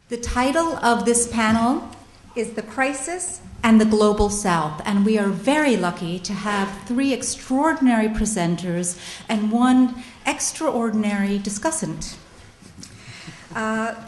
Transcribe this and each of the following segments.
The title of this panel is The Crisis and the Global South, and we are very lucky to have three extraordinary presenters and one extraordinary discussant.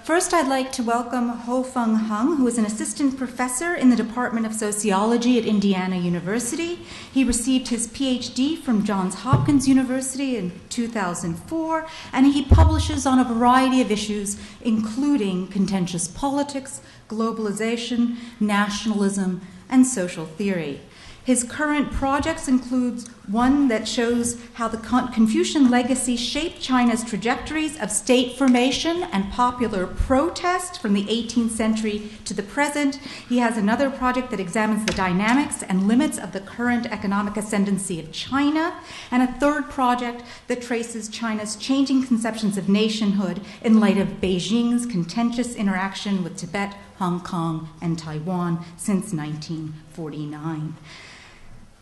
First, I'd like to welcome Ho-fung Hung, who is an assistant professor in the Department of Sociology at Indiana University. He received his PhD from Johns Hopkins University in 2004, and he publishes on a variety of issues, including contentious politics, globalization, nationalism, and social theory. His current projects include one that shows how the Confucian legacy shaped China's trajectories of state formation and popular protest from the 18th century to the present. He has another project that examines the dynamics and limits of the current economic ascendancy of China, and a third project that traces China's changing conceptions of nationhood in light of Beijing's contentious interaction with Tibet, Hong Kong, and Taiwan since 1949.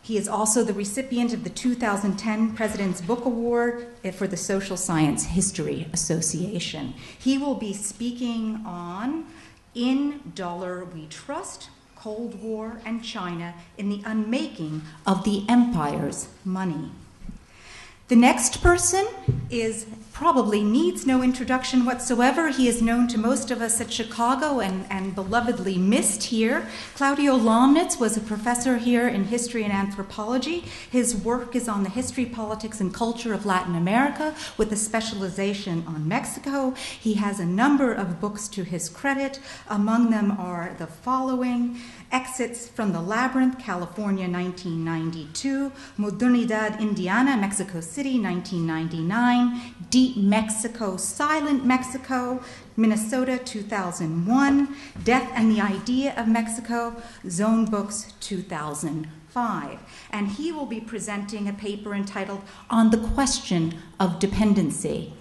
He is also the recipient of the 2010 President's Book Award for the Social Science History Association. He will be speaking on In Dollar We Trust, Cold War and China in the Unmaking of the Empire's Money. The next person probably needs no introduction whatsoever. He is known to most of us at Chicago and belovedly missed here. Claudio Lomnitz was a professor here in history and anthropology. His work is on the history, politics, and culture of Latin America with a specialization on Mexico. He has a number of books to his credit. Among them are the following: Exits from the Labyrinth, California, 1992, Modernidad Indiana, Mexico City, 1999, Deep Mexico, Silent Mexico, Minnesota, 2001, Death and the Idea of Mexico, Zone Books, 2005. And he will be presenting a paper entitled On the Question of Dependency.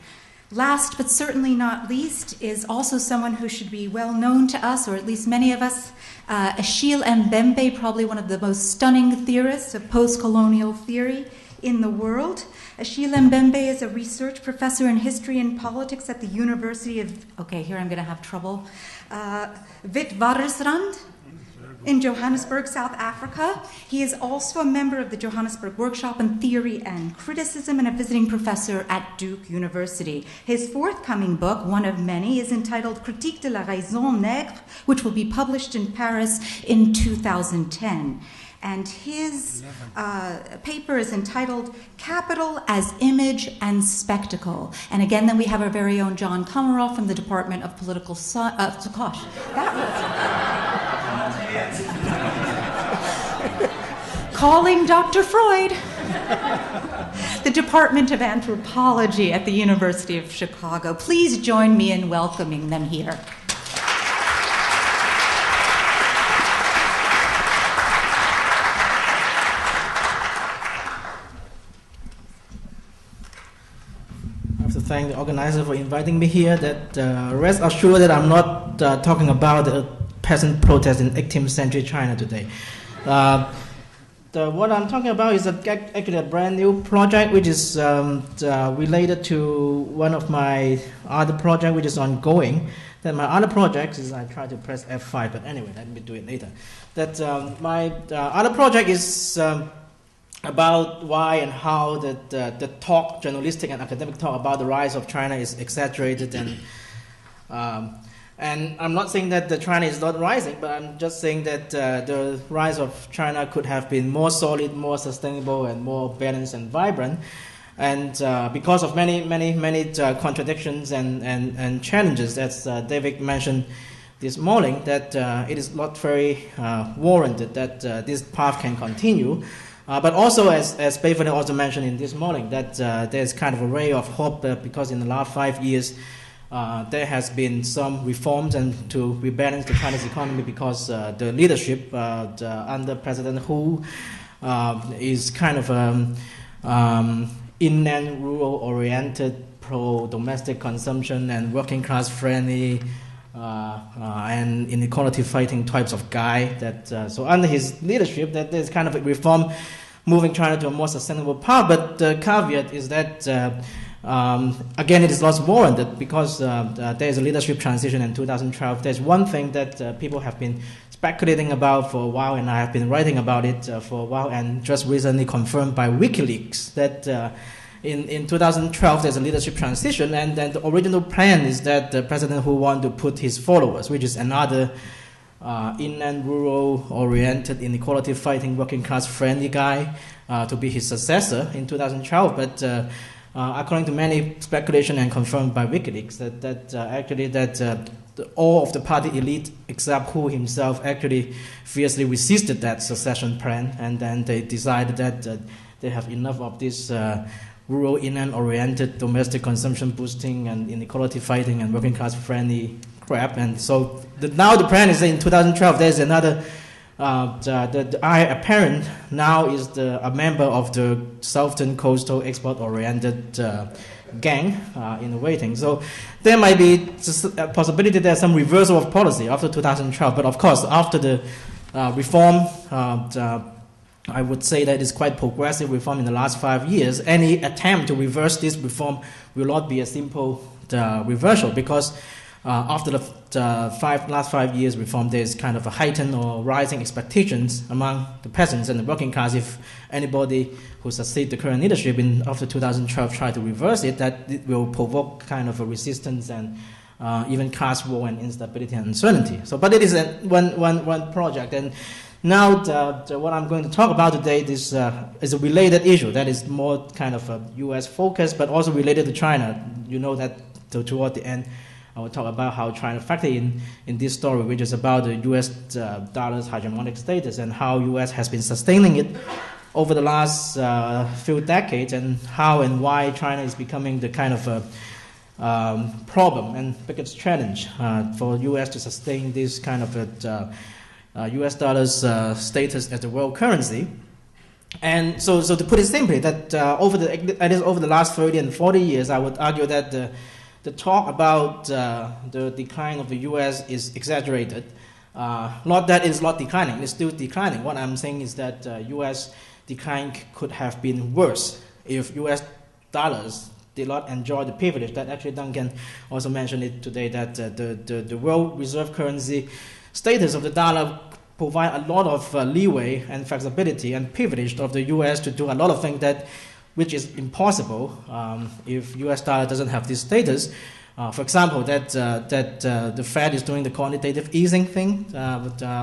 Last but certainly not least is also someone who should be well known to us, or at least many of us, Achille Mbembe, probably one of the most stunning theorists of post-colonial theory in the world. Achille Mbembe is a research professor in history and politics at the University of, here I'm going to have trouble, Witwatersrand in Johannesburg, South Africa. He is also a member of the Johannesburg Workshop in Theory and Criticism and a visiting professor at Duke University. His forthcoming book, one of many, is entitled Critique de la raison nègre, which will be published in Paris in 2010. And his paper is entitled Capital as Image and Spectacle. And again, then we have our very own John Comaroff from the Department of Political Science. Calling Dr. Freud. The Department of Anthropology at the University of Chicago. Please join me in welcoming them here. Thank the organizer for inviting me here. That rest assured that I'm not talking about the peasant protest in 18th century China today. What I'm talking about is actually a brand new project, which is related to one of my other projects, which is ongoing. Then my other project is, I try to press F5, but anyway, let me do it later. My other project is about why and how the talk, journalistic and academic talk about the rise of China is exaggerated, and I'm not saying that the China is not rising, but I'm just saying that the rise of China could have been more solid, more sustainable, and more balanced and vibrant, and because of many contradictions and challenges, as David mentioned this morning, that it is not very warranted that this path can continue. But also, as Beverly also mentioned in this morning, that there's kind of a ray of hope because in the last 5 years there has been some reforms and to rebalance the Chinese economy because the leadership under President Hu is kind of inland, rural-oriented, pro-domestic consumption and working-class friendly and inequality-fighting types of guy. So under his leadership, that there's kind of a reform moving China to a more sustainable path. But the caveat is that Again, it is not warranted because there is a leadership transition in 2012. There's one thing that people have been speculating about for a while, and I have been writing about it for a while, and just recently confirmed by WikiLeaks that in 2012 there's a leadership transition, and then the original plan is that the president who want to put his followers, which is another inland rural-oriented, inequality-fighting, working-class friendly guy, to be his successor in 2012. But according to many speculation and confirmed by WikiLeaks, that all of the party elite except Hu himself actually fiercely resisted that succession plan, and then they decided that they have enough of this rural, inland-oriented, domestic consumption boosting and inequality fighting and working-class friendly crap. And so now the plan is that in 2012 there's another. The heir apparent now is a member of the Southern Coastal Export-oriented gang in the waiting. So there might be just a possibility there's some reversal of policy after 2012. But of course, after the reform, I would say that it's quite progressive reform in the last 5 years. Any attempt to reverse this reform will not be a simple reversal, because after the last 5 years reform, there's kind of a heightened or rising expectations among the peasants and the working class. If anybody who succeeds the current leadership after 2012 try to reverse it, that it will provoke kind of a resistance and even class war and instability and uncertainty. So, but it is one project. And now what I'm going to talk about today is a related issue that is more kind of a U.S. focus, but also related to China. You know that toward the end, I will talk about how China factor in this story, which is about the U.S. dollar's hegemonic status and how U.S. has been sustaining it over the last few decades, and how and why China is becoming the kind of a problem and biggest challenge for U.S. to sustain this kind of U.S. dollar's status as the world currency. And so to put it simply, that over the last 30 and 40 years, I would argue that the talk about the decline of the U.S. is exaggerated. Not that it's not declining, it's still declining. What I'm saying is that U.S. decline could have been worse if U.S. dollars did not enjoy the privilege that actually Duncan also mentioned it today, that the world reserve currency status of the dollar provide a lot of leeway and flexibility and privilege of the U.S. to do a lot of things which is impossible if U.S. dollar doesn't have this status. For example, that the Fed is doing the quantitative easing thing,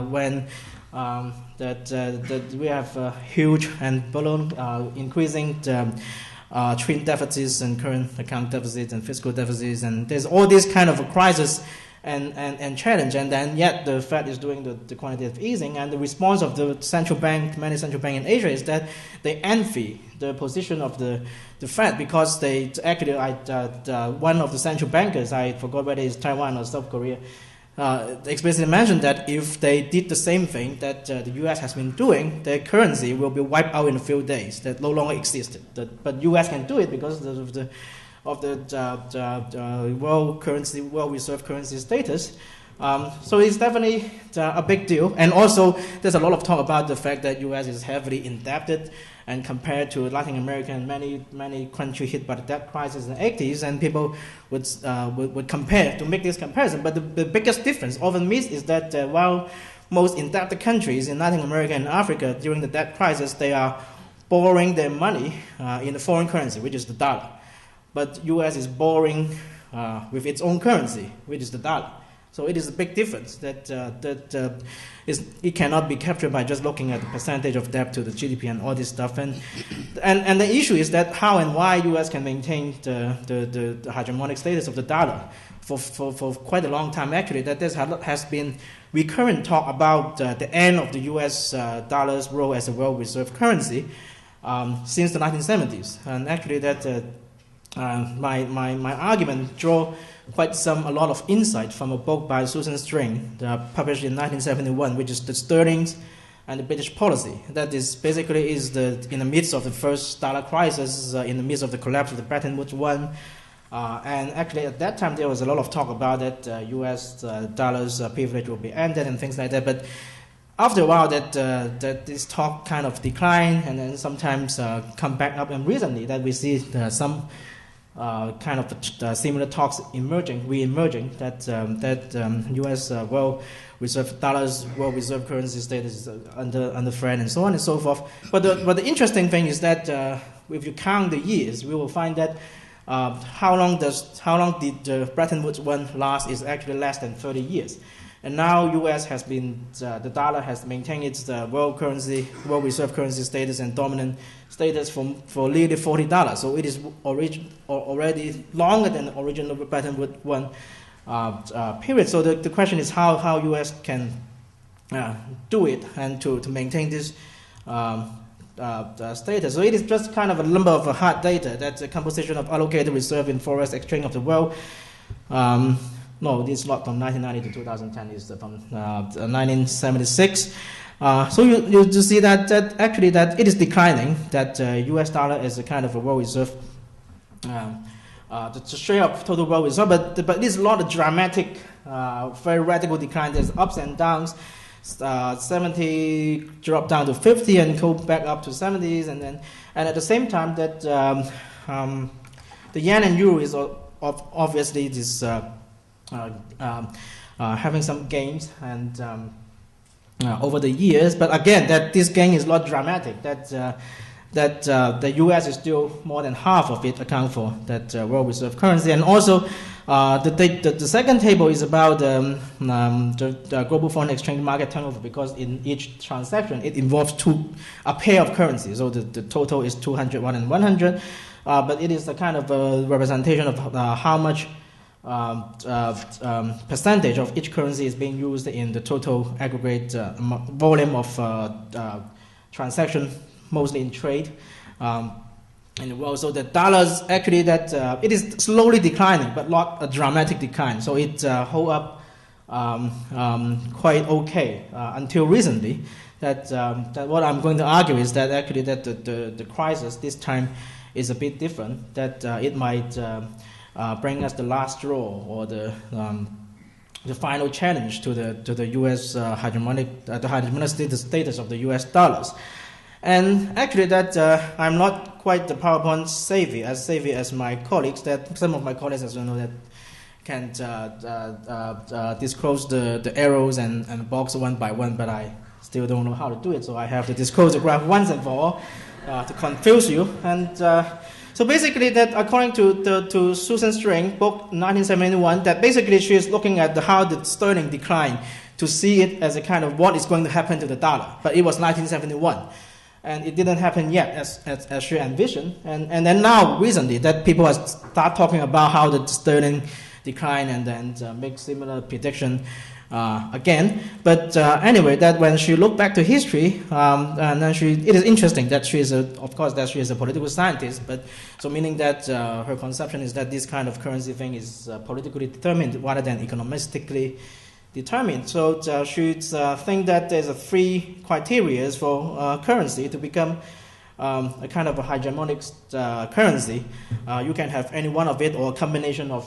when that we have huge and balloon increasing twin deficits and current account deficits and fiscal deficits, and there's all this kind of a crisis and challenge, and then yet the Fed is doing the quantitative easing, and the response of the central bank, many central banks in Asia, is that they envy the position of the Fed, because they actually, one of the central bankers, I forgot whether it's Taiwan or South Korea, explicitly mentioned that if they did the same thing that the U.S. has been doing, their currency will be wiped out in a few days, that no longer existed. But U.S. can do it because of the world reserve currency status. So it's definitely a big deal. And also, there's a lot of talk about the fact that U.S. is heavily indebted, and compared to Latin America and many countries hit by the debt crisis in the 80s, and people would compare to make this comparison. But the biggest difference often missed is that while most indebted countries in Latin America and Africa during the debt crisis, they are borrowing their money in the foreign currency, which is the dollar. But U.S. is borrowing with its own currency, which is the dollar. So it is a big difference that it cannot be captured by just looking at the percentage of debt to the GDP and all this stuff. And the issue is that how and why U.S. can maintain the hegemonic status of the dollar for quite a long time. Actually, that there has been recurrent talk about the end of the U.S. dollar's role as a world reserve currency since the 1970s. And actually, that my argument draw quite a lot of insight from a book by Susan String, published in 1971, which is The Sterling's and the British Policy. That is basically in the midst of the first dollar crisis, in the midst of the collapse of the Bretton Woods one. And actually at that time there was a lot of talk about that U.S. dollar's privilege will be ended and things like that. But after a while that this talk kind of declined, and then sometimes come back up. And recently that we see some kind of similar talks re-emerging that U.S. World Reserve dollars, world reserve currency status is under threat, and so on and so forth. But the interesting thing is that if you count the years, we will find that how long did the Bretton Woods one last is actually less than 30 years. And now U.S. has been, the dollar has maintained its world reserve currency status and dominant status for nearly $40. So it is already longer than the original Bretton Woods one period. So the question is how U.S. can do it and to maintain this status. So it is just kind of a number of hard data. That's the composition of allocated reserve in foreign exchange of the world. No, this is not from 1990 to 2010. It's from 1976. So you see that actually that it is declining. That U.S. dollar is a kind of a world reserve, the share of total world reserve. But it is not a dramatic, very radical decline. There's ups and downs. 70 drop down to 50 and go back up to 70s, and at the same time that the yen and euro is obviously this. Having some gains and over the years, but again, that this gain is not dramatic. That the U.S. is still more than half of it account for that world reserve currency, and also the second table is about the global foreign exchange market turnover, because in each transaction it involves a pair of currencies. So the total is 201 and 100, but it is a kind of a representation of how much. Percentage of each currency is being used in the total aggregate volume of transaction, mostly in trade in the world. So the dollars actually that it is slowly declining, but not a dramatic decline. So it hold up quite okay until recently. That what I'm going to argue is that actually that the crisis this time is a bit different. That it might. Bring us the last straw or the final challenge to the U.S. hegemonic status of the U.S. dollars, and actually that I'm not quite the PowerPoint savvy as my colleagues. That some of my colleagues, as you know, that can disclose the arrows and box one by one, but I still don't know how to do it. So I have to disclose the graph once and for all to confuse you and. So basically, that according to Susan String, book 1971, that basically she is looking at how the sterling declined to see it as a kind of what is going to happen to the dollar. But it was 1971, and it didn't happen yet as she envisioned. And then now recently that people have start talking about how the sterling decline and then make similar prediction. Again, but anyway, that when she looked back to history, and then it is interesting that she is a political scientist, but so meaning that her conception is that this kind of currency thing is politically determined rather than economistically determined. So she think that there's three criteria for currency to become a kind of a hegemonic currency. You can have any one of it or a combination of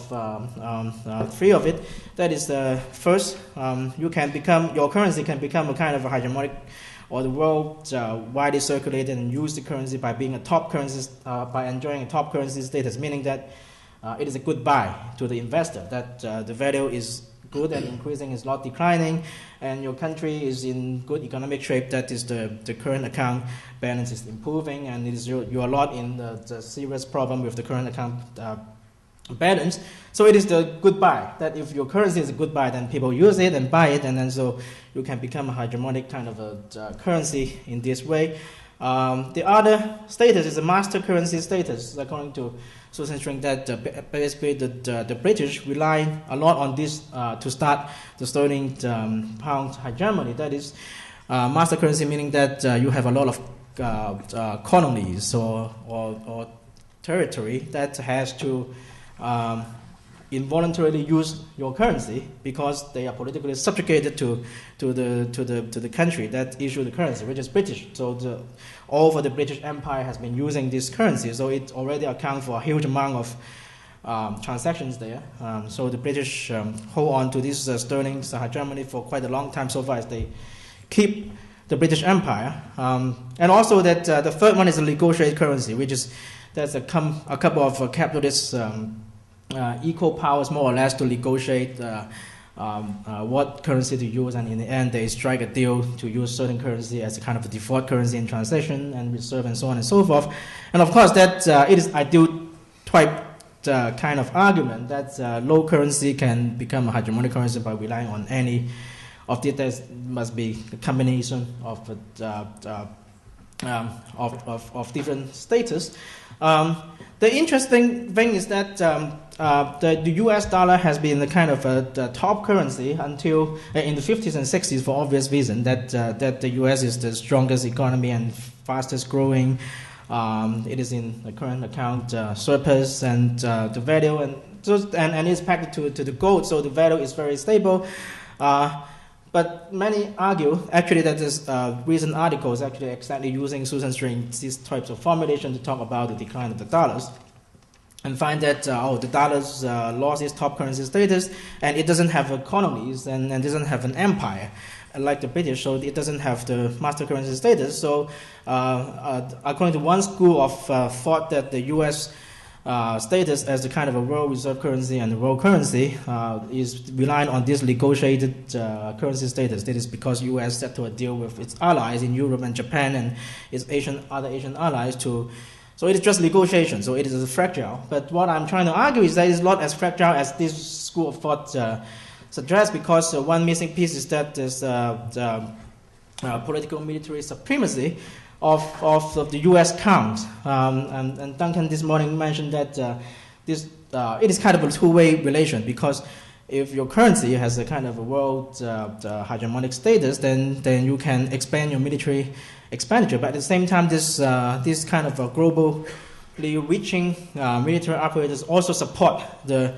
three of it. That is first, your currency can become a kind of a hegemonic, or the world widely circulated and use the currency by being a top currency, by enjoying a top currency status, meaning that it is a good buy to the investor, that the value is good and increasing, is not declining, and your country is in good economic shape. That is the current account balance is improving, and it is you are not in the serious problem with the current account balance. So it is the good buy. That if your currency is a good buy, then people use it and buy it, and then so you can become a hegemonic kind of a currency in this way. The other status is a master currency status, according to Susan String, that basically the British rely a lot on this to start the sterling pound hegemony. That is master currency, meaning that you have a lot of colonies or territory that has to involuntarily use your currency because they are politically subjugated to the country that issued the currency, which is British. So all over the British Empire has been using this currency, so it already accounts for a huge amount of transactions there. So the British hold on to this sterling hegemony for quite a long time, so far as they keep the British Empire. And also that the third one is a negotiated currency, which is there's a couple of capitalist equal powers more or less to negotiate what currency to use, and in the end they strike a deal to use certain currency as a kind of a default currency in transaction and reserve and so on and so forth. And of course that it is ideal type kind of argument that low currency can become a hegemonic currency by relying on any of it. There must be a combination of different status. The interesting thing is that the U.S. dollar has been the kind of the top currency until in the 50s and 60s for obvious reason that the U.S. is the strongest economy and fastest growing. It is in the current account surplus, and the value and it's pegged to the gold, so the value is very stable. But many argue actually that this recent article is actually exactly using Susan String's these types of formulation to talk about the decline of the dollars, and find that the dollars lost its top currency status, and it doesn't have economies and doesn't have an empire like the British, so it doesn't have the master currency status. So according to one school of thought, that the U.S. Status as the kind of a world reserve currency and the world currency is relying on this negotiated currency status. That is because U.S. set to a deal with its allies in Europe and Japan and its other Asian allies to. So it is just negotiation. So it is fragile. But what I'm trying to argue is that it's not as fragile as this school of thought suggests, because one missing piece is that there's the political military supremacy of the U.S. count. And Duncan this morning mentioned that it is kind of a two-way relation, because if your currency has a kind of a world hegemonic status, then you can expand your military expenditure. But at the same time, this kind of a globally reaching military operators also support the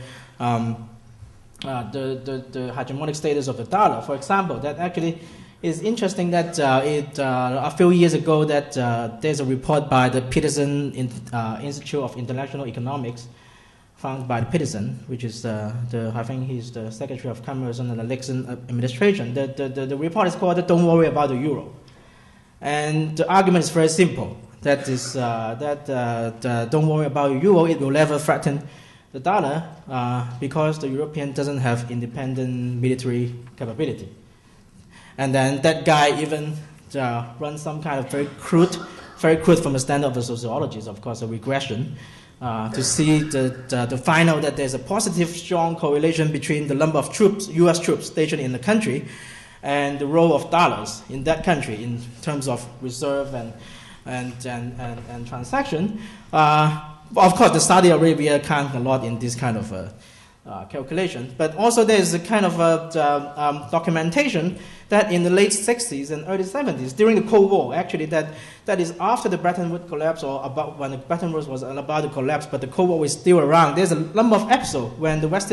hegemonic status of the dollar. For example, that actually is interesting that a few years ago that there's a report by the Peterson Institute of International Economics, founded by Peterson, which is I think he's the Secretary of Commerce under the Nixon administration. The report is called "Don't Worry About the Euro," and the argument is very simple. That is don't worry about the euro; it will never threaten the dollar because the European doesn't have independent military capability. And then that guy even runs some kind of very crude from the standard of the sociologist, of course, a regression, to see the final that there's a positive, strong correlation between the number of troops, U.S. troops stationed in the country, and the role of dollars in that country in terms of reserve and transaction. Of course, the Saudi Arabia count a lot in this kind of calculation, but also there is a kind of documentation that in the late 60s and early 70s, during the Cold War, actually that is after the Bretton Woods collapse, or about when the Bretton Woods was about to collapse, but the Cold War was still around. There's a number of episodes when the West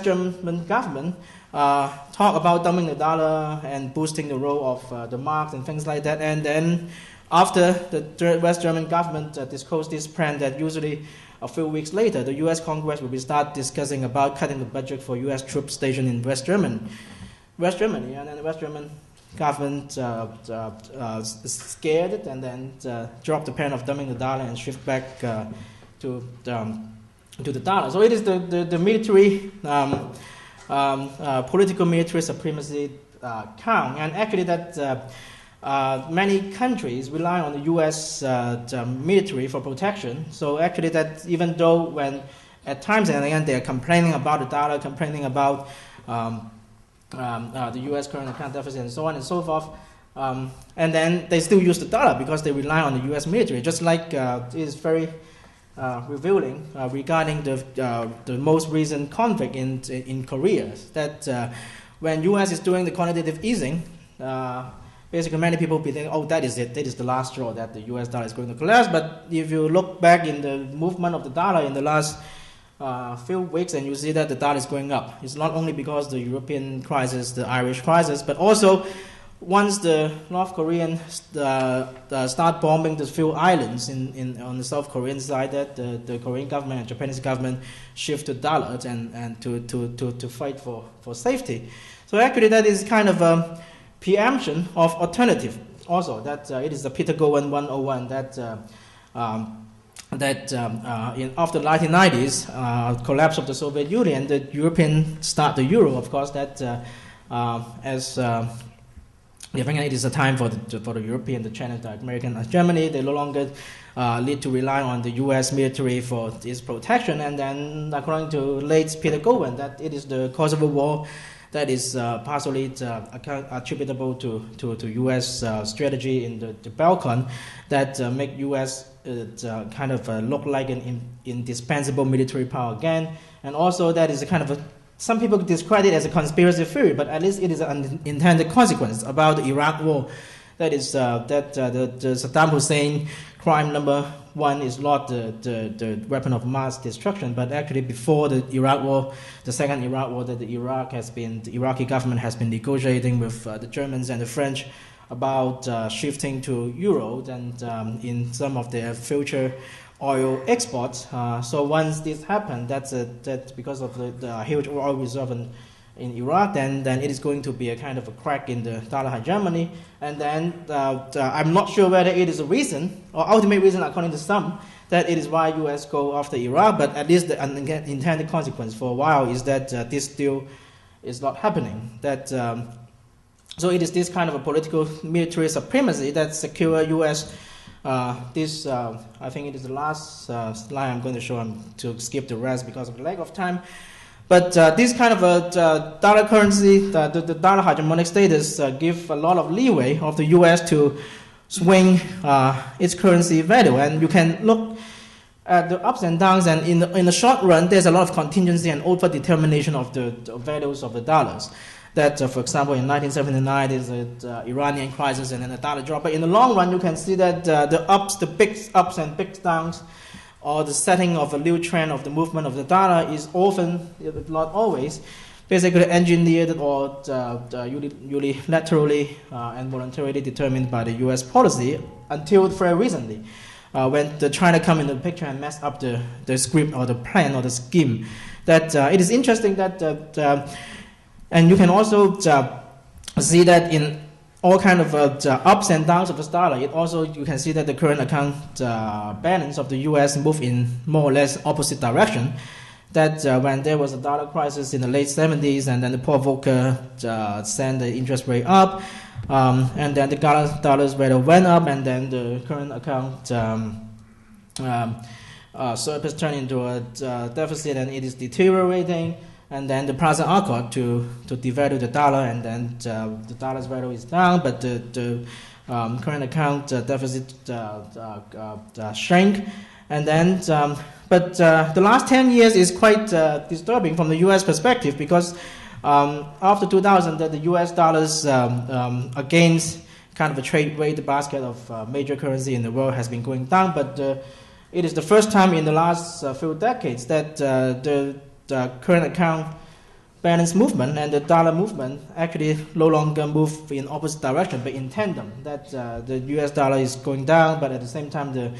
German government talk about dumping the dollar and boosting the role of the marks and things like that, and then after the West German government disclosed this plan, that usually a few weeks later, the U.S. Congress will start discussing about cutting the budget for U.S. troops stationed in West Germany, and then the West German government scared it, and then dropped the plan of dumping the dollar and shift back to the dollar. So it is the military, political military supremacy count, and actually that. Many countries rely on the U.S. Military for protection. So actually, that even though when at times and again they are complaining about the dollar, complaining about the U.S. current account deficit and so on and so forth, and then they still use the dollar because they rely on the U.S. military. Just like it is very revealing regarding the most recent conflict in Korea, that when U.S. is doing the quantitative easing. Basically, many people be thinking, oh, that is it. That is the last straw, that the U.S. dollar is going to collapse. But if you look back in the movement of the dollar in the last few weeks, and you see that the dollar is going up. It's not only because the European crisis, the Irish crisis, but also once the North Koreans start bombing the few islands on the South Korean side, that the Korean government and Japanese government shift to dollars and to fight for safety. So actually, that is kind of a preemption of alternative also, that it is the Peter Gowan 101, that that after the 1990s, collapse of the Soviet Union, the European start the euro. Of course, that I think it is a time for the European, the China, the American, and Germany. They no longer need to rely on the U.S. military for its protection. And then, according to late Peter Gowan, that it is the Kosovo War that is partially attributable to U.S. strategy in the Balkan that make U.S. Kind of look like an indispensable military power again. And also that is a kind of some people describe it as a conspiracy theory, but at least it is an unintended consequence about the Iraq War. That is the Saddam Hussein crime number one is not the weapon of mass destruction, but actually before the Iraq War, the second Iraq War, that the Iraqi government has been negotiating with the Germans and the French about shifting to euro and in some of their future oil exports. So once this happened, that's because of the huge oil reserve in Iraq, then it is going to be a kind of a crack in the dollar hegemony. And then I'm not sure whether it is a reason or ultimate reason, according to some, that it is why U.S. go after Iraq. But at least the unintended consequence for a while is that this deal is not happening. That so it is this kind of a political military supremacy that secure U.S. I think it is the last slide I'm going to show. I'm to skip the rest because of the lack of time. But this kind of a dollar currency, the dollar hegemonic status give a lot of leeway of the U.S. to swing its currency value. And you can look at the ups and downs, and in the short run, there's a lot of contingency and over-determination of the values of the dollars. That, for example, in 1979, there's an Iranian crisis and then the dollar drop. But in the long run, you can see that the big ups and big downs, or the setting of a new trend of the movement of the dollar is often, if not always, basically engineered or unilaterally and voluntarily determined by the U.S. policy until very recently, when the China come into the picture and mess up the script or the plan or the scheme. That it is interesting that, and you can also see that in all kind of ups and downs of the dollar, you can see that the current account balance of the U.S. move in more or less opposite direction. That when there was a dollar crisis in the late 70s, and then the Paul Volcker sent the interest rate up, and then the dollar's value went up, and then the current account surplus turned into a deficit, and it is deteriorating. And then the Plaza Accord to devalue the dollar, and then the dollar's value is down, but the current account deficit shrank. And then, but the last 10 years is quite disturbing from the U.S. perspective, because after 2000, the U.S. dollars against kind of a trade weight basket of major currency in the world has been going down. But it is the first time in the last few decades that the current account balance movement and the dollar movement actually no longer move in opposite direction, but in tandem. That the U.S. dollar is going down, but at the same time the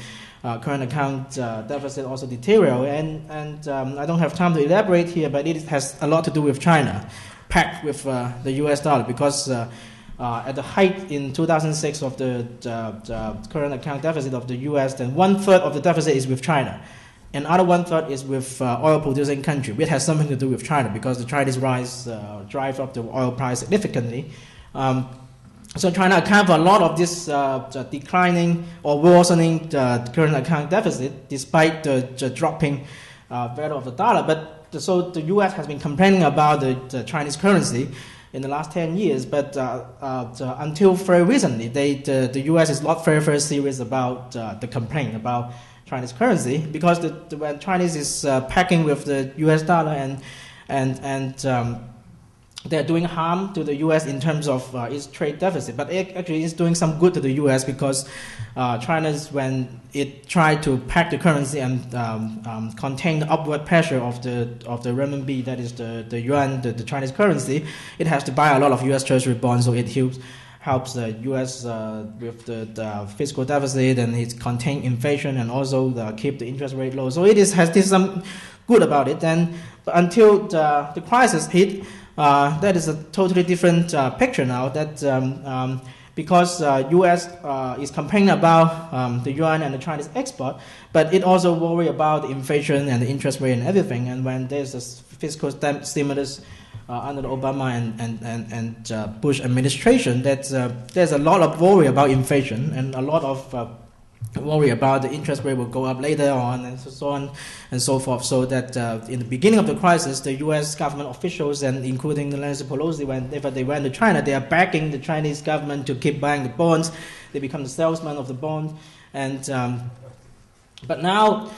current account deficit also deteriorate. And I don't have time to elaborate here, but it has a lot to do with China, packed with the U.S. dollar, because at the height in 2006 of the current account deficit of the U.S., then 1/3 of the deficit is with China. Another 1/3 is with oil-producing country, which has something to do with China, because the Chinese rise drive up the oil price significantly. So China accounts for a lot of this declining or worsening current account deficit, despite the dropping value of the dollar. But so the U.S. has been complaining about the Chinese currency in the last 10 years, but until very recently, the U.S. is not very serious about the complaint about Chinese currency, because when Chinese is packing with the U.S. dollar and they're doing harm to the U.S. in terms of its trade deficit, but it actually is doing some good to the U.S. because China's, when it tried to pack the currency and contain the upward pressure of the renminbi, that is the yuan, the Chinese currency, it has to buy a lot of U.S. Treasury bonds, so it helps the U.S. With the fiscal deficit, and it contain inflation and also keep the interest rate low. So it has some good about it. And until the crisis hit, that is a totally different picture now. That because U.S. Is complaining about the yuan and the Chinese export, but it also worry about the inflation and the interest rate and everything. And when there's a fiscal stimulus under the Obama and Bush administration, there's a lot of worry about inflation and a lot of worry about the interest rate will go up later on and so on and so forth. So that in the beginning of the crisis, the U.S. government officials and including Nancy Pelosi, whenever they went to China, they are begging the Chinese government to keep buying the bonds. They become the salesman of the bond. And but now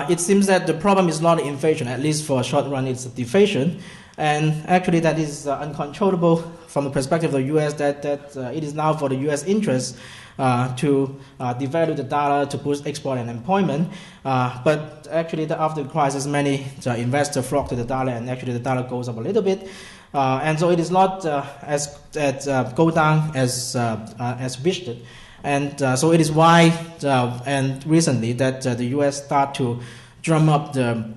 it seems that the problem is not inflation, at least for a short run, it's deflation. And actually that is uncontrollable from the perspective of the U.S. that it is now for the U.S. interest to devalue the dollar to boost export and employment. But actually after the crisis, many investors flock to the dollar, and actually the dollar goes up a little bit. And so it is not as go down as wished. And so it is why and recently that the U.S. start to drum up the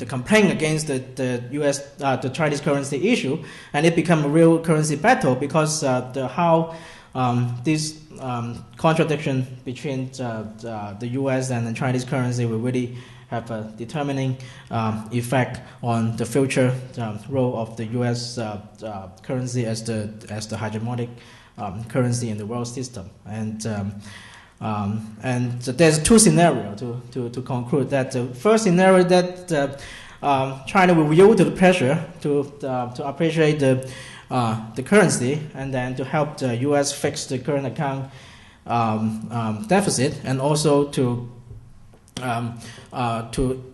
complaint against the U.S. The Chinese currency issue, and it become a real currency battle because this contradiction between the U.S. and the Chinese currency will really have a determining effect on the future role of the U.S. Currency as the hegemonic currency in the world system. And there's two scenarios to conclude that. The first scenario that China will yield to the pressure to appreciate the currency, and then to help the U.S. fix the current account deficit, and also to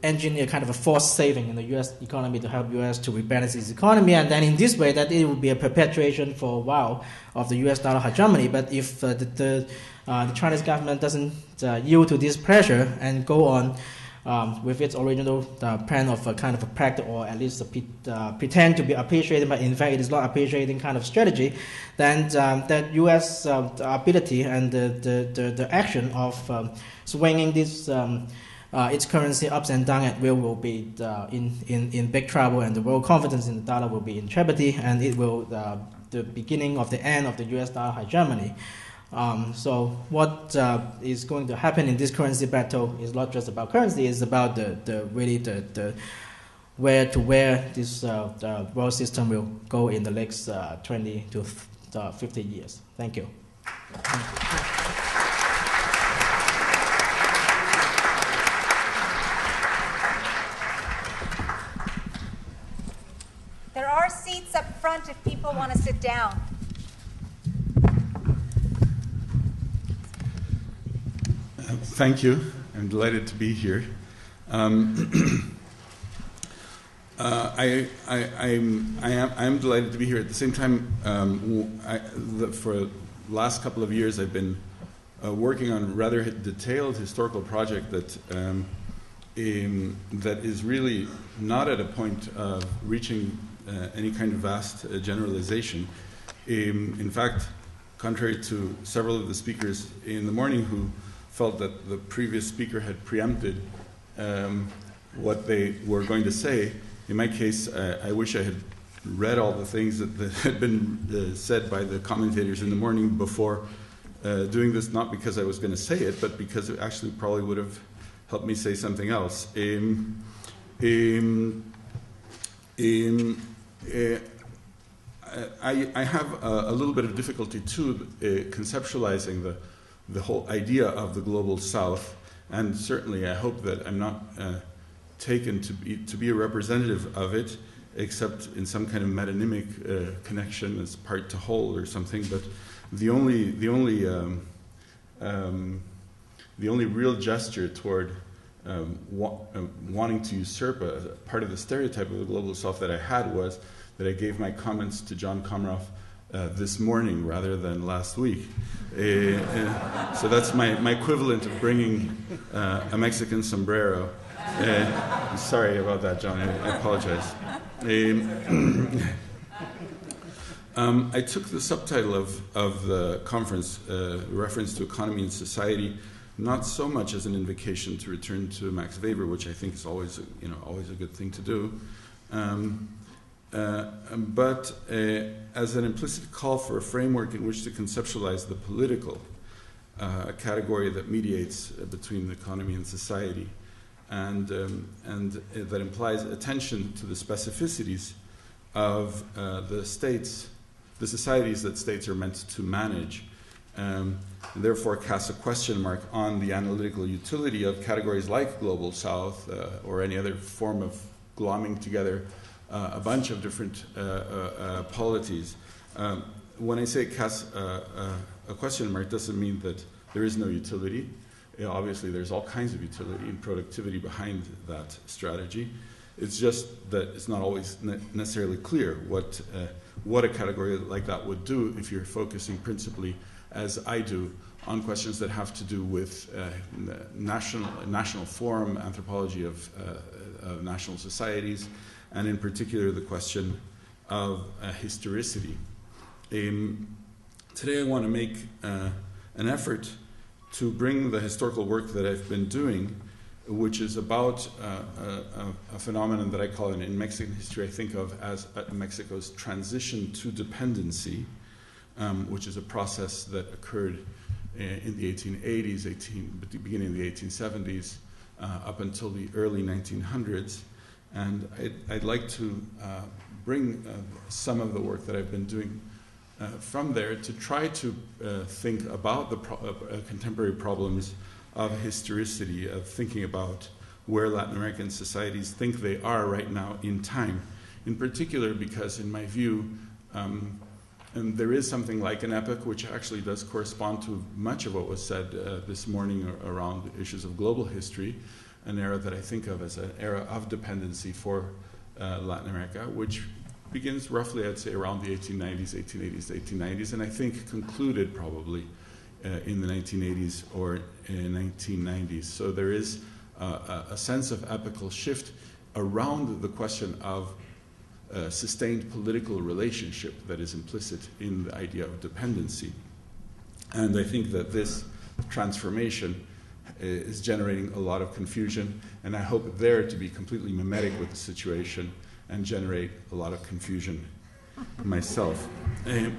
engineer kind of a forced saving in the U.S. economy to help U.S. to rebalance its economy, and then in this way that it will be a perpetuation for a while of the U.S. dollar hegemony. But if the Chinese government doesn't yield to this pressure and go on with its original plan of a kind of a practice, or at least pretend to be appreciating, but in fact it is not appreciating kind of strategy, then that U.S. ability and the action of swinging this its currency ups and down at will be in big trouble, and the world confidence in the dollar will be in jeopardy, and it will the beginning of the end of the U.S. dollar hegemony. So what is going to happen in this currency battle is not just about currency; it's about the where this the world system will go in the next 20 to 50 years. Thank you. There are seats up front if people want to sit down. Thank you. I'm delighted to be here. I'm delighted to be here. At the same time, for the last couple of years, I've been working on a rather detailed historical project that is really not at a point of reaching any kind of vast generalization. In fact, contrary to several of the speakers in the morning who felt that the previous speaker had preempted what they were going to say, in my case, I wish I had read all the things that had been said by the commentators in the morning before doing this, not because I was going to say it, but because it actually probably would have helped me say something else. I have a little bit of difficulty, too, conceptualizing the whole idea of the global South, and certainly I hope that I'm not taken to be a representative of it, except in some kind of metonymic connection as part to whole or something. But the only real gesture toward wanting to usurp a part of the stereotype of the global South that I had was that I gave my comments to John Comaroff this morning rather than last week. So that's my equivalent of bringing a Mexican sombrero. I'm sorry about that, John. I apologize. I took the subtitle of the conference, reference to economy and society, not so much as an invocation to return to Max Weber, which I think is always a good thing to do, but as an implicit call for a framework in which to conceptualize the political, a category that mediates between the economy and society, and that implies attention to the specificities of the states, the societies that states are meant to manage, and therefore casts a question mark on the analytical utility of categories like Global South or any other form of glomming together a bunch of different polities. When I say cast a question mark, it doesn't mean that there is no utility. Obviously, there's all kinds of utility and productivity behind that strategy. It's just that it's not always necessarily clear what a category like that would do if you're focusing principally, as I do, on questions that have to do with national form, anthropology of national societies, and in particular the question of historicity. Today I want to make an effort to bring the historical work that I've been doing, which is about a phenomenon that I call, in Mexican history, I think of as Mexico's transition to dependency, which is a process that occurred in the 1880s, beginning of the 1870s, up until the early 1900s. And I'd like to bring some of the work that I've been doing from there to try to think about the contemporary problems of historicity, of thinking about where Latin American societies think they are right now in time. In particular, because in my view, and there is something like an epoch which actually does correspond to much of what was said this morning around issues of global history, an era that I think of as an era of dependency for Latin America, which begins roughly, I'd say, around the 1890s, 1880s, 1890s, and I think concluded probably in the 1980s or 1990s. So there is a sense of epochal shift around the question of sustained political relationship that is implicit in the idea of dependency. And I think that this transformation is generating a lot of confusion, and I hope there to be completely mimetic with the situation and generate a lot of confusion myself. I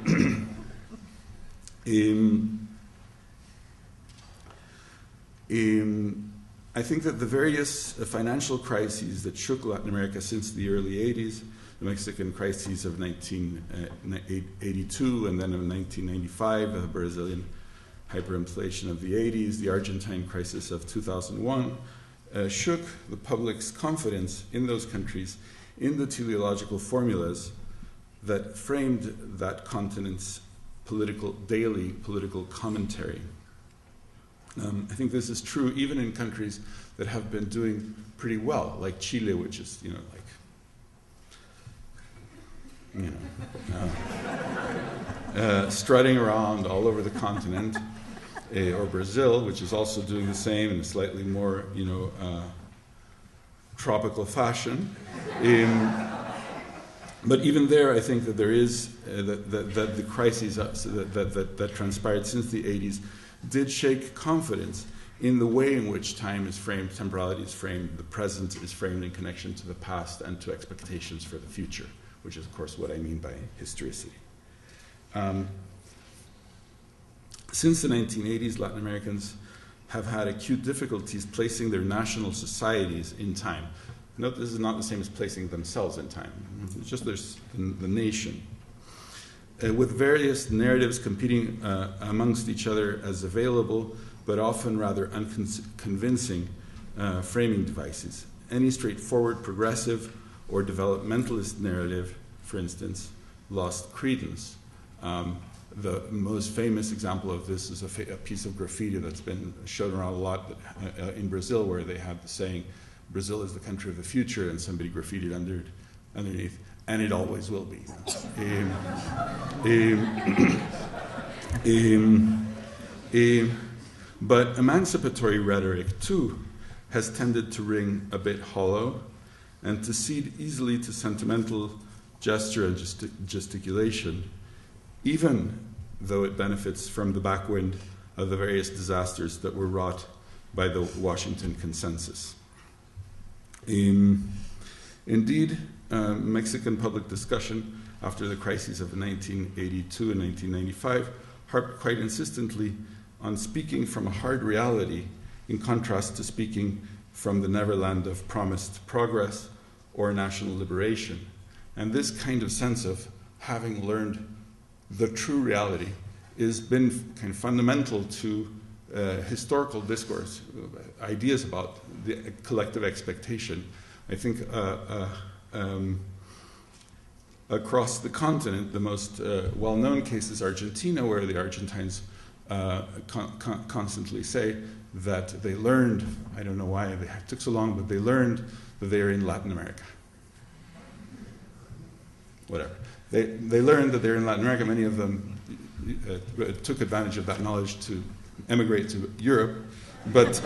think that the various financial crises that shook Latin America since the early 80s, the Mexican crises of 1982 and then of 1995, the Brazilian hyperinflation of the 80s, the Argentine crisis of 2001, shook the public's confidence in those countries in the teleological formulas that framed that continent's daily political commentary. I think this is true even in countries that have been doing pretty well, like Chile, which is, strutting around all over the continent, or Brazil, which is also doing the same in a slightly more, tropical fashion. But even there, I think that there is that the crises that transpired since the 80s did shake confidence in the way in which time is framed, temporality is framed, the present is framed in connection to the past and to expectations for the future, which is, of course, what I mean by historicity. Since the 1980s, Latin Americans have had acute difficulties placing their national societies in time. Note, this is not the same as placing themselves in time. It's just there's the nation. With various narratives competing amongst each other as available, but often rather unconvincing framing devices. Any straightforward progressive or developmentalist narrative, for instance, lost credence. The most famous example of this is a piece of graffiti that's been shown around a lot in Brazil, where they have the saying, "Brazil is the country of the future," and somebody graffitied underneath, "and it always will be." But emancipatory rhetoric, too, has tended to ring a bit hollow and to cede easily to sentimental gesture and gesticulation, even though it benefits from the backwind of the various disasters that were wrought by the Washington Consensus. Indeed, Mexican public discussion after the crises of 1982 and 1995 harped quite insistently on speaking from a hard reality in contrast to speaking from the neverland of promised progress or national liberation. And this kind of sense of having learned the true reality has been kind of fundamental to historical discourse, ideas about the collective expectation. I think across the most well-known case is Argentina, where the Argentines constantly say that they learned, I don't know why it took so long, but they learned that they are in Latin America. Whatever. They learned that they're in Latin America. Many of them took advantage of that knowledge to emigrate to Europe. But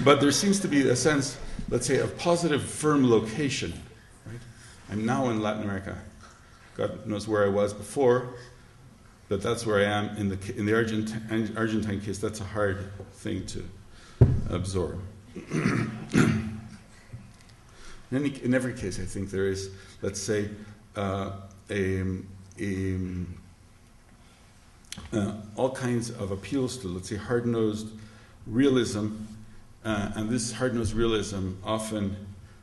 but there seems to be a sense, let's say, of positive, firm location. Right? I'm now in Latin America. God knows where I was before, but that's where I am. In the Argentine case, that's a hard thing to absorb. In every case, I think there is, let's say, all kinds of appeals to, let's say, hard-nosed realism, and this hard-nosed realism often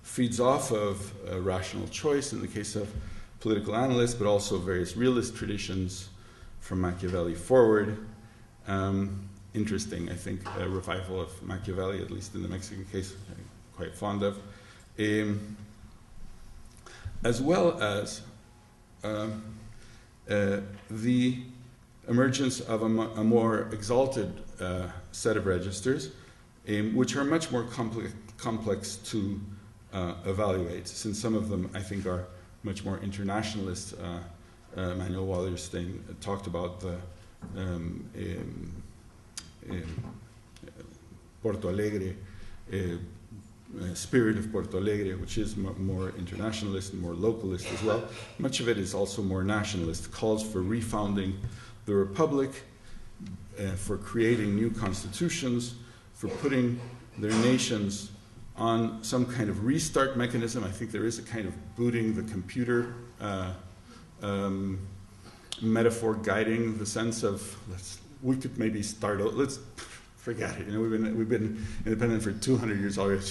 feeds off of rational choice in the case of political analysts, but also various realist traditions from Machiavelli forward. Interesting, I think, a revival of Machiavelli, at least in the Mexican case, I'm quite fond of. As well as the emergence of a more exalted set of registers, which are much more complex to evaluate, since some of them, I think, are much more internationalist. Manuel Wallerstein talked about the Porto Alegre spirit of Porto Alegre, which is more internationalist and more localist as well. Much of it is also more nationalist, calls for refounding the republic, for creating new constitutions, for putting their nations on some kind of restart mechanism. I think there is a kind of booting the computer metaphor guiding the sense of we could maybe start out. Let's forget it. You know, we've been independent for 200 years already.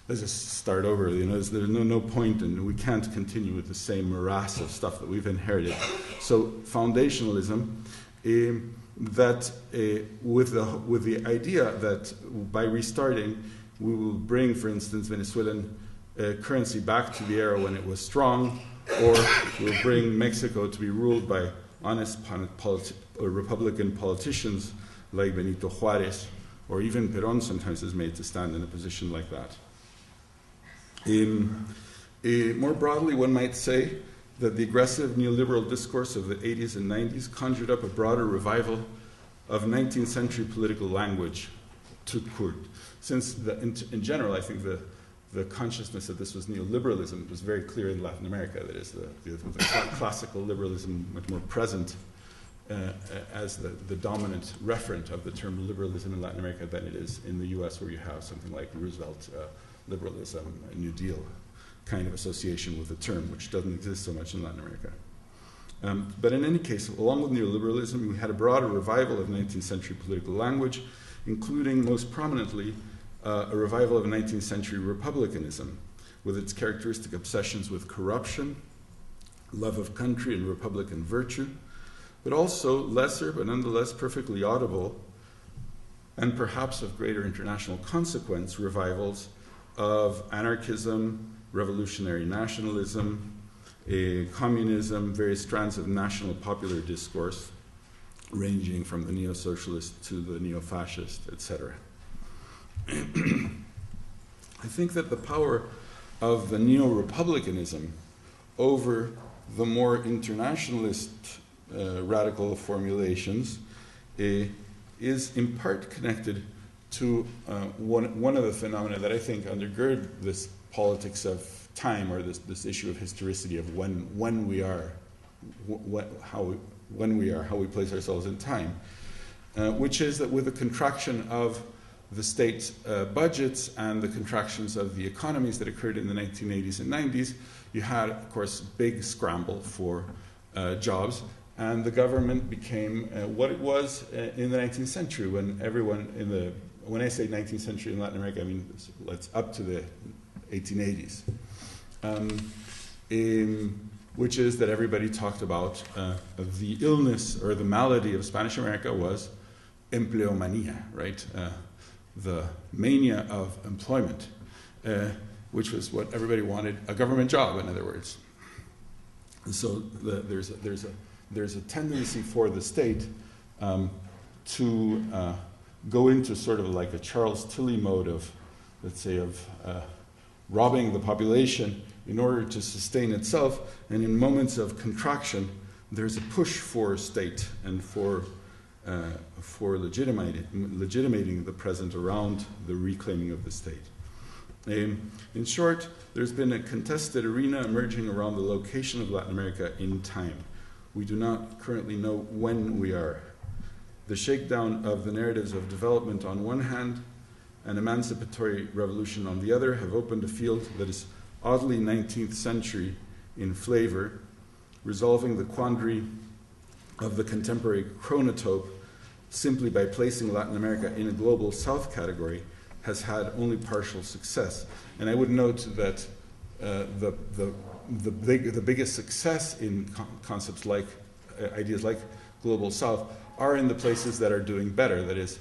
Let's just start over. You know, there's no point, and we can't continue with the same morass of stuff that we've inherited. So foundationalism, that with the idea that by restarting we will bring, for instance, Venezuelan currency back to the era when it was strong, or we'll bring Mexico to be ruled by honest Republican politicians like Benito Juarez, or even Perón sometimes is made to stand in a position like that. More broadly, one might say that the aggressive neoliberal discourse of the 80s and 90s conjured up a broader revival of 19th century political language, tout court. Since in general, I think the consciousness that this was neoliberalism was very clear in Latin America. That is, the classical liberalism much more present as the dominant referent of the term liberalism in Latin America than it is in the US, where you have something like Roosevelt liberalism, a New Deal kind of association with the term, which doesn't exist so much in Latin America. But in any case, along with neoliberalism, we had a broader revival of 19th century political language, including most prominently a revival of 19th century republicanism, with its characteristic obsessions with corruption, love of country, and republican virtue, but also lesser but nonetheless perfectly audible and perhaps of greater international consequence revivals of anarchism, revolutionary nationalism, communism, various strands of national popular discourse, ranging from the neo-socialist to the neo-fascist, etc. I think that the power of the neo-republicanism over the more internationalist radical formulations is in part connected to one of the phenomena that I think undergird this politics of time, or this issue of historicity of when we are, how we place ourselves in time, which is that with the contraction of the state budgets and the contractions of the economies that occurred in the 1980s and 90s, you had, of course, big scramble for jobs, and the government became what it was in the 19th century, when everyone when I say 19th century in Latin America, I mean it's up to the 1880s, which is that everybody talked about the illness or the malady of Spanish America was empleomania, right? The mania of employment, which was what everybody wanted, a government job, in other words. And so there's a tendency for the state to go into sort of like a Charles Tilley mode of, let's say, of robbing the population in order to sustain itself. And in moments of contraction, there's a push for state and for legitimating the present around the reclaiming of the state. In short, there's been a contested arena emerging around the location of Latin America in time. We do not currently know when we are. The shakedown of the narratives of development on one hand and emancipatory revolution on the other have opened a field that is oddly 19th century in flavor, resolving the quandary of the contemporary chronotope simply by placing Latin America in a global south category has had only partial success. And I would note that the biggest success in concepts like ideas like global south are in the places that are doing better. That is,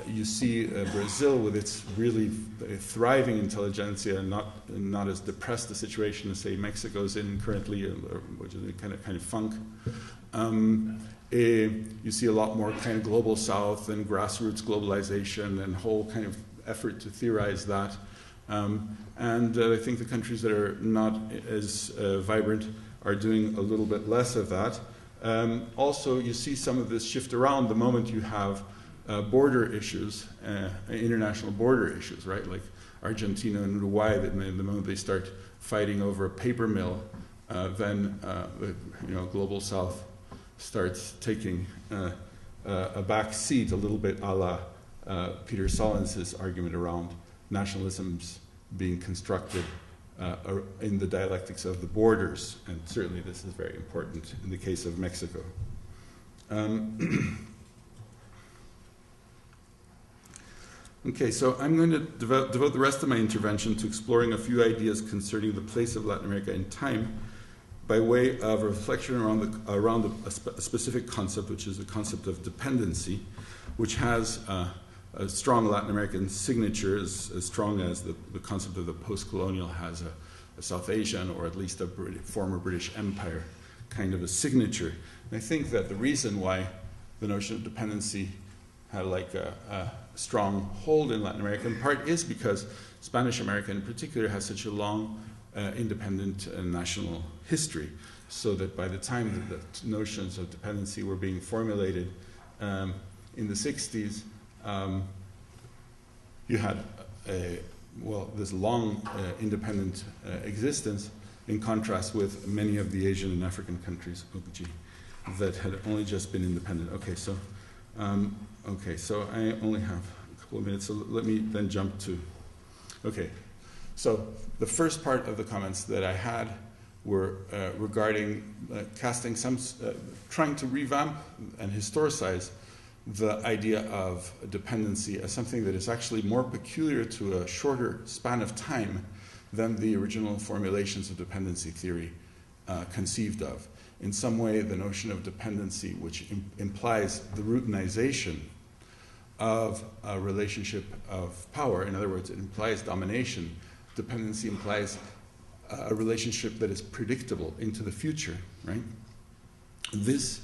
you see Brazil with its really thriving intelligentsia, and not as depressed a situation as say Mexico's in currently, which is a kind of funk. You see a lot more kind of global south and grassroots globalization and whole kind of effort to theorize that. And I think the countries that are not as vibrant are doing a little bit less of that. Also, you see some of this shift around the moment you have border issues, international border issues, right? Like Argentina and Uruguay, that the moment they start fighting over a paper mill, then global south starts taking a back seat, a little bit a la Peter Solons's argument around nationalisms being constructed in the dialectics of the borders, and certainly this is very important in the case of Mexico. Okay, so I'm going to devote the rest of my intervention to exploring a few ideas concerning the place of Latin America in time, by way of reflection around a specific concept, which is the concept of dependency, which has a strong Latin American signature, as strong as the concept of the post-colonial has a South Asian, or at least a former British Empire kind of a signature. And I think that the reason why the notion of dependency had like a strong hold in Latin America, in part, is because Spanish America in particular has such a long independent and national history, so that by the time that the notions of dependency were being formulated in the 60s, you had this long independent existence, in contrast with many of the Asian and African countries that had only just been independent. Okay, so I only have a couple of minutes, so let me then jump to. Okay. So the first part of the comments that I had were regarding trying to revamp and historicize the idea of dependency as something that is actually more peculiar to a shorter span of time than the original formulations of dependency theory conceived of. In some way, the notion of dependency, which implies the routinization of a relationship of power, in other words, it implies domination. Dependency implies a relationship that is predictable into the future, right? This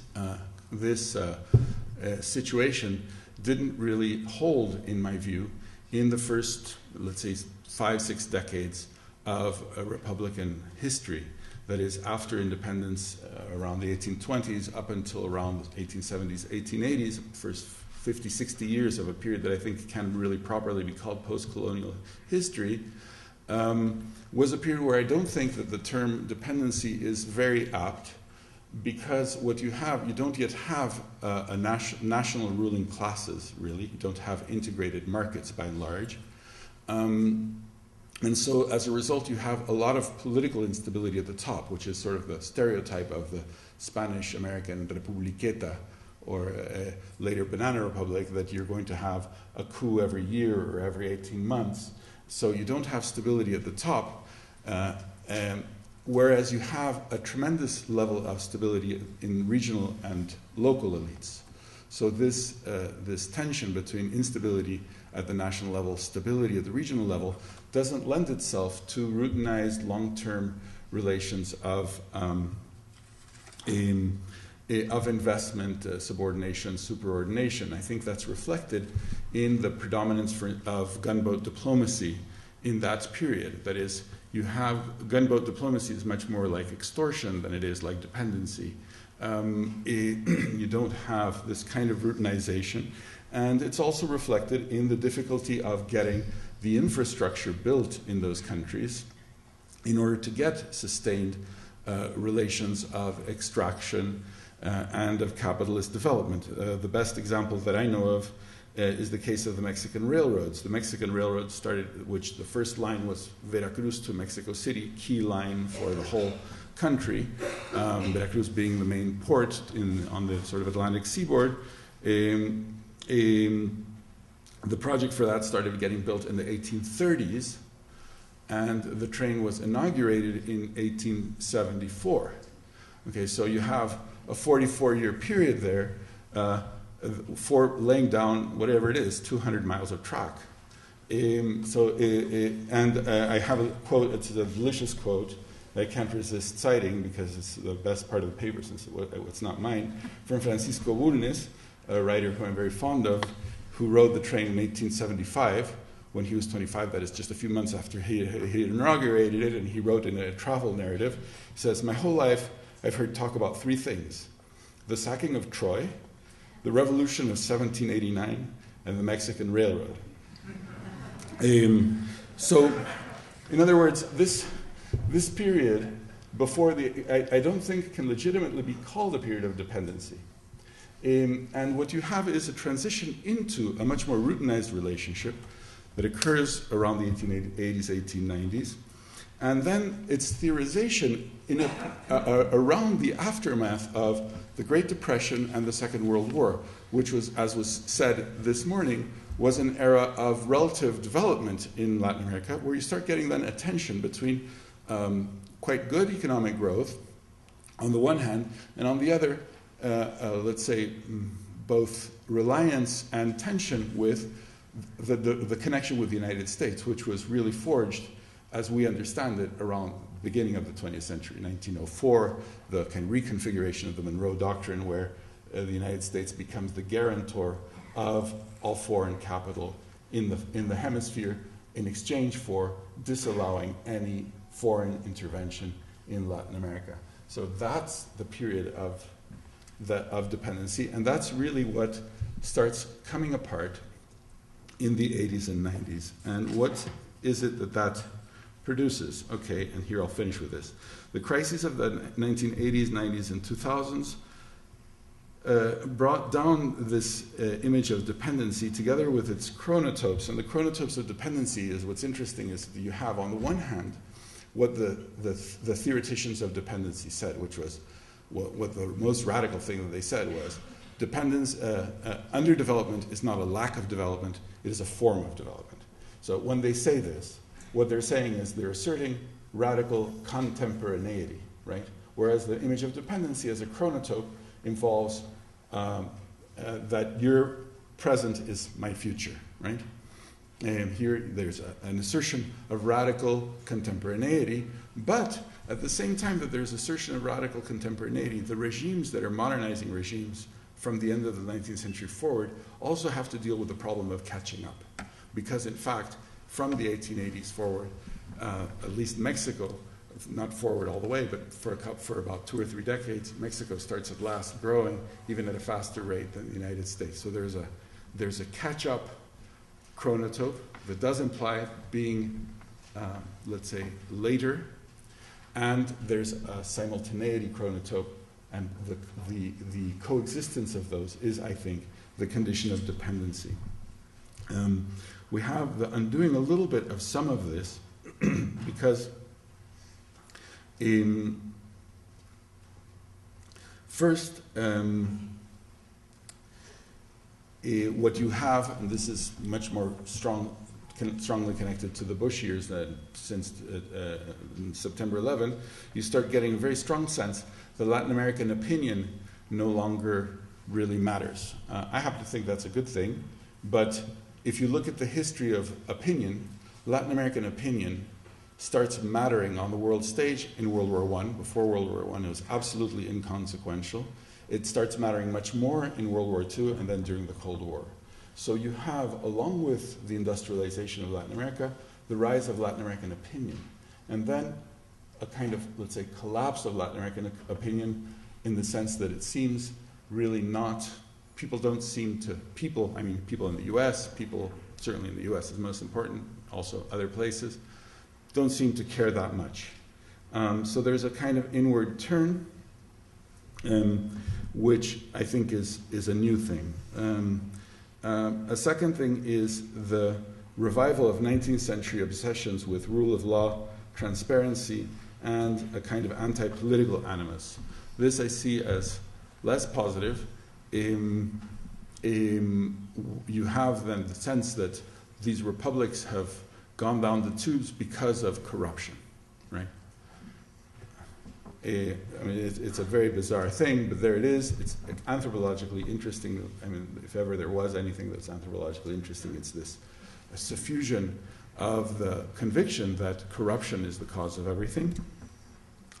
situation didn't really hold, in my view, in the first, let's say, 5-6 decades of Republican history. That is, after independence around the 1820s up until around the 1870s, 1880s, first 50, 60 years of a period that I think can really properly be called post-colonial history, was a period where I don't think that the term dependency is very apt, because what you have, you don't yet have a national ruling classes, really. You don't have integrated markets by and large. And so as a result, you have a lot of political instability at the top, which is sort of the stereotype of the Spanish-American Republiqueta, or later Banana Republic, that you're going to have a coup every year or every 18 months. So you don't have stability at the top, whereas you have a tremendous level of stability in regional and local elites. So this tension between instability at the national level, stability at the regional level, doesn't lend itself to routinized long-term relations of investment, subordination, superordination. I think that's reflected in the predominance of gunboat diplomacy in that period. That is, you have gunboat diplomacy is much more like extortion than it is like dependency. You don't have this kind of routinization. And it's also reflected in the difficulty of getting the infrastructure built in those countries in order to get sustained relations of extraction and of capitalist development. The best example that I know of is the case of the Mexican railroads. The Mexican railroads started, which the first line was Veracruz to Mexico City, key line for the whole country, Veracruz being the main port on the sort of Atlantic seaboard. The project for that started getting built in the 1830s, and the train was inaugurated in 1874. Okay, so you have a 44-year period there for laying down whatever it is, 200 miles of track. I have a quote, it's a delicious quote that I can't resist citing because it's the best part of the paper since it's not mine, from Francisco Bulnes, a writer who I'm very fond of, who rode the train in 1875 when he was 25, that is just a few months after he inaugurated it, and he wrote in a travel narrative, he says, "My whole life I've heard talk about three things: the sacking of Troy, the revolution of 1789, and the Mexican Railroad." So, in other words, this period before I don't think can legitimately be called a period of dependency. And what you have is a transition into a much more routinized relationship that occurs around the 1880s, 1890s. And then its theorization around the aftermath of the Great Depression and the Second World War, which was, as was said this morning, was an era of relative development in Latin America, where you start getting then a tension between quite good economic growth on the one hand, and on the other, let's say, both reliance and tension with the connection with the United States, which was really forged, as we understand it, around the beginning of the 20th century, 1904, the kind of reconfiguration of the Monroe Doctrine, where the United States becomes the guarantor of all foreign capital in the hemisphere in exchange for disallowing any foreign intervention in Latin America. So that's the period of dependency, and that's really what starts coming apart in the 80s and 90s. And what is it that produces? Okay, and here I'll finish with this. The crises of the 1980s, 90s, and 2000s brought down this image of dependency together with its chronotopes. And the chronotopes of dependency is what's interesting is that you have, on the one hand, what the theoreticians of dependency said, which was what the most radical thing that they said was, dependence, underdevelopment is not a lack of development, it is a form of development. So when they say this, what they're saying is they're asserting radical contemporaneity, right? Whereas the image of dependency as a chronotope involves that your present is my future, right? And here there's an assertion of radical contemporaneity, but at the same time that there's assertion of radical contemporaneity, the regimes that are modernizing regimes from the end of the 19th century forward also have to deal with the problem of catching up. Because in fact, from the 1880s forward, at least Mexico, not forward all the way, but for about 2 or 3 decades, Mexico starts at last growing even at a faster rate than the United States. So there's a catch-up chronotope that does imply being, let's say, later, and there's a simultaneity chronotope, And the coexistence of those is, I think, the condition of dependency. We have I'm doing a little bit of some of this because first, what you have, and this is much more strongly connected to the Bush years, that since September 11, you start getting a very strong sense that Latin American opinion no longer really matters. I happen to think that's a good thing, but if you look at the history of opinion, Latin American opinion starts mattering on the world stage in World War I. Before World War I, it was absolutely inconsequential. It starts mattering much more in World War II and then during the Cold War. So you have, along with the industrialization of Latin America, the rise of Latin American opinion. And then a kind of, let's say, collapse of Latin American opinion in the sense that it seems really not, people don't seem to, people in the US, people certainly in the US is most important, also other places, don't seem to care that much. So there's a kind of inward turn, which I think is a new thing. A second thing is the revival of 19th century obsessions with rule of law, transparency, and a kind of anti-political animus. This I see as less positive. You have then the sense that these republics have gone down the tubes because of corruption, right? It's a very bizarre thing, but there it is. It's anthropologically interesting. I mean, if ever there was anything that's anthropologically interesting, it's this suffusion of the conviction that corruption is the cause of everything.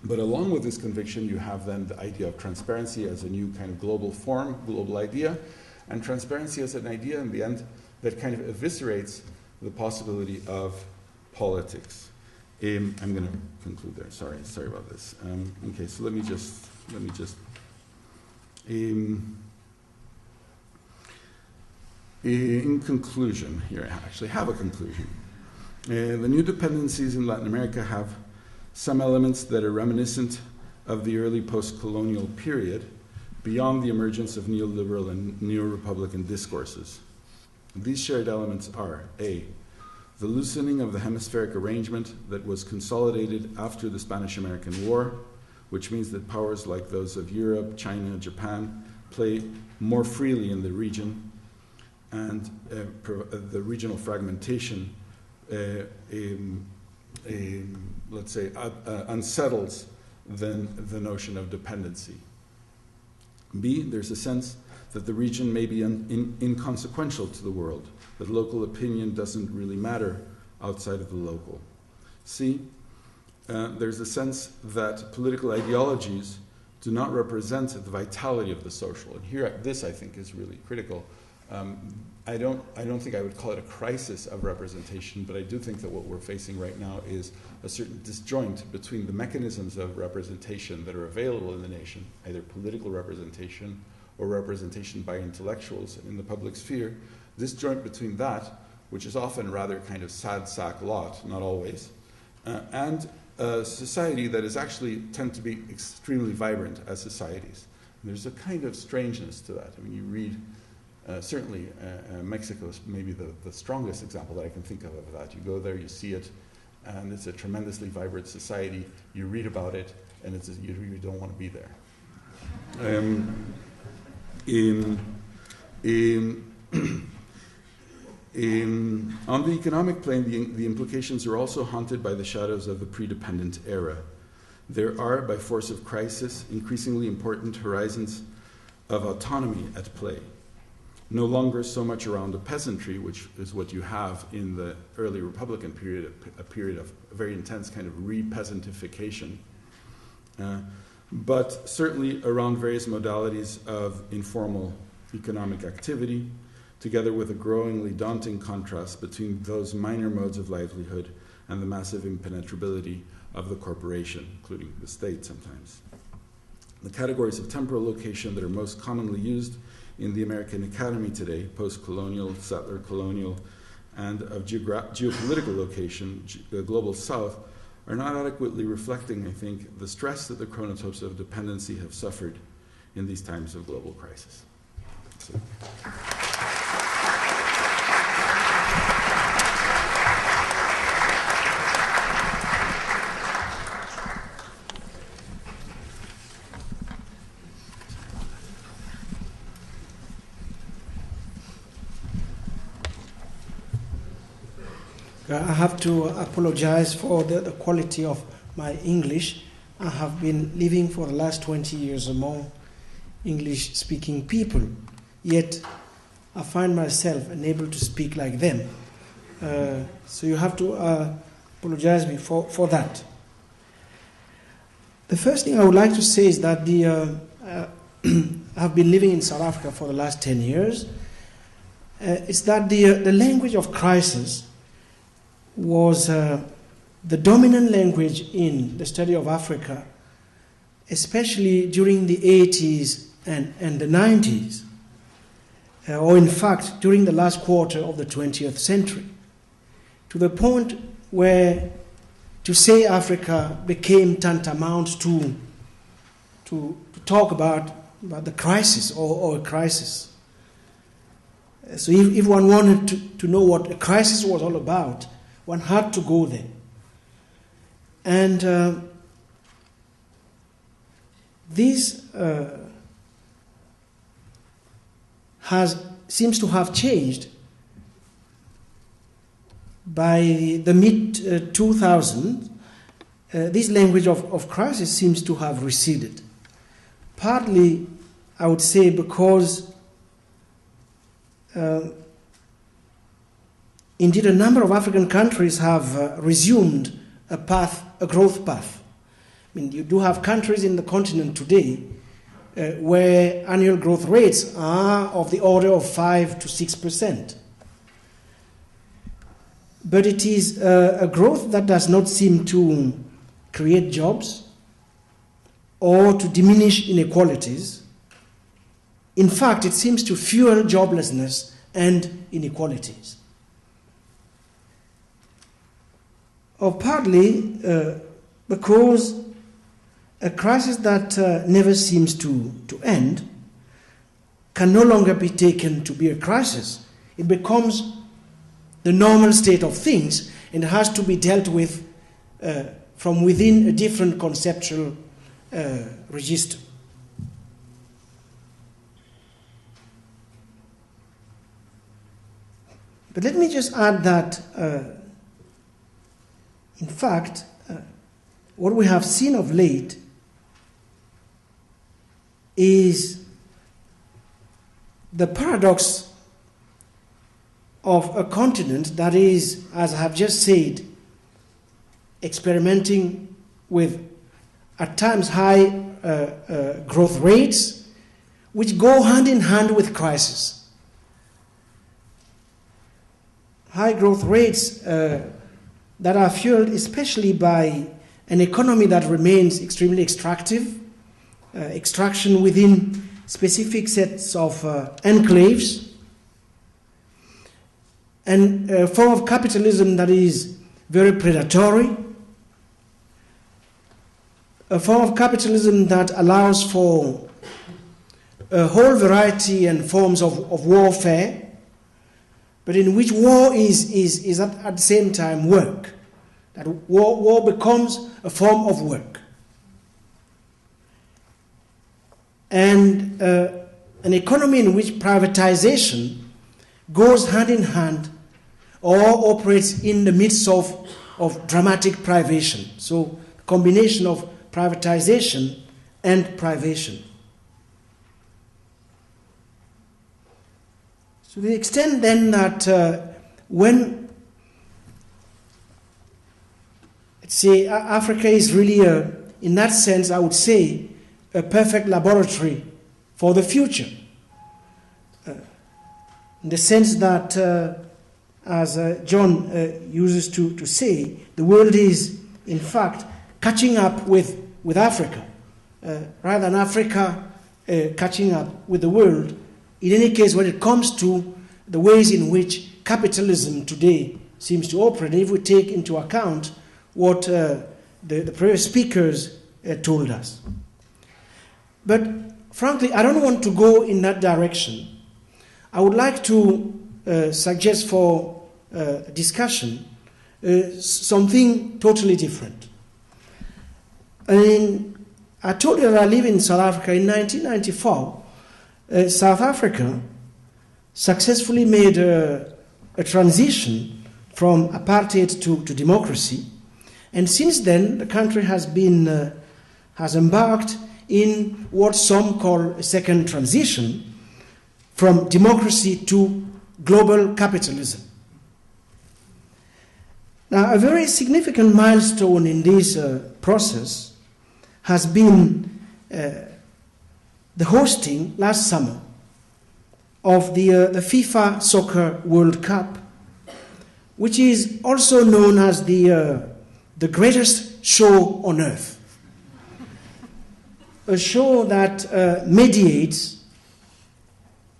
But along with this conviction, you have then the idea of transparency as a new kind of global form, global idea, and transparency as an idea in the end that kind of eviscerates the possibility of politics. I'm going to conclude there. Sorry about this. Okay, so let me just. In conclusion, here I actually have a conclusion. The new dependencies in Latin America have some elements that are reminiscent of the early post-colonial period, beyond the emergence of neoliberal and neo-republican discourses. These shared elements are: A, the loosening of the hemispheric arrangement that was consolidated after the Spanish-American War, which means that powers like those of Europe, China, Japan play more freely in the region, and the regional fragmentation, let's say, unsettles then the notion of dependency. B, there's a sense that the region may be inconsequential to the world, that local opinion doesn't really matter outside of the local. C, there's a sense that political ideologies do not represent the vitality of the social. And here, this I think is really critical. I don't think I would call it a crisis of representation, but I do think that what we're facing right now is a certain disjoint between the mechanisms of representation that are available in the nation, either political representation or representation by intellectuals in the public sphere, this joint between that, which is often rather kind of sad sack lot, not always, and a society that is actually tend to be extremely vibrant as societies. And there's a kind of strangeness to that. I mean, you read, certainly Mexico is maybe the strongest example that I can think of that. You go there, you see it, and it's a tremendously vibrant society. You read about it, and you really don't want to be there. On the economic plane, the implications are also haunted by the shadows of the pre-dependent era. There are, by force of crisis, increasingly important horizons of autonomy at play. No longer so much around the peasantry, which is what you have in the early Republican period, a period of very intense kind of re-peasantification, but certainly around various modalities of informal economic activity, together with a growingly daunting contrast between those minor modes of livelihood and the massive impenetrability of the corporation, including the state sometimes. The categories of temporal location that are most commonly used in the American economy today, post-colonial, settler colonial, and of geopolitical location, the global south, are not adequately reflecting, I think, the stress that the chronotypes of dependency have suffered in these times of global crisis. So. I have to apologize for the quality of my English. I have been living for the last 20 years among English-speaking people, yet I find myself unable to speak like them. So you have to apologize me for that. The first thing I would like to say is that I've been living in South Africa for the last 10 years. It's that the language of crisis was the dominant language in the study of Africa, especially during the 80s and the 90s, or in fact during the last quarter of the 20th century, to the point where to say Africa became tantamount to talk about the crisis or a crisis. So if one wanted to know what a crisis was all about, one had to go there. And this seems to have changed by the mid-2000s. This language of crisis seems to have receded. Partly, I would say, because indeed a number of African countries have resumed a growth path. I mean, you do have countries in the continent today where annual growth rates are of the order of 5 to 6%. But it is a growth that does not seem to create jobs or to diminish inequalities. In fact, it seems to fuel joblessness and inequalities. Or partly because a crisis that never seems to end can no longer be taken to be a crisis. It becomes the normal state of things and has to be dealt with from within a different conceptual register. But let me just add that, in fact, what we have seen of late is the paradox of a continent that is, as I have just said, experimenting with, at times, high growth rates, which go hand in hand with crisis. High growth rates that are fueled especially by an economy that remains extremely extractive, extraction within specific sets of enclaves, and a form of capitalism that is very predatory, a form of capitalism that allows for a whole variety and forms of warfare, but in which war is at the same time work. That war becomes a form of work. And an economy in which privatization goes hand in hand or operates in the midst of dramatic privation. So, a combination of privatization and privation. To the extent then that when, let's say, Africa is really, in that sense, I would say, a perfect laboratory for the future. In the sense that, as John uses to say, the world is, in fact, catching up with Africa, rather than Africa catching up with the world. In any case, when it comes to the ways in which capitalism today seems to operate, if we take into account what the previous speakers told us. But frankly, I don't want to go in that direction. I would like to suggest for discussion something totally different. I told you that I live in South Africa. In 1994, South Africa successfully made a transition from apartheid to democracy, and since then the country has embarked in what some call a second transition from democracy to global capitalism. Now, a very significant milestone in this process has been the hosting last summer of the FIFA Soccer World Cup, which is also known as the greatest show on earth. A show that mediates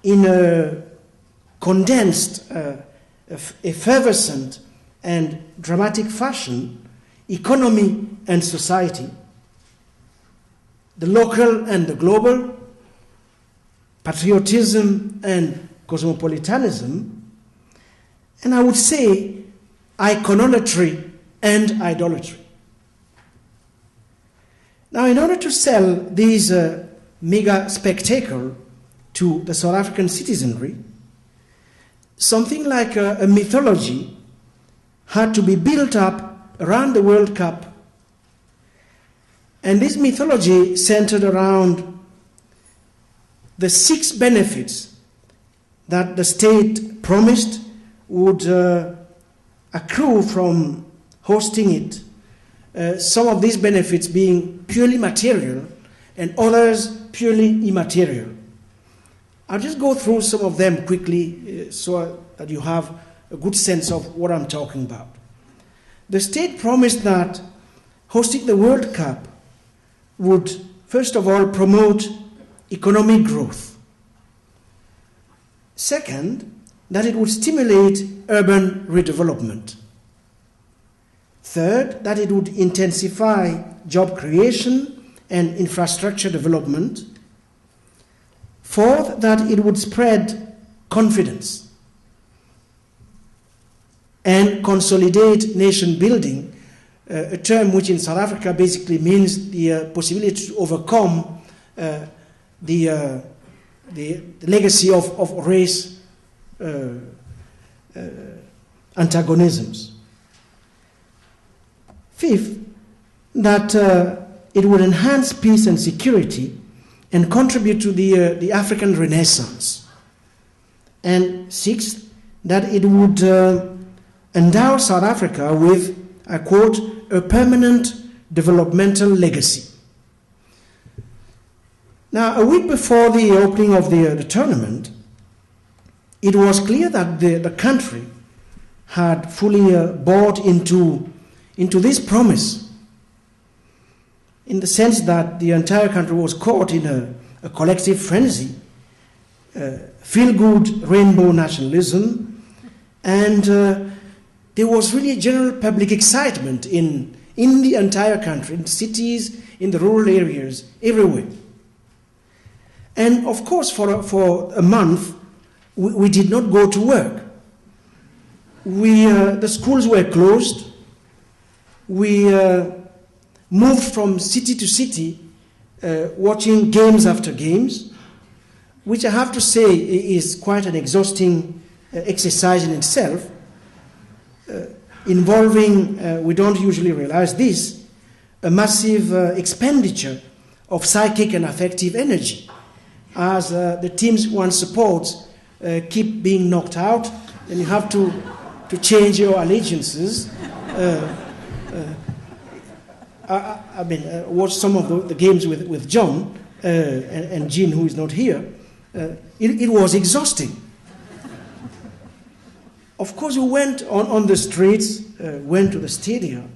in a condensed, effervescent, and dramatic fashion economy and society, the local and the global, patriotism and cosmopolitanism, and I would say iconolatry and idolatry. Now, in order to sell this mega spectacle to the South African citizenry, something like a mythology had to be built up around the World Cup. And this mythology centered around the 6 benefits that the state promised would accrue from hosting it. Some of these benefits being purely material and others purely immaterial. I'll just go through some of them quickly so that you have a good sense of what I'm talking about. The state promised that hosting the World Cup would, first of all, promote economic growth. Second, that it would stimulate urban redevelopment. Third, that it would intensify job creation and infrastructure development. Fourth, that it would spread confidence and consolidate nation building, a term which in South Africa basically means the possibility to overcome the legacy of race antagonisms. Fifth, that it would enhance peace and security and contribute to the African Renaissance. And sixth, that it would endow South Africa with, I quote, a permanent developmental legacy. Now, a week before the opening of the tournament, it was clear that the country had fully bought into this promise, in the sense that the entire country was caught in a collective frenzy, feel-good rainbow nationalism, and there was really a general public excitement in the entire country, in cities, in the rural areas, everywhere. And of course, for a month, we did not go to work. The schools were closed. We moved from city to city, watching games after games, which I have to say is quite an exhausting exercise in itself, involving, we don't usually realize this, a massive expenditure of psychic and affective energy, as the teams one supports keep being knocked out, and you have to change your allegiances. I watched some of the games with John and Jean, who is not here. It was exhausting. Of course, we went on the streets, went to the stadium,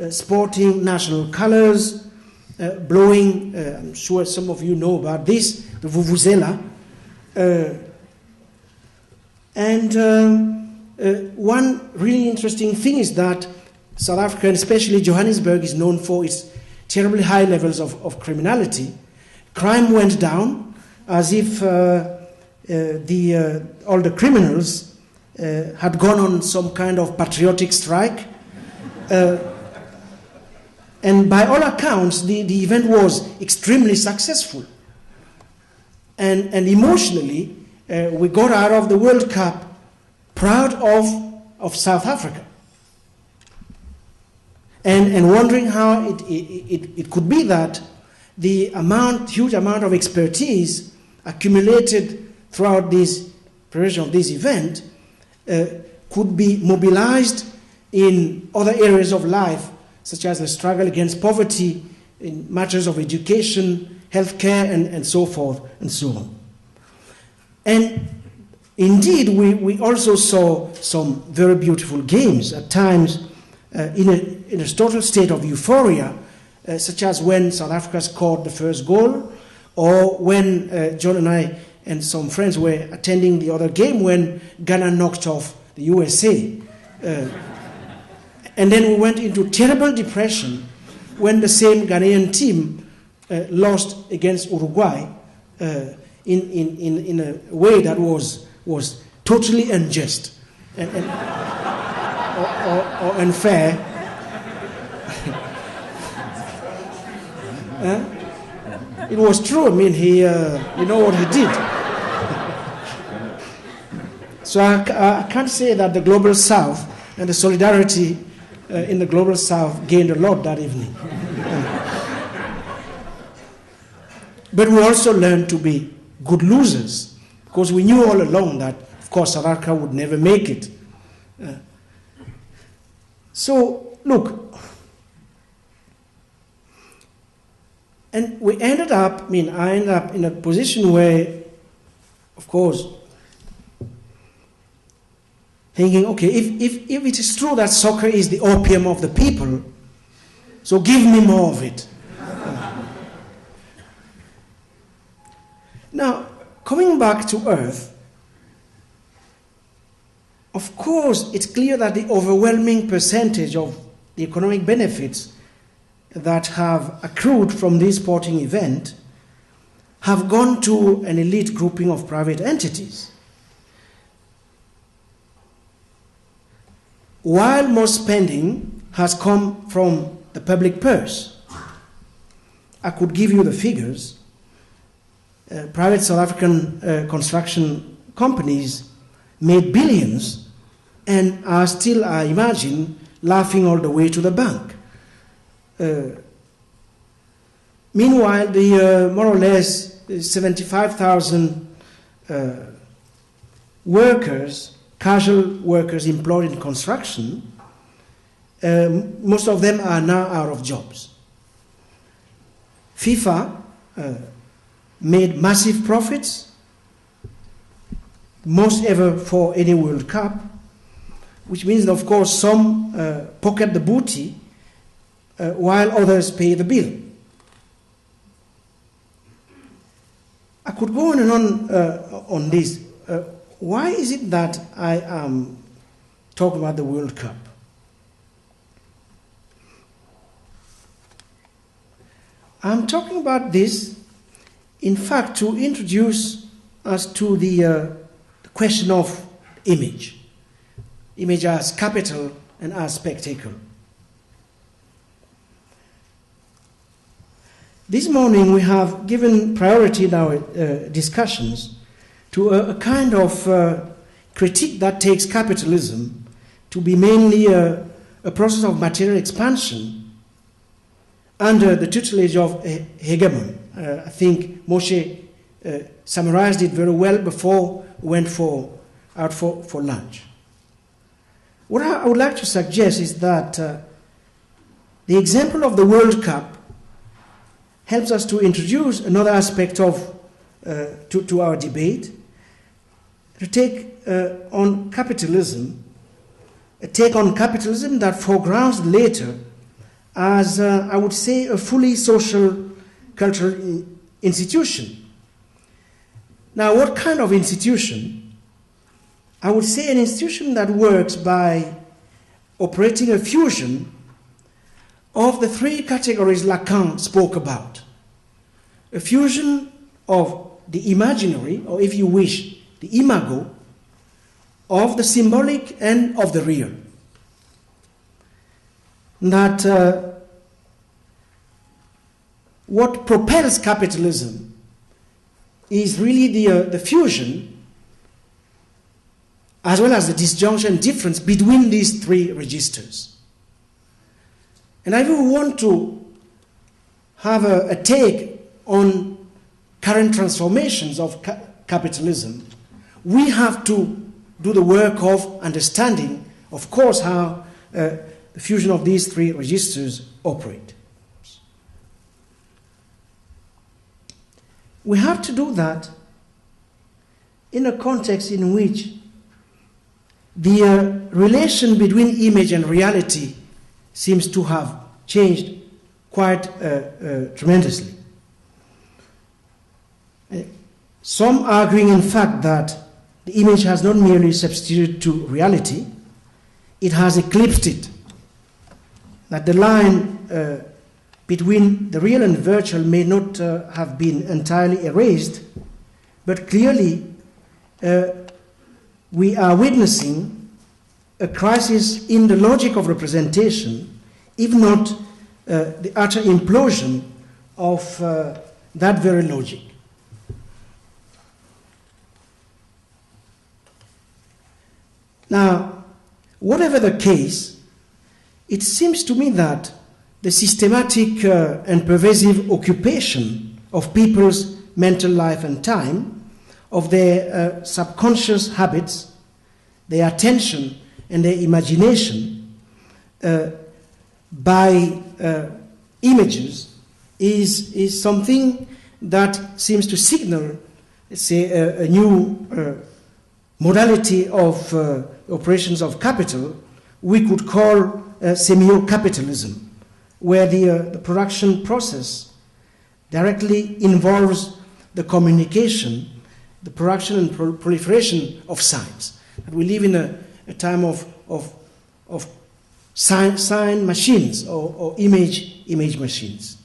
sporting national colors, blowing, I'm sure some of you know about this, the vuvuzela. And one really interesting thing is that South Africa, and especially Johannesburg, is known for its terribly high levels of criminality. Crime went down as if all the criminals had gone on some kind of patriotic strike. And by all accounts, the event was extremely successful. And emotionally, we got out of the World Cup proud of South Africa. And wondering how it could be that the huge amount of expertise accumulated throughout this preparation of this event could be mobilized in other areas of life, such as the struggle against poverty, in matters of education, healthcare, and so forth and so on. And indeed, we also saw some very beautiful games at times in a total state of euphoria, such as when South Africa scored the first goal, or when John and I and some friends were attending the other game when Ghana knocked off the USA. And then we went into terrible depression when the same Ghanaian team lost against Uruguay in a way that was totally unjust or unfair. It was true. I mean, you know what he did. So I can't say that the Global South and the solidarity in the Global South gained a lot that evening. But we also learned to be good losers, because we knew all along that, of course, South Africa would never make it. So, look, and I ended up in a position where, of course, thinking, okay, if it is true that soccer is the opium of the people, so give me more of it. Now, coming back to earth, of course, it's clear that the overwhelming percentage of the economic benefits that have accrued from this sporting event have gone to an elite grouping of private entities, while most spending has come from the public purse. I could give you the figures. Private South African construction companies made billions and are still, I imagine, laughing all the way to the bank. Meanwhile, the more or less 75,000 workers, casual workers employed in construction, most of them are now out of jobs. FIFA made massive profits, most ever for any World Cup, which means, of course, some pocket the booty while others pay the bill. I could go on and on this. Why is it that I am talking about the World Cup? I'm talking about this, in fact, to introduce us to the question of image. Image as capital and as spectacle. This morning we have given priority in our discussions to a kind of critique that takes capitalism to be mainly a process of material expansion under the tutelage of a hegemon. I think Moshe summarized it very well before we went out for lunch. What I would like to suggest is that the example of the World Cup helps us to introduce another aspect of to our debate, to take on capitalism, a take on capitalism that foregrounds later as, I would say, a fully social cultural institution. Now, what kind of institution? I would say an institution that works by operating a fusion of the three categories Lacan spoke about. A fusion of the imaginary, or if you wish, the imago, of the symbolic and of the real. That what propels capitalism is really the fusion, as well as the disjunction difference between these three registers. And if we want to have a take on current transformations of capitalism, we have to do the work of understanding, of course, how the fusion of these three registers operate. We have to do that in a context in which the relation between image and reality seems to have changed quite tremendously. Some arguing, in fact, that the image has not merely substituted to reality, it has eclipsed it. That the line between the real and virtual may not have been entirely erased, but clearly we are witnessing a crisis in the logic of representation, if not the utter implosion of that very logic. Now, whatever the case, it seems to me that the systematic and pervasive occupation of people's mental life and time, of their subconscious habits, their attention and their imagination by images is something that seems to signal, let's say, a new modality of operations of capital we could call semio-capitalism, where the production process directly involves the communication, the production and proliferation of signs. We live in a time of sign machines or image machines.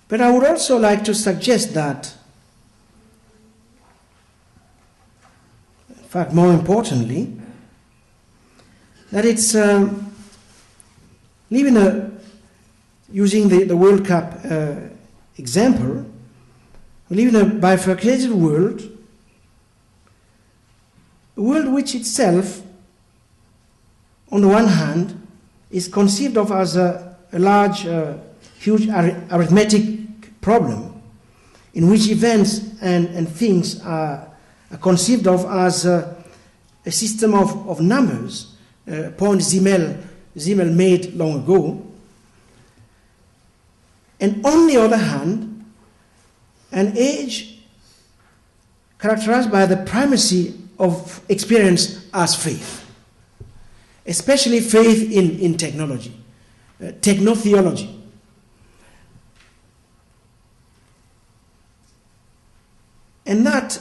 But I would also like to suggest that, in fact, more importantly, that it's using the World Cup example, we live in a bifurcated world, a world which itself, on the one hand, is conceived of as a large, huge arithmetic problem, in which events and things are conceived of as a system of numbers, point Zimmel made long ago. And on the other hand, an age characterized by the primacy of experience as faith, especially faith in technology, technotheology. And that,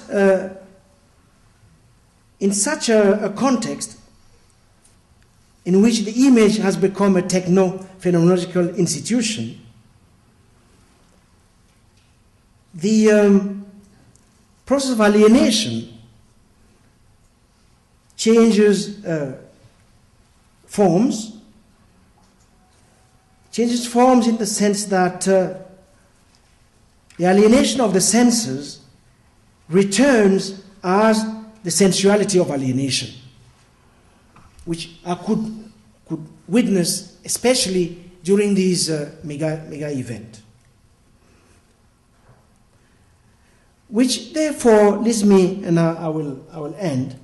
in such a context in which the image has become a techno-phenomenological institution, the process of alienation changes forms in the sense that the alienation of the senses returns as the sensuality of alienation, which I could witness especially during these mega event. Which therefore leads me, and I will end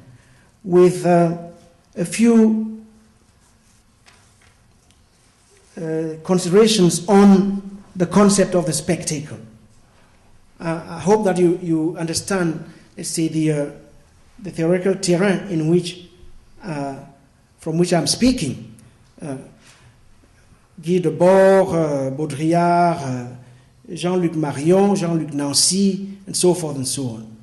with a few considerations on the concept of the spectacle. I hope that you understand, let's say, the theoretical terrain in which, from which I'm speaking. Guy Debord, Baudrillard, Jean-Luc Marion, Jean-Luc Nancy, and so forth and so on.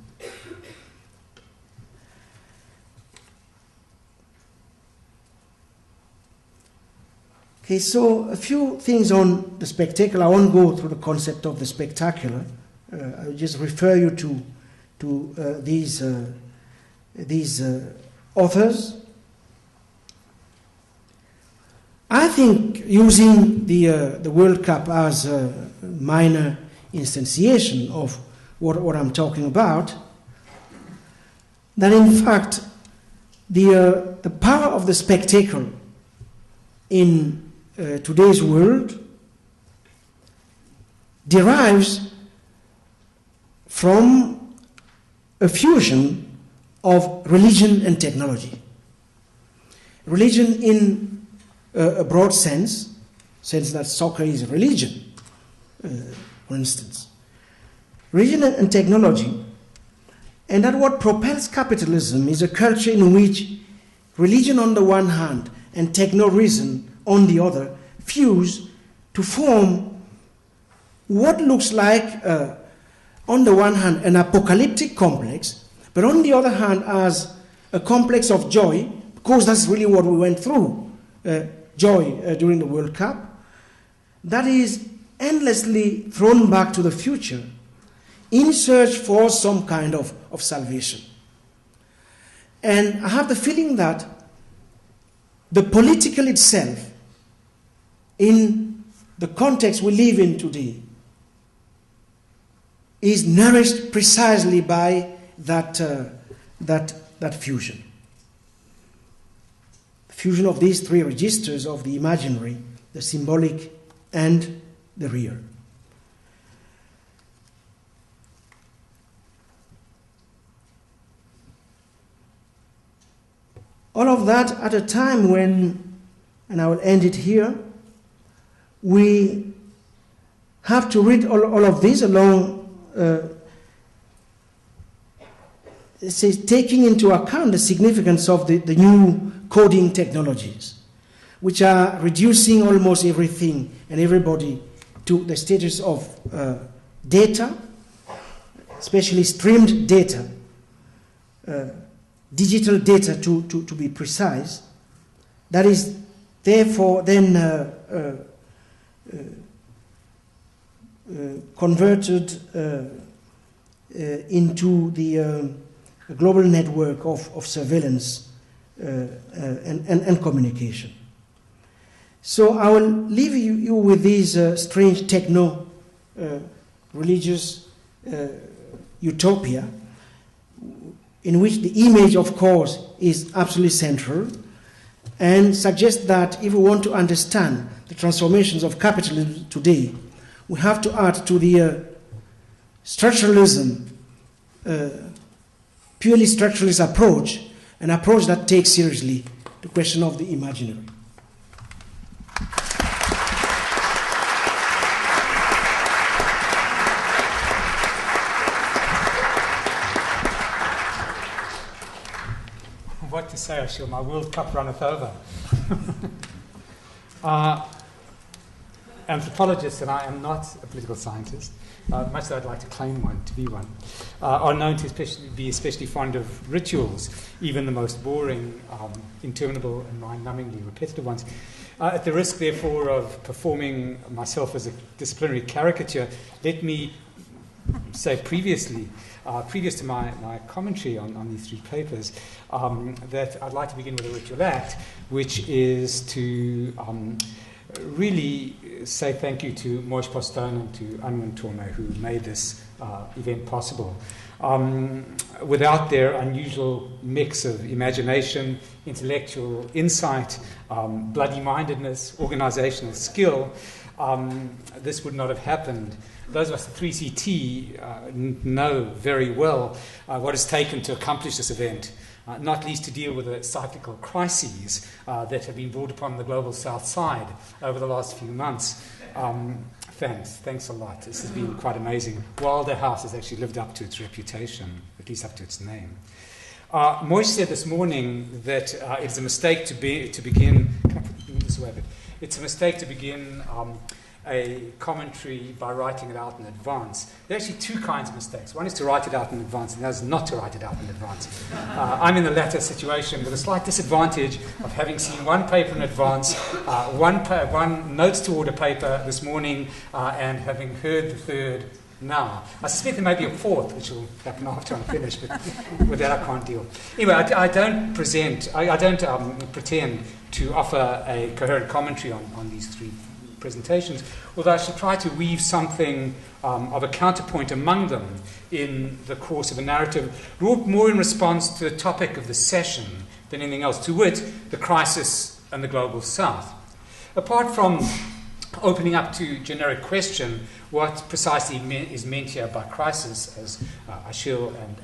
Okay, so a few things on the spectacular. I won't go through the concept of the spectacular. I'll just refer you to these authors. I think using the World Cup as a minor instantiation of what I'm talking about, that in fact the power of the spectacle in today's world derives from a fusion of religion and technology. Religion in a broad sense that soccer is a religion, for instance. Religion and technology, and that what propels capitalism is a culture in which religion on the one hand and techno-reason on the other fuse to form what looks like, on the one hand, an apocalyptic complex, but on the other hand, as a complex of joy, because that's really what we went through, joy during the World Cup, that is endlessly thrown back to the future in search for some kind of salvation. And I have the feeling that the political itself, in the context we live in today, is nourished precisely by that fusion. Fusion of these three registers of the imaginary, the symbolic, and the real. All of that at a time when, and I will end it here, we have to read all of this along, taking into account the significance of the new coding technologies, which are reducing almost everything and everybody to the status of data, especially streamed data, digital data to be precise, that is therefore then converted into the global network of surveillance and communication. So I will leave you with these strange techno-religious utopia, in which the image, of course, is absolutely central, and suggest that if we want to understand the transformations of capitalism today, we have to add to the structuralism, purely structuralist approach, an approach that takes seriously the question of the imaginary. What to say, Achille? My World Cup runneth over. Anthropologists, and I am not a political scientist, much though I'd like to claim one, to be one, are known to be especially fond of rituals, even the most boring, interminable, and mind-numbingly repetitive ones. At the risk, therefore, of performing myself as a disciplinary caricature, let me say previous to my commentary on these three papers, that I'd like to begin with a ritual act, which is to really say thank you to Moish Postone and to Anwen Torme, who made this event possible. Without their unusual mix of imagination, intellectual insight, bloody-mindedness, organizational skill, this would not have happened. Those of us at 3CT know very well what it's taken to accomplish this event, not least to deal with the cyclical crises that have been brought upon the global south side over the last few months. Thanks a lot. This has been quite amazing. Wilder House has actually lived up to its reputation, at least up to its name. Moish said this morning that it's a mistake to begin. Can I put this away a bit? It's a mistake to begin a commentary by writing it out in advance. There are actually two kinds of mistakes. One is to write it out in advance, and the other is not to write it out in advance. I'm in the latter situation with a slight disadvantage of having seen one paper in advance, one notes to order paper this morning, and having heard the third now. I suspect there may be a fourth, which will happen after I'm finished, but with that I can't deal. Anyway, I don't pretend to offer a coherent commentary on these three presentations, although I shall try to weave something of a counterpoint among them in the course of a narrative, wrought more in response to the topic of the session than anything else, to wit, the crisis and the global south. Apart from opening up to generic question what precisely is meant here by crisis, as Achille and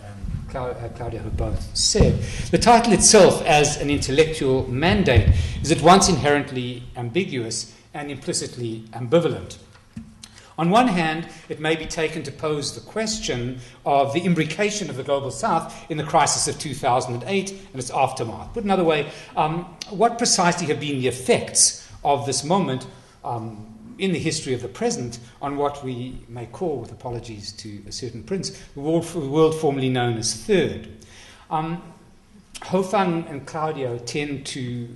Claudio have both said, the title itself as an intellectual mandate is at once inherently ambiguous and implicitly ambivalent. On one hand, it may be taken to pose the question of the imbrication of the global south in the crisis of 2008 and its aftermath. Put another way, what precisely have been the effects of this moment in the history of the present on what we may call, with apologies to a certain prince, the world formerly known as Third. Ho-fung and Claudio tend to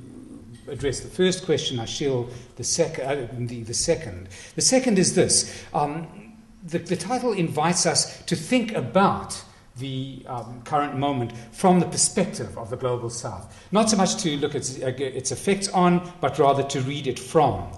address the first question, Achille the second. The second is this. The title invites us to think about the current moment from the perspective of the global south. Not so much to look at its effects on, but rather to read it from.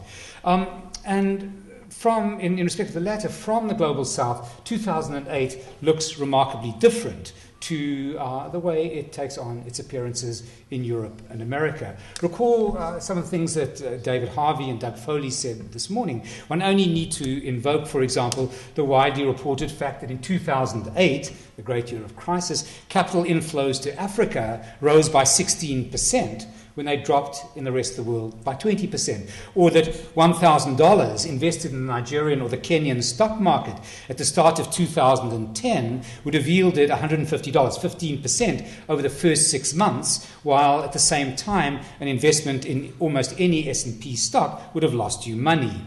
And from, in respect of the latter, from the global south, 2008 looks remarkably different to the way it takes on its appearances in Europe and America. Recall some of the things that David Harvey and Doug Foley said this morning. One only need to invoke, for example, the widely reported fact that in 2008, the great year of crisis, capital inflows to Africa rose by 16%, when they dropped in the rest of the world by 20%. Or that $1,000 invested in the Nigerian or the Kenyan stock market at the start of 2010 would have yielded $150, 15% over the first 6 months, while at the same time an investment in almost any S&P stock would have lost you money.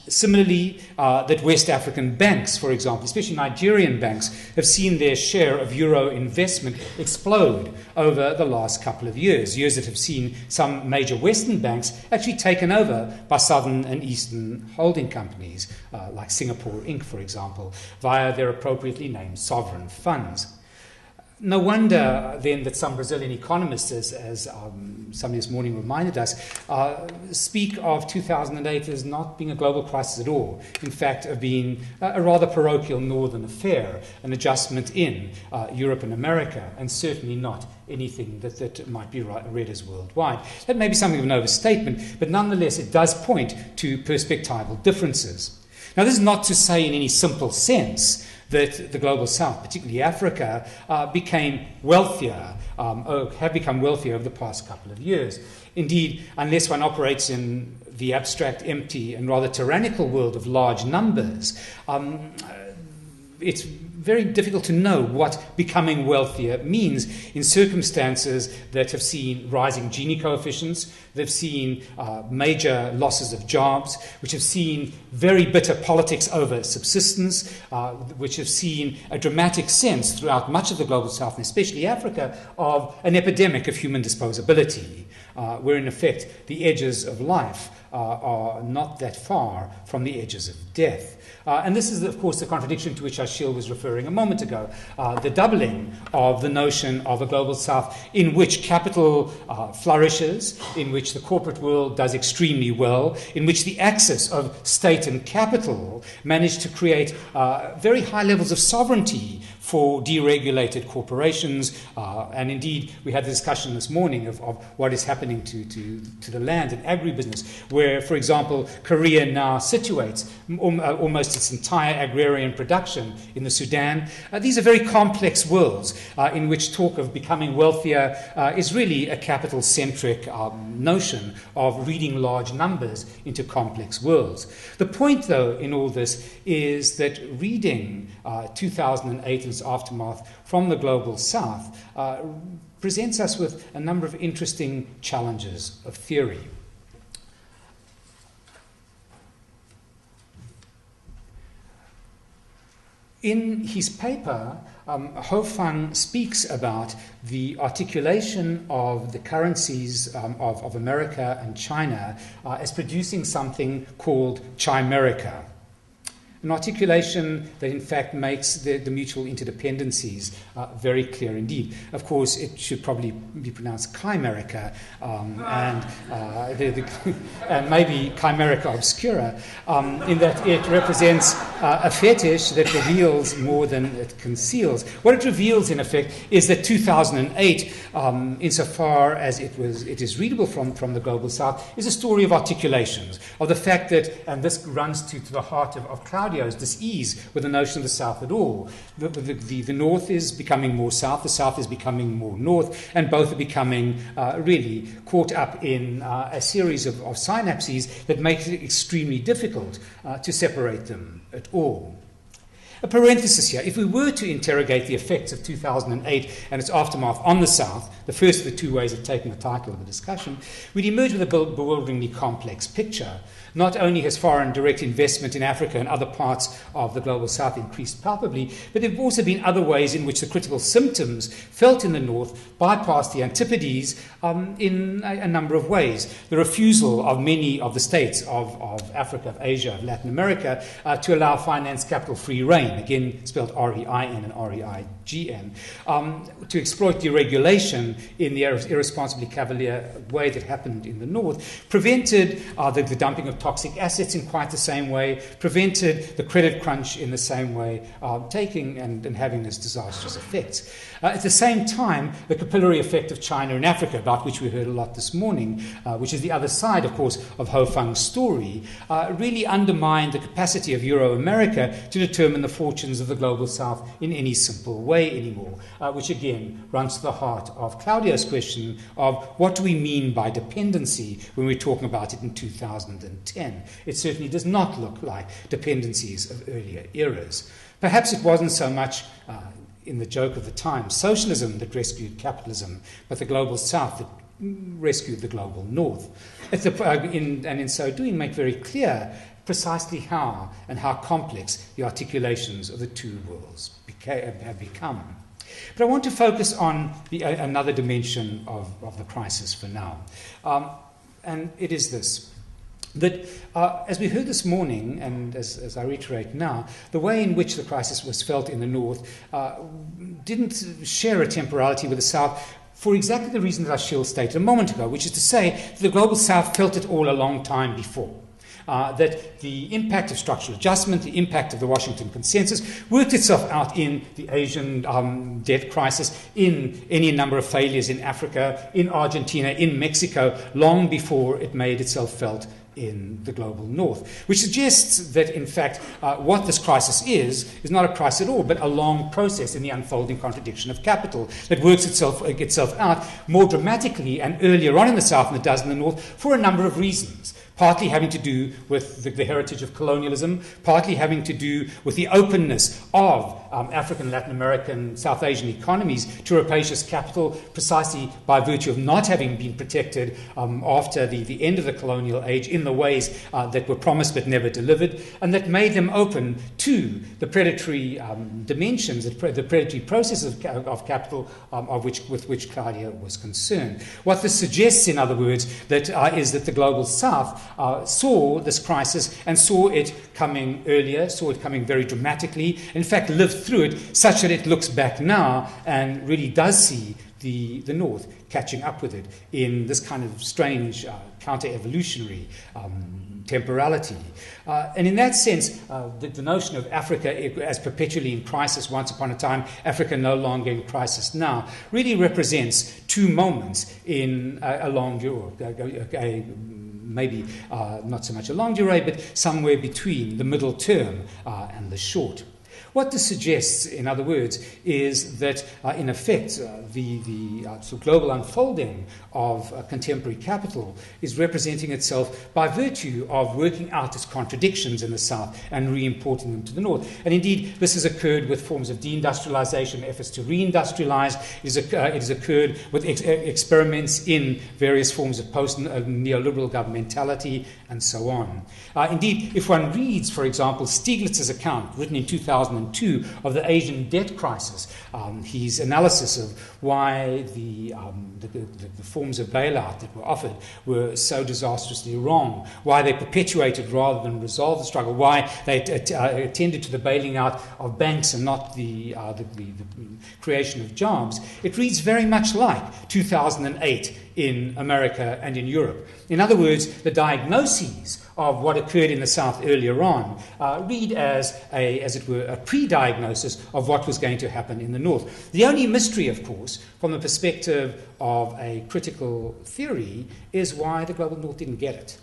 Similarly, that West African banks, for example, especially Nigerian banks, have seen their share of euro investment explode over the last couple of years that have seen some major Western banks actually taken over by Southern and Eastern holding companies, like Singapore Inc., for example, via their appropriately named sovereign funds. No wonder, then, that some Brazilian economists, as somebody this morning reminded us, speak of 2008 as not being a global crisis at all. In fact, of being a rather parochial northern affair, an adjustment in Europe and America, and certainly not anything that might be read as worldwide. That may be something of an overstatement, but nonetheless it does point to perspectival differences. Now, this is not to say in any simple sense that the global south, particularly Africa, became wealthier, or have become wealthier over the past couple of years. Indeed, unless one operates in the abstract, empty, and rather tyrannical world of large numbers, it's very difficult to know what becoming wealthier means in circumstances that have seen rising Gini coefficients, that have seen major losses of jobs, which have seen very bitter politics over subsistence, which have seen a dramatic sense throughout much of the global south, and especially Africa, of an epidemic of human disposability, where in effect the edges of life are not that far from the edges of death. And this is, of course, the contradiction to which Achille was referring a moment ago, the doubling of the notion of a global south in which capital flourishes, in which the corporate world does extremely well, in which the axis of state and capital managed to create very high levels of sovereignty for deregulated corporations. And indeed, we had the discussion this morning of what is happening to the land and agribusiness, where, for example, Korea now situates almost its entire agrarian production in the Sudan. These are very complex worlds in which talk of becoming wealthier is really a capital-centric notion of reading large numbers into complex worlds. The point, though, in all this is that reading 2008 and its aftermath from the global south presents us with a number of interesting challenges of theory. In his paper, Ho-fung speaks about the articulation of the currencies of America and China as producing something called chimerica. An articulation that in fact makes the mutual interdependencies very clear indeed. Of course, it should probably be pronounced chimerica and maybe chimerica obscura, in that it represents a fetish that reveals more than it conceals. What it reveals, in effect, is that 2008, insofar as it is readable from the Global South, is a story of articulations, of the fact that, and this runs to the heart of Claudio's dis-ease with the notion of the South at all. The North is becoming more South, the South is becoming more North, and both are becoming really caught up in a series of synapses that make it extremely difficult to separate them at all. A parenthesis here. If we were to interrogate the effects of 2008 and its aftermath on the South, the first of the two ways of taking the title of the discussion, we'd emerge with a bewilderingly complex picture. Not only has foreign direct investment in Africa and other parts of the Global South increased palpably, but there have also been other ways in which the critical symptoms felt in the North bypassed the Antipodes in a number of ways. The refusal of many of the states of Africa, of Asia, of Latin America to allow finance capital free rein, again spelled R-E-I-N and R-E-I-G-N, to exploit deregulation in the irresponsibly cavalier way that happened in the North, prevented the dumping of toxic assets in quite the same way, prevented the credit crunch in the same way, taking and having this disastrous effects. At the same time, the capillary effect of China in Africa, about which we heard a lot this morning, which is the other side, of course, of Ho-fung's story, really undermined the capacity of Euro-America to determine the fortunes of the Global South in any simple way anymore, which again runs to the heart of Claudio's question of what do we mean by dependency when we're talking about it in 2010. It certainly does not look like dependencies of earlier eras. Perhaps it wasn't so much in the joke of the time, socialism that rescued capitalism, but the Global South that rescued the Global North. In so doing, make very clear precisely how and how complex the articulations of the two worlds have become. But I want to focus on another dimension of the crisis for now. And it is this. That, as we heard this morning, and as I reiterate now, the way in which the crisis was felt in the North didn't share a temporality with the South for exactly the reason that Achille stated a moment ago, which is to say that the Global South felt it all a long time before. That the impact of structural adjustment, the impact of the Washington Consensus, worked itself out in the Asian debt crisis, in any number of failures in Africa, in Argentina, in Mexico, long before it made itself felt in the Global North, which suggests that, in fact, what this crisis is not a crisis at all, but a long process in the unfolding contradiction of capital that works itself out more dramatically and earlier on in the South than it does in the North for a number of reasons. Partly having to do with the heritage of colonialism, partly having to do with the openness of African, Latin American, South Asian economies to rapacious capital, precisely by virtue of not having been protected after the end of the colonial age in the ways that were promised but never delivered, and that made them open to the predatory dimensions, the predatory processes of capital with which Claudio was concerned. What this suggests, in other words, is that the Global South saw this crisis and saw it coming earlier, saw it coming very dramatically, and in fact lived through it such that it looks back now and really does see the North catching up with it in this kind of strange counter-evolutionary temporality. And in that sense, the notion of Africa as perpetually in crisis once upon a time, Africa no longer in crisis now, really represents two moments in a long maybe not so much a longue durée, but somewhere between the middle term and the short. What this suggests, in other words, is that, in effect, the sort of global unfolding of contemporary capital is representing itself by virtue of working out its contradictions in the South and re-importing them to the North. And indeed, this has occurred with forms of deindustrialization, efforts to reindustrialize. It has occurred with experiments in various forms of post-neoliberal governmentality, and so on. Indeed, if one reads, for example, Stieglitz's account, written in 2009, 2001-2 of the Asian debt crisis. His analysis of why the forms of bailout that were offered were so disastrously wrong, why they perpetuated rather than resolved the struggle, why they attended to the bailing out of banks and not the creation of jobs. It reads very much like 2008 in America and in Europe. In other words, the diagnoses of what occurred in the South earlier on read as it were, a pre-diagnosis of what was going to happen in the North. The only mystery, of course, from the perspective of a critical theory, is why the global North didn't get it.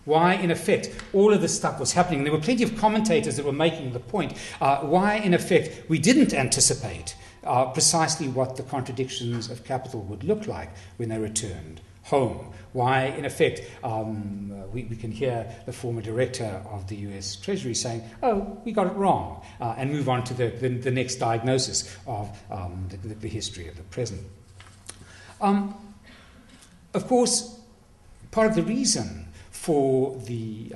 Why, in effect, all of this stuff was happening. And there were plenty of commentators that were making the point. Why, in effect, we didn't anticipate precisely what the contradictions of capital would look like when they returned home. Why, in effect, we can hear the former director of the US Treasury saying, oh, we got it wrong, and move on to the next diagnosis of the history of the present. Of course, part of the reason for the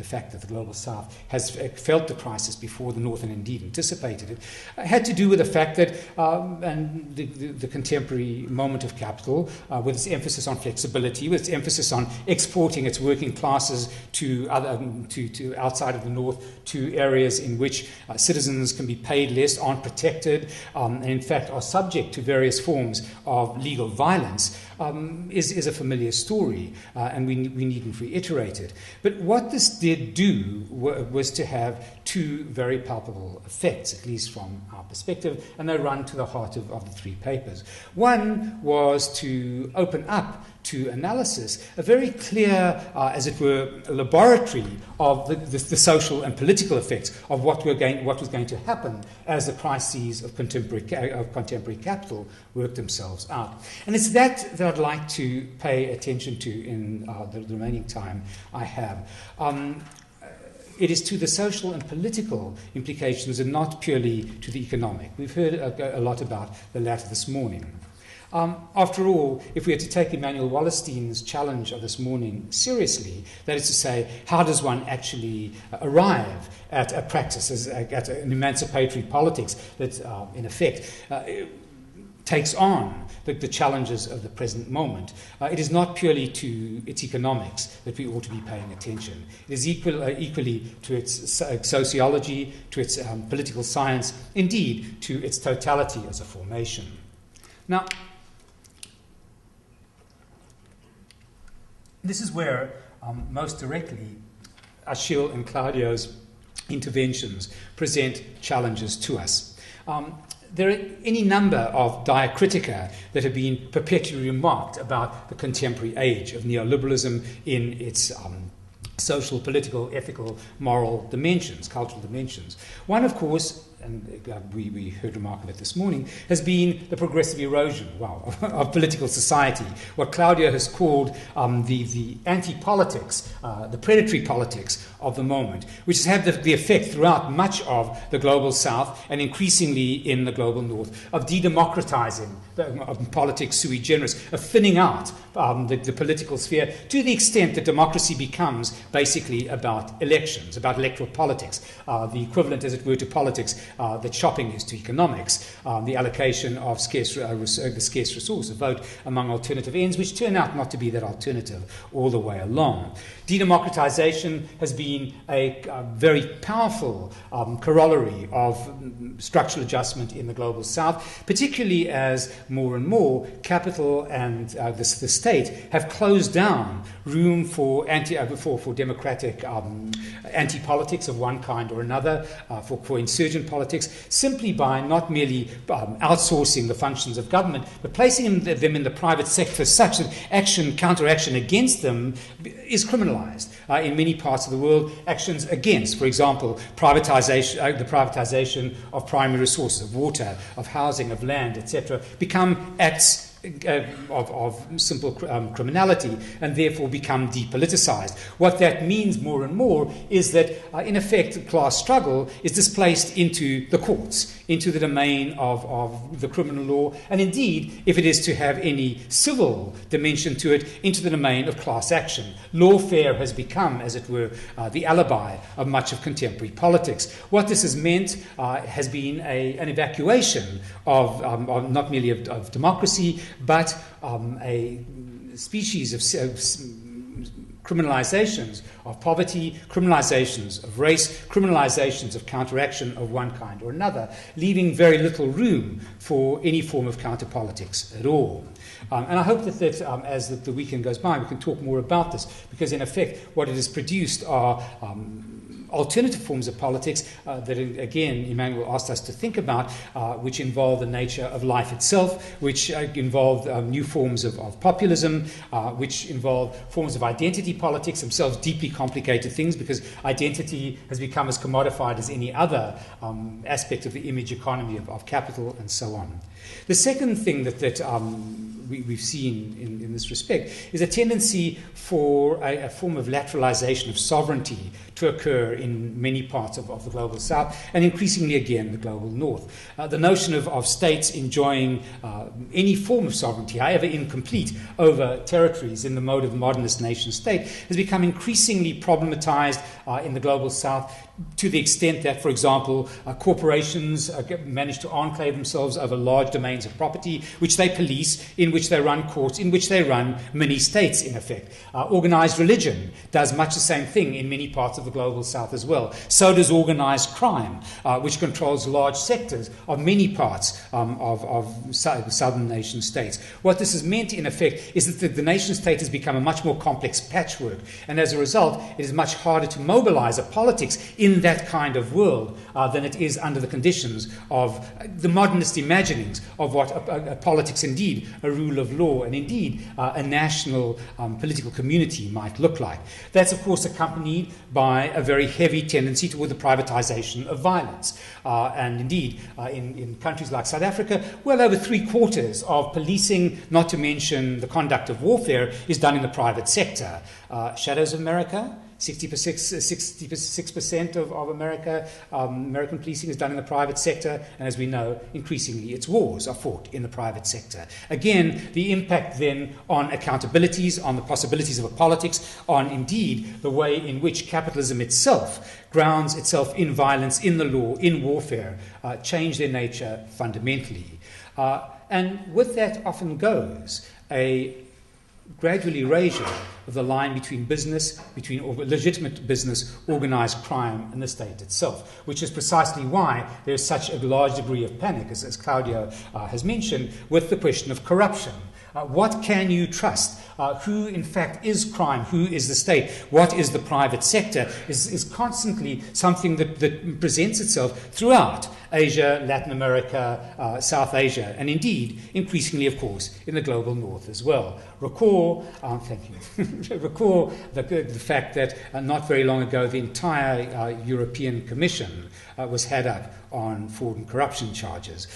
fact that the Global South has felt the crisis before the North and indeed anticipated it had to do with the fact that and the contemporary moment of capital, with its emphasis on flexibility, with its emphasis on exporting its working classes to outside of the North, to areas in which citizens can be paid less, aren't protected, and in fact are subject to various forms of legal violence, is a familiar story, and we needn't reiterate it. But what this did do was to have two very palpable effects, at least from our perspective, and they run to the heart of the three papers. One was to open up to analysis a very clear, as it were, laboratory of the social and political effects of what was going to happen as the crises of contemporary capital worked themselves out. And it's that I'd like to pay attention to in the remaining time I have. It is to the social and political implications and not purely to the economic. We've heard a lot about the latter this morning. After all, if we are to take Emmanuel Wallerstein's challenge of this morning seriously, that is to say, how does one actually arrive at a practice, at an emancipatory politics that, in effect, takes on the challenges of the present moment, it is not purely to its economics that we ought to be paying attention. It is equally to its sociology, to its political science, indeed to its totality as a formation. Now, this is where, most directly, Achille and Claudio's interventions present challenges to us. There are any number of diacritica that have been perpetually remarked about the contemporary age of neoliberalism in its social, political, ethical, moral dimensions, cultural dimensions. One, of course, and we heard remark of it this morning, has been the progressive erosion of political society, what Claudio has called the anti-politics, the predatory politics of the moment, which has had the effect throughout much of the global South and increasingly in the global North of de-democratizing politics sui generis, of thinning out the political sphere to the extent that democracy becomes basically about elections, about electoral politics, the equivalent, as it were, to politics that shopping is to economics, the allocation of the scarce resource, a vote among alternative ends, which turn out not to be that alternative all the way along. De-democratization has been a very powerful corollary of structural adjustment in the global South, particularly as more and more capital and the state have closed down room for democratic anti-politics of one kind or another, for insurgent politics, simply by not merely outsourcing the functions of government, but placing them in the private sector such that counteraction against them is criminalized. In many parts of the world, actions against, for example, the privatization of primary resources, of water, of housing, of land, etc., become acts of simple criminality and therefore become depoliticized. What that means more and more is that, in effect, class struggle is displaced into the courts, into the domain of the criminal law, and indeed, if it is to have any civil dimension to it, into the domain of class action. Lawfare has become, as it were, the alibi of much of contemporary politics. What this has meant has been an evacuation of not merely of democracy, but a species of criminalizations of poverty, criminalizations of race, criminalizations of counteraction of one kind or another, leaving very little room for any form of counter-politics at all. And I hope that as the weekend goes by, we can talk more about this, because in effect what it has produced are alternative forms of politics that, again, Emmanuel asked us to think about, which involve the nature of life itself, which involve new forms of populism, which involve forms of identity politics, themselves deeply complicated things, because identity has become as commodified as any other aspect of the image economy of capital, and so on. The second thing that we've seen in this respect is a tendency for a form of lateralization of sovereignty to occur in many parts of the global south, and increasingly again the global north. The notion of states enjoying any form of sovereignty, however incomplete, over territories in the mode of modernist nation state has become increasingly problematized in the global south, to the extent that, for example, corporations manage to enclave themselves over large domains of property, which they police, in which they run courts, in which they run mini-states, in effect. Organized religion does much the same thing in many parts of the global south as well. So does organized crime, which controls large sectors of many parts of southern nation states. What this has meant, in effect, is that the nation state has become a much more complex patchwork, and as a result, it is much harder to mobilize a politics in that kind of world than it is under the conditions of the modernist imaginings of what a politics, indeed, a rule of law, and indeed a national political community might look like. That's, of course, accompanied by a very heavy tendency toward the privatization of violence. And indeed, in countries like South Africa, well over 3/4 of policing, not to mention the conduct of warfare, is done in the private sector. Shadows of America, 66% of America, American policing is done in the private sector, and as we know, increasingly its wars are fought in the private sector. Again, the impact then on accountabilities, on the possibilities of a politics, on indeed the way in which capitalism itself grounds itself in violence, in the law, in warfare, change their nature fundamentally. And with that often goes a gradual erasure of the line between business, between legitimate business, organized crime, and the state itself, which is precisely why there is such a large degree of panic, as Claudio has mentioned, with the question of corruption. What can you trust? Who, in fact, is crime? Who is the state? What is the private sector? Is constantly something that presents itself throughout Asia, Latin America, South Asia, and indeed, increasingly, of course, in the global north as well. Recall, recall the fact that not very long ago, the entire European Commission was had up on fraud and corruption charges.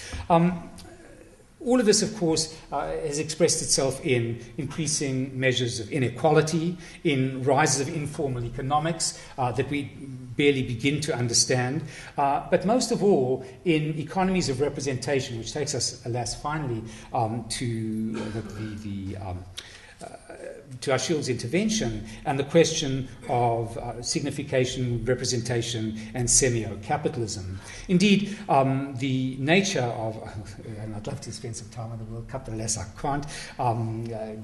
All of this, of course, has expressed itself in increasing measures of inequality, in rises of informal economics that we barely begin to understand, but most of all in economies of representation, which takes us, alas, finally to to Achille's intervention and the question of signification, representation, and semio-capitalism. Indeed, the nature of, and I'd love to spend some time on the World Cup, but alas I can't,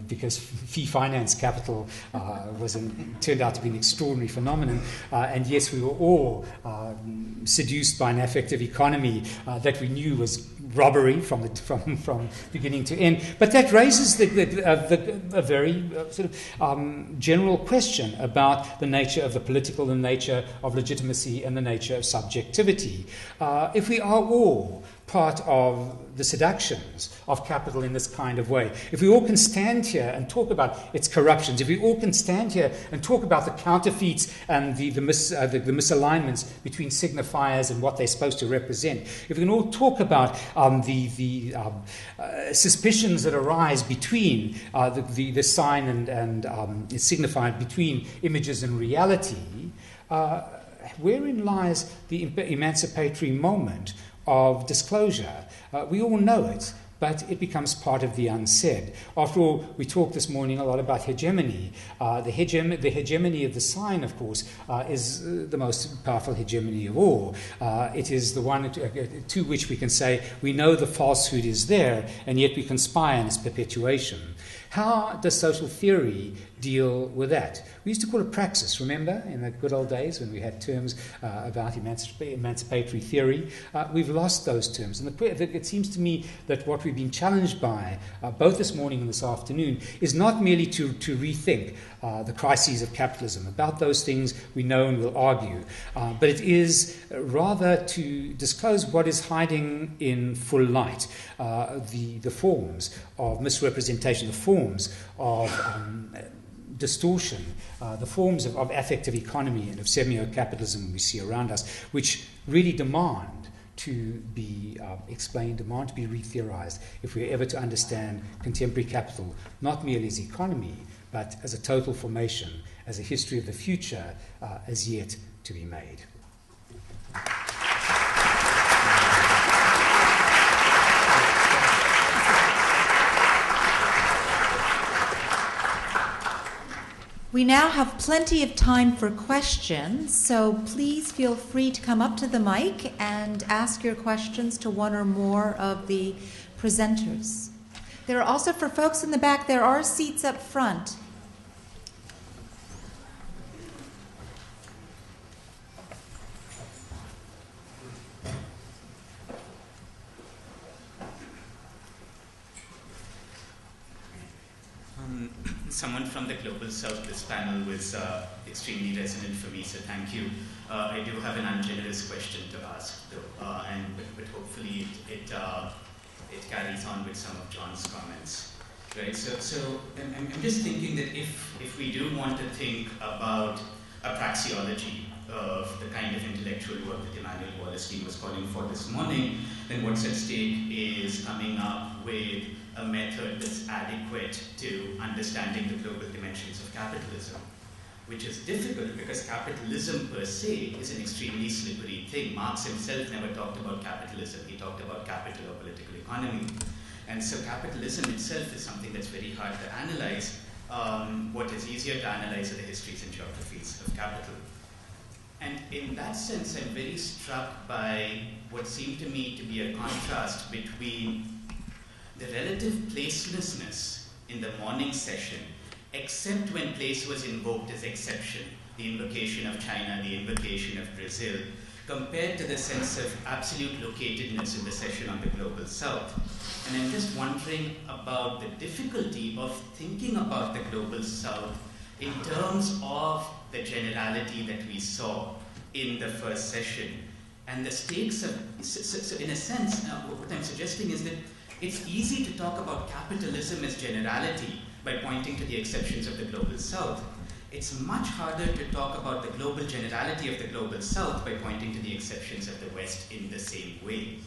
because fee finance capital turned out to be an extraordinary phenomenon, and yes, we were all seduced by an affective economy that we knew was robbery from beginning to end. But that raises a very sort of general question about the nature of the political, the nature of legitimacy, and the nature of subjectivity. If we are all part of the seductions of capital in this kind of way. If we all can stand here and talk about its corruptions, if we all can stand here and talk about the counterfeits and the misalignments between signifiers and what they're supposed to represent, if we can all talk about the suspicions that arise between the sign and signifier, between images and reality, wherein lies the emancipatory moment of disclosure? We all know it, but it becomes part of the unsaid. After all, we talked this morning a lot about hegemony. The hegemony of the sign, of course, is the most powerful hegemony of all. It is the one to which we can say we know the falsehood is there, and yet we can spy on its perpetuation. How does social theory deal with that? We used to call it praxis, remember, in the good old days when we had terms about emancipatory theory. We've lost those terms. And it seems to me that what we've been challenged by, both this morning and this afternoon, is not merely to rethink the crises of capitalism. About those things we know and will argue. But it is rather to disclose what is hiding in full light, the forms of misrepresentation, the forms of distortion, the forms of affective economy and of semio-capitalism we see around us, which really demand to be explained, demand to be re-theorized if we're ever to understand contemporary capital, not merely as economy, but as a total formation, as a history of the future as yet to be made. We now have plenty of time for questions, so please feel free to come up to the mic and ask your questions to one or more of the presenters. There are also, for folks in the back, there are seats up front. Someone from the Global South, this panel was extremely resonant for me, so thank you. I do have an ungenerous question to ask, though, but hopefully it carries on with some of John's comments. Right? So I'm just thinking that if we do want to think about a praxeology of the kind of intellectual work that Emmanuel Wallerstein was calling for this morning, then what's at stake is coming up with a method that's adequate to understanding the global dimensions of capitalism, which is difficult because capitalism per se is an extremely slippery thing. Marx himself never talked about capitalism, he talked about capital or political economy. And so capitalism itself is something that's very hard to analyze. What is easier to analyze are the histories and geographies of capital. And in that sense, I'm very struck by what seemed to me to be a contrast between the relative placelessness in the morning session, except when place was invoked as exception, the invocation of China, the invocation of Brazil, compared to the sense of absolute locatedness in the session on the Global South. And I'm just wondering about the difficulty of thinking about the Global South in terms of the generality that we saw in the first session. And the stakes of, so in a sense, what I'm suggesting is that it's easy to talk about capitalism as generality by pointing to the exceptions of the Global South. It's much harder to talk about the global generality of the Global South by pointing to the exceptions of the West in the same way.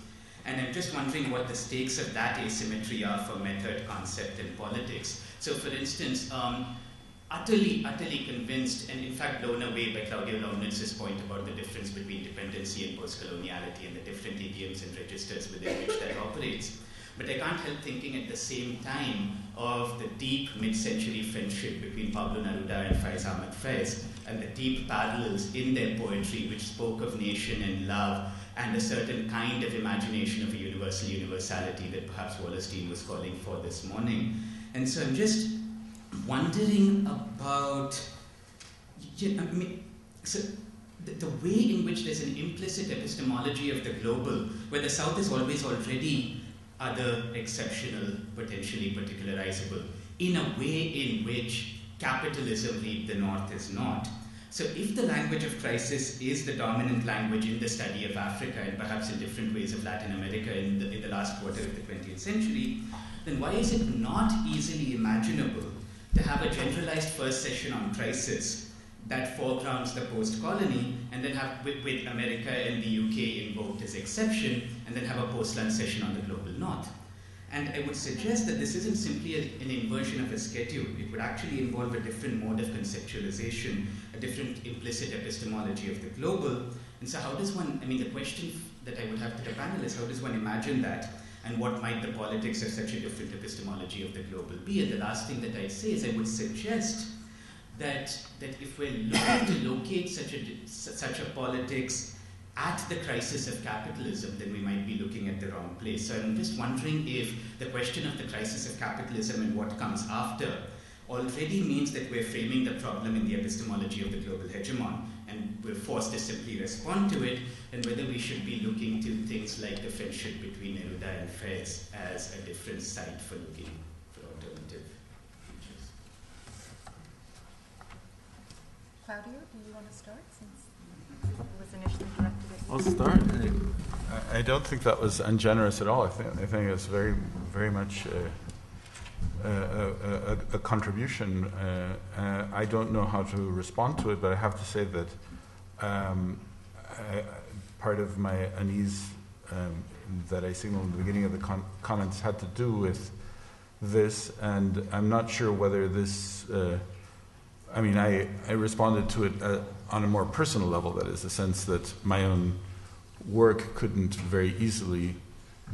And I'm just wondering what the stakes of that asymmetry are for method, concept, and politics. So for instance, utterly convinced, and in fact blown away by Claudio Lomnitz's point about the difference between dependency and post-coloniality and the different idioms and registers within which that operates. But I can't help thinking at the same time of the deep mid-century friendship between Pablo Neruda and Faiz Ahmad Faiz, and the deep parallels in their poetry which spoke of nation and love, and a certain kind of imagination of a universal universality that perhaps Wallerstein was calling for this morning. And so I'm just wondering about, so the way in which there's an implicit epistemology of the global, where the South is always already other, exceptional, potentially particularizable, in a way in which capitalism, read the North, is not. So if the language of crisis is the dominant language in the study of Africa and perhaps in different ways of Latin America in the last quarter of the 20th century, then why is it not easily imaginable to have a generalized first session on crisis that foregrounds the post-colony, and then have with America and the UK invoked as exception, and then have a post-lunch session on the global north? And I would suggest that this isn't simply an inversion of a schedule. It would actually involve a different mode of conceptualization, a different implicit epistemology of the global. And so how does one, I mean, the question that I would have to the panel is, how does one imagine that? And what might the politics of such a different epistemology of the global be? And the last thing that I'd say is I would suggest that if we're looking to locate such a politics at the crisis of capitalism, then we might be looking at the wrong place. So I'm just wondering if the question of the crisis of capitalism and what comes after already means that we're framing the problem in the epistemology of the global hegemon, and we're forced to simply respond to it, and whether we should be looking to things like the friendship between Neruda and Fez as a different site for looking for alternative features. Claudio, do you want to start, since it was initially directed at you? I'll start. I don't think that was ungenerous at all. I think it's very, very much a contribution. I don't know how to respond to it, but I have to say that part of my unease that I signaled at the beginning of the comments had to do with this, and I'm not sure whether this. I responded to it on a more personal level. That is, the sense that my own work couldn't very easily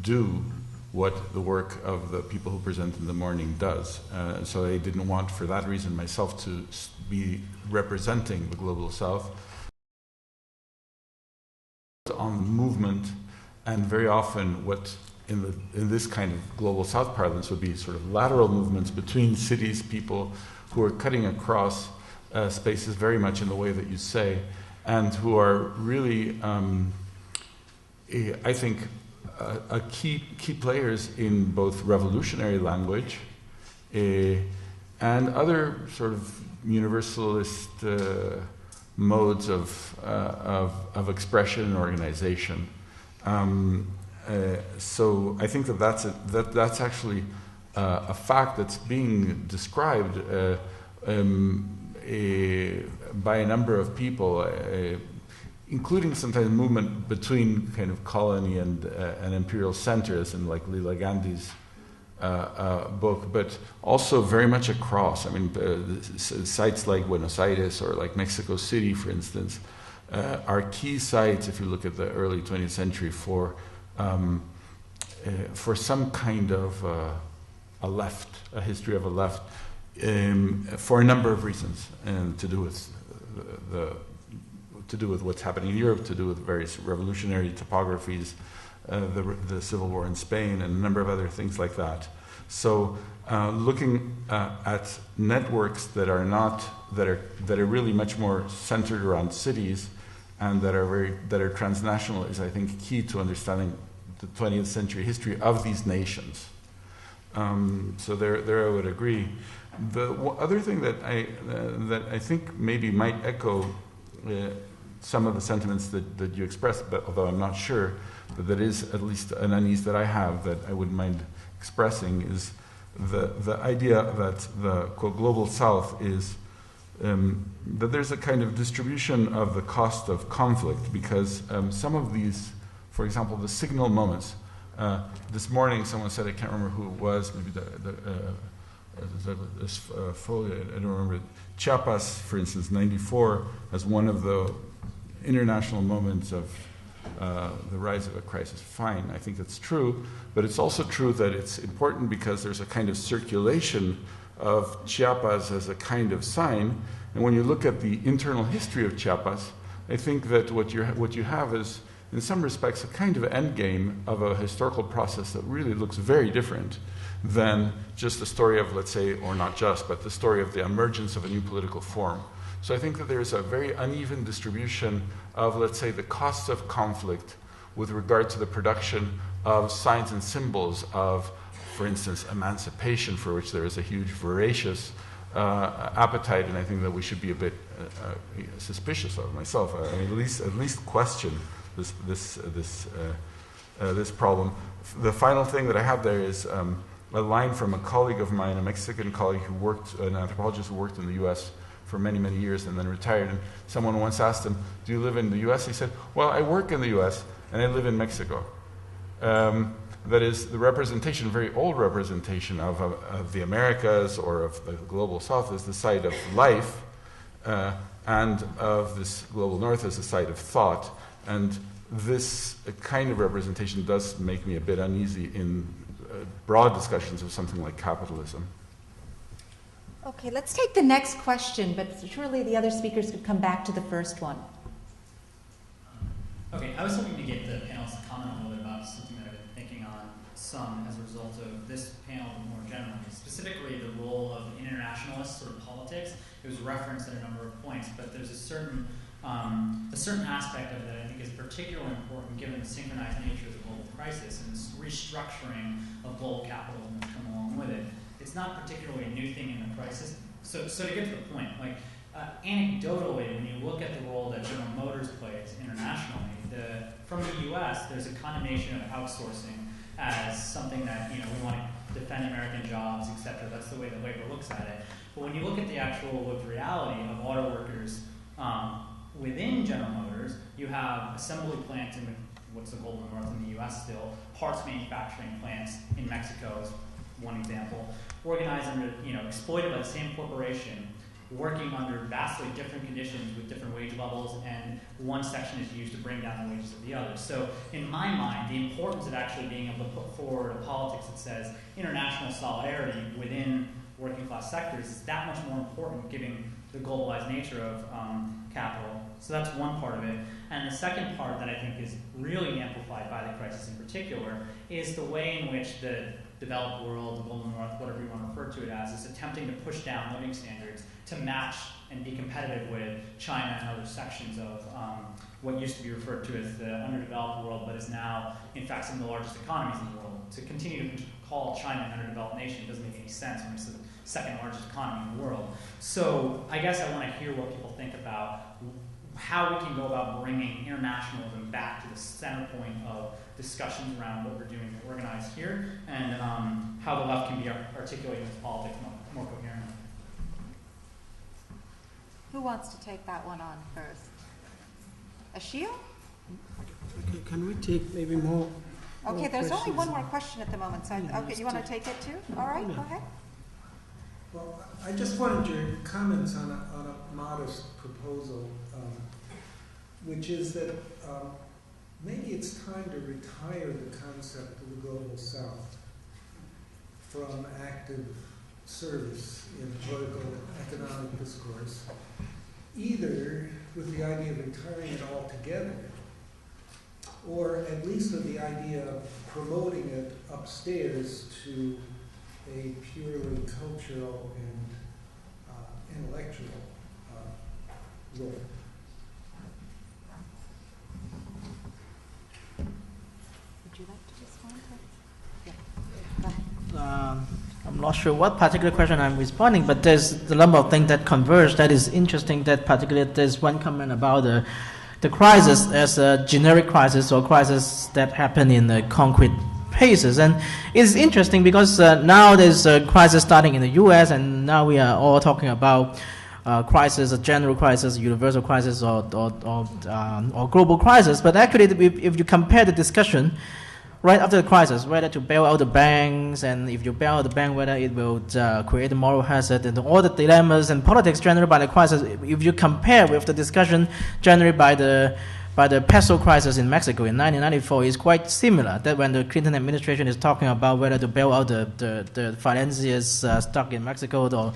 do what the work of the people who present in the morning does. So I didn't want, for that reason, myself to be representing the Global South on movement, and very often what in this kind of Global South parlance would be sort of lateral movements between cities, people who are cutting across spaces very much in the way that you say, and who are really, I think, key players in both revolutionary language and other sort of universalist modes of expression and organization. So I think that's actually a fact that's being described by a number of people, including sometimes movement between kind of colony and imperial centers, in like Leela Gandhi's book, but also very much across. I mean, sites like Buenos Aires or like Mexico City, for instance, are key sites, if you look at the early 20th century, for some kind of a left, a history of a left, for a number of reasons, and to do with what's happening in Europe, to do with various revolutionary topographies, the Civil War in Spain, and a number of other things like that. So, looking at networks that are really much more centered around cities, and that are transnational, is, I think, key to understanding the 20th century history of these nations. So there I would agree. The other thing that I think maybe might echo some of the sentiments that you expressed, but although I'm not sure, but that is at least an unease that I have that I wouldn't mind expressing, is the idea that the quote, Global South is that there's a kind of distribution of the cost of conflict, because some of these, for example, the signal moments. This morning, someone said, I can't remember who it was, maybe Foley, I don't remember. Chiapas, for instance, 94, as one of the international moments of the rise of a crisis. Fine, I think that's true, but it's also true that it's important because there's a kind of circulation of Chiapas as a kind of sign, and when you look at the internal history of Chiapas, I think that what you have is, in some respects, a kind of endgame of a historical process that really looks very different than just the story of, let's say, or not just, but the story of the emergence of a new political form. So I think that there's a very uneven distribution of, let's say, the costs of conflict with regard to the production of signs and symbols of, for instance, emancipation, for which there is a huge voracious appetite, and I think that we should be a bit suspicious of myself. I mean, at least question this problem. The final thing that I have there is a line from a colleague of mine, a Mexican colleague who worked, an anthropologist who worked in the U.S. for many, many years and then retired. And someone once asked him, "Do you live in the U.S.?" He said, "Well, I work in the U.S. and I live in Mexico." That is the representation, very old representation of the Americas or of the global South as the site of life, and of this global North as the site of thought. And this kind of representation does make me a bit uneasy in broad discussions of something like capitalism. Okay, let's take the next question, but surely the other speakers could come back to the first one. Okay, I was hoping to get the panelists to comment a little bit about something that I've been thinking on some as a result of this panel more generally, specifically the role of internationalist sort of politics. It was referenced at a number of points, but there's a certain aspect of it that I think is particularly important given the synchronized nature of the global crisis and this restructuring of global capitalism that's come along with it. It's not particularly a new thing in the crisis. So to get to the point, like anecdotally, when you look at the role that General Motors plays internationally, from the U.S., there's a condemnation of outsourcing as something that we want to defend American jobs, etc. That's the way that labor looks at it. But when you look at the actual lived reality of auto workers within General Motors, you have assembly plants in what's the global north in the U.S. still, parts manufacturing plants in Mexico is one example, organized under, exploited by the same corporation, working under vastly different conditions with different wage levels, and one section is used to bring down the wages of the other. So in my mind, the importance of actually being able to put forward a politics that says international solidarity within working class sectors is that much more important given the globalized nature of capital. So that's one part of it. And the second part that I think is really amplified by the crisis in particular is the way in which the developed world, the global north, whatever you want to refer to it as, is attempting to push down living standards to match and be competitive with China and other sections of what used to be referred to as the underdeveloped world, but is now, in fact, some of the largest economies in the world. To continue to call China an underdeveloped nation doesn't make any sense when it's the second largest economy in the world. So I guess I want to hear what people think about how we can go about bringing internationalism back to the center point of discussions around what we're doing to organize here, and how the left can be articulating its politics more coherently. Who wants to take that one on first? Achille? Okay, can we take maybe more? Okay, there's questions? only one more question at the moment, so okay, you want to take it too? All right, go ahead. Well, I just wanted your comments on a modest proposal, which is that maybe it's time to retire the concept of the global South from active service in political economic discourse, either with the idea of retiring it altogether, or at least with the idea of promoting it upstairs to a purely cultural and intellectual role. Would you like to respond to? Yeah. Go ahead. I'm not sure what particular question I'm responding, but there's a number of things that converge that is interesting. That particularly there's one comment about the crisis as a generic crisis or crisis that happen in the concrete places. And it's interesting because now there's a crisis starting in the U.S. and now we are all talking about crisis, a general crisis, universal crisis, or global crisis. But actually, if you compare the discussion right after the crisis, whether to bail out the banks, and if you bail out the bank, whether it will create a moral hazard, and all the dilemmas and politics generated by the crisis, if you compare with the discussion generated by the peso crisis in Mexico in 1994, is quite similar. That when the Clinton administration is talking about whether to bail out the financiers stuck in Mexico, or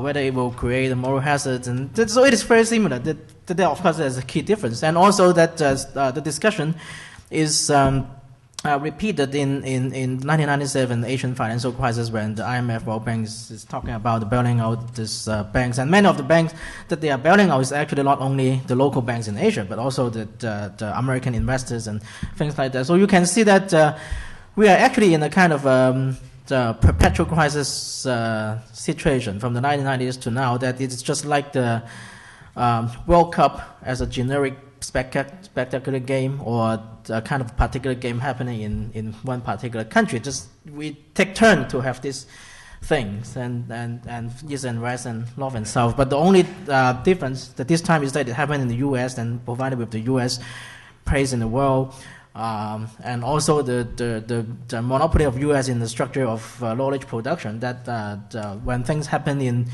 whether it will create a moral hazard, and so it is very similar. That of course there's a key difference, and also that the discussion is repeated in 1997 Asian financial crisis, when the IMF World Bank is talking about bailing out these banks, and many of the banks that they are bailing out is actually not only the local banks in Asia, but also the American investors and things like that. So you can see that we are actually in a kind of perpetual crisis situation from the 1990s to now, that it's just like the World Cup as a generic spectacular game, or a kind of particular game happening in one particular country. Just we take turn to have these things, and East and West and North and South. But the only difference that this time is that it happened in the U.S. and provided with the U.S. praise in the world. And also the monopoly of U.S. in the structure of knowledge production, that when things happen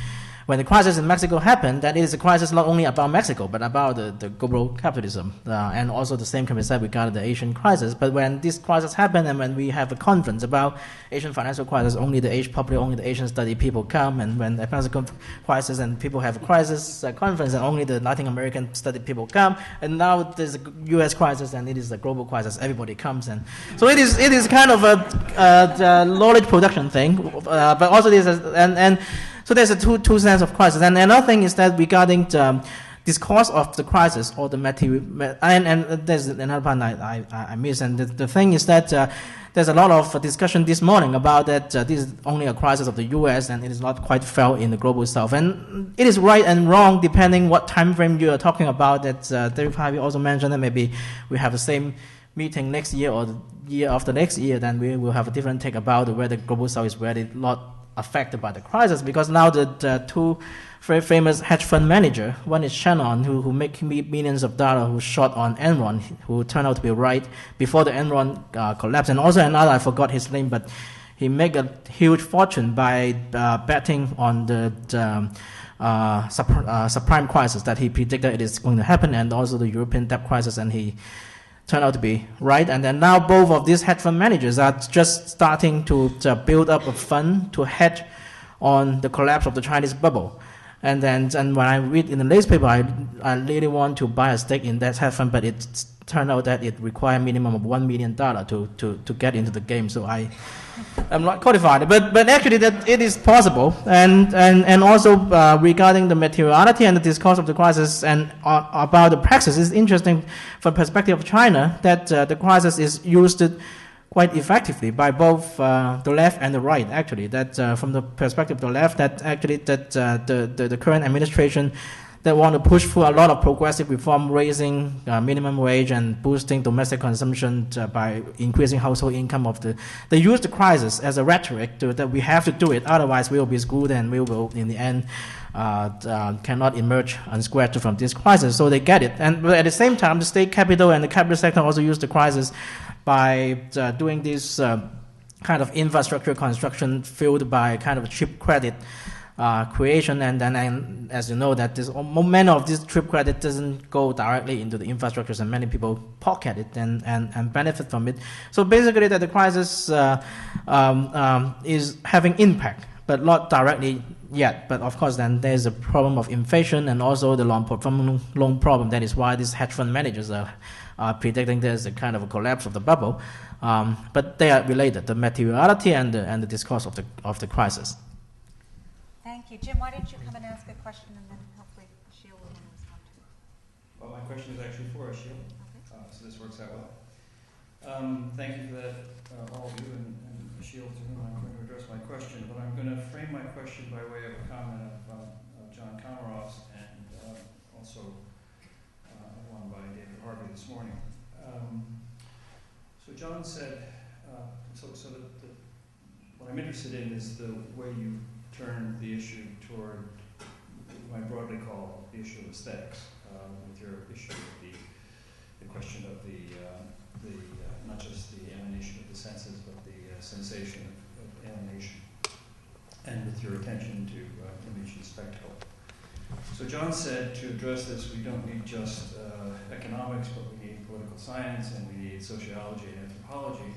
when the crisis in Mexico happened, that it is a crisis not only about Mexico, but about the global capitalism. And also the same can be said regarding the Asian crisis. But when this crisis happened, and when we have a conference about Asian financial crisis, only the Asian public, only the Asian study people come. And when the Mexican crisis and people have a crisis conference, and only the Latin American study people come. And now there's a U.S. crisis, and it is a global crisis. Everybody comes. And so it is kind of a knowledge production thing. But also so there's a two sense of crisis. And another thing is that regarding the discourse of the crisis, or the material, and there's another part I missed. And the thing is that there's a lot of discussion this morning about that this is only a crisis of the U.S. and it is not quite felt in the global South. And it is right and wrong depending what time frame you are talking about. That David Harvey also mentioned that maybe we have the same meeting next year or the year after next year, then we will have a different take about whether the global South is really not affected by the crisis, because now the two very famous hedge fund manager, one is Shannon, who make millions of dollars, who shot on Enron, who turned out to be right before the Enron collapse, and also another, I forgot his name, but he made a huge fortune by betting on the subprime crisis, that he predicted it is going to happen, and also the European debt crisis, and he turned out to be right. And then now both of these hedge fund managers are just starting to build up a fund to hedge on the collapse of the Chinese bubble. And when I read in the newspaper, I really want to buy a stake in that hedge fund, but it turned out that it requires a minimum of $1 million to get into the game. So I'm not qualified, but actually that it is possible. And also regarding the materiality and the discourse of the crisis and about the praxis, it's interesting from the perspective of China that the crisis is used quite effectively by both the left and the right. Actually, that from the perspective of the left, that actually the current administration that want to push through a lot of progressive reform, raising minimum wage and boosting domestic consumption by increasing household income they use the crisis as a rhetoric that we have to do it, otherwise we will be screwed and we will in the end cannot emerge unscratched from this crisis. So they get it. But at the same time, the state capital and the capital sector also use the crisis by doing this kind of infrastructure construction fueled by kind of cheap credit creation, and then as you know that many of this cheap credit doesn't go directly into the infrastructures, and many people pocket it and benefit from it. So basically that the crisis is having impact, but not directly yet. But of course then there's a problem of inflation and also the long-performing loan problem. That is why these hedge fund managers are predicting there's a kind of a collapse of the bubble. But they are related, the materiality and the discourse of the crisis. Thank you. Jim, why don't you come and ask a question, and then hopefully Achille will respond to it. Well, my question is actually for Achille, so this works out well. Thank you for that, all of you, and Achille, to whom I'm going to address my question. But I'm going to frame my question by way of a comment of John Comaroff's, and also one by David Harvey this morning. So John said, what I'm interested in is the way you turn the issue toward what I broadly call the issue of aesthetics, with your issue of the question of the not just the emanation of the senses, but the sensation of emanation, and with your attention to image and spectacle. So John said to address this, we don't need just economics, but we need political science, and we need sociology and anthropology.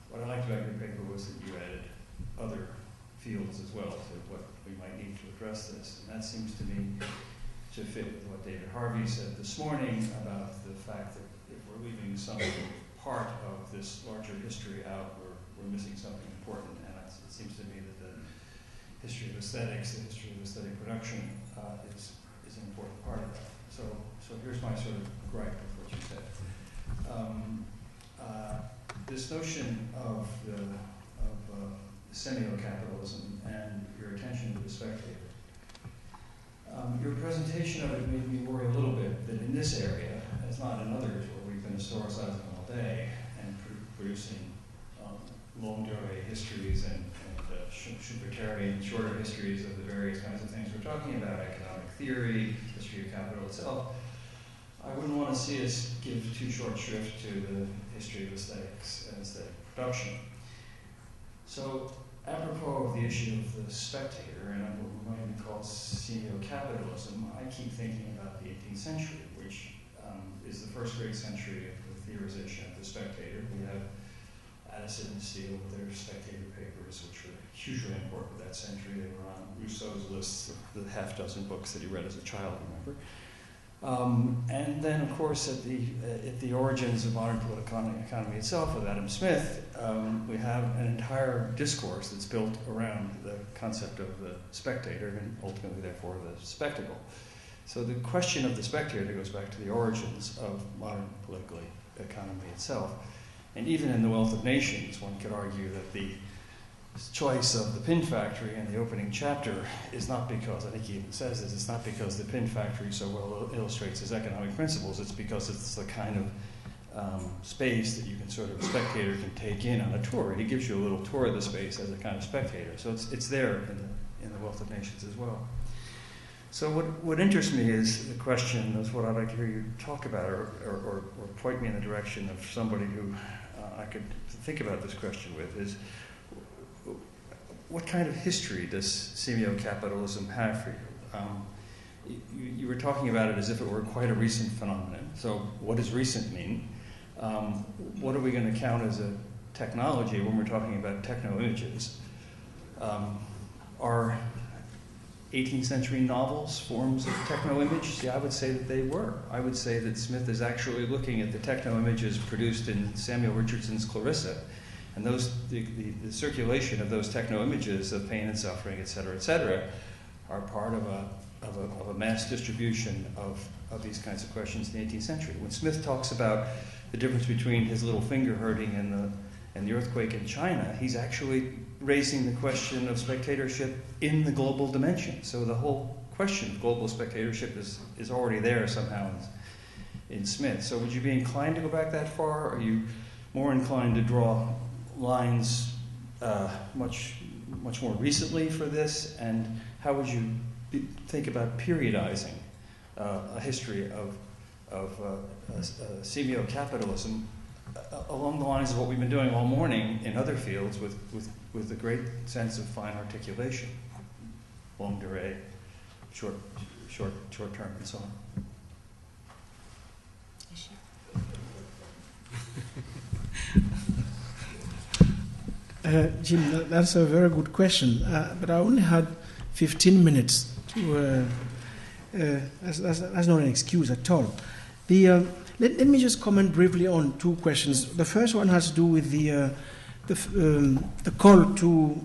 What I liked about your paper was that you added other fields as well to what we might need to address this. And that seems to me to fit with what David Harvey said this morning about the fact that if we're leaving some part of this larger history out, we're missing something important. And it seems to me that the history of aesthetics, the history of aesthetic production is an important part of that. So here's my sort of gripe with what you said. This notion of semiocapitalism and your attention to the spectator. Your presentation of it made me worry a little bit that in this area, as not in others where we've been historicizing all day and producing long durée histories and Schumpeterian shorter histories of the various kinds of things we're talking about, economic theory, history of capital itself, I wouldn't want to see us give too short shrift to the history of aesthetics and aesthetic production. So, apropos of the issue of the spectator, and what might be called semiocapitalism, I keep thinking about the 18th century, which is the first great century of the theorization of the spectator. We have Addison and Steele with their spectator papers, which were hugely important that century. They were on Rousseau's lists of the half dozen books that he read as a child, remember? And then, of course, at the origins of modern political economy itself, with Adam Smith, we have an entire discourse that's built around the concept of the spectator and ultimately, therefore, the spectacle. So the question of the spectator goes back to the origins of modern political economy itself. And even in The Wealth of Nations, one could argue that the choice of the pin factory in the opening chapter is not because, I think he even says this, it's not because the pin factory so well illustrates his economic principles, it's because it's the kind of space that you can sort of, a spectator can take in on a tour. He gives you a little tour of the space as a kind of spectator. So it's there in the Wealth of Nations as well. So what interests me is the question, is what I'd like to hear you talk about, or point me in the direction of somebody who I could think about this question with, is what kind of history does semiocapitalism have for you? You were talking about it as if it were quite a recent phenomenon. So what does recent mean? What are we going to count as a technology when we're talking about techno-images? Are 18th century novels forms of techno-image? Yeah, I would say that they were. I would say that Smith is actually looking at the techno-images produced in Samuel Richardson's Clarissa, and those the circulation of those techno-images of pain and suffering, et cetera, are part of a mass distribution of these kinds of questions in the 18th century. When Smith talks about the difference between his little finger hurting and the earthquake in China, he's actually raising the question of spectatorship in the global dimension. So the whole question of global spectatorship is already there somehow in Smith. So would you be inclined to go back that far, or are you more inclined to draw lines much more recently for this? And how would you think about periodizing a history of semiocapitalism along the lines of what we've been doing all morning in other fields with a great sense of fine articulation, long durée, short term, and so on? Jim, that's a very good question, but I only had 15 minutes to. That's not an excuse at all. Let me just comment briefly on two questions. The first one has to do with the call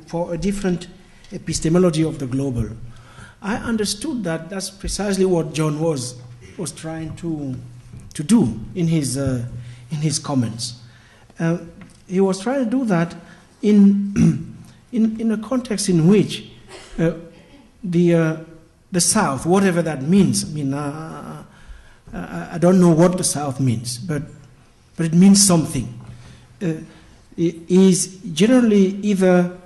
for a different epistemology of the global. I understood that that's precisely what John was trying to do in his comments. He was trying to do that in a context in which the South, whatever that means. I mean, I don't know what the South means, but it means something. It is generally either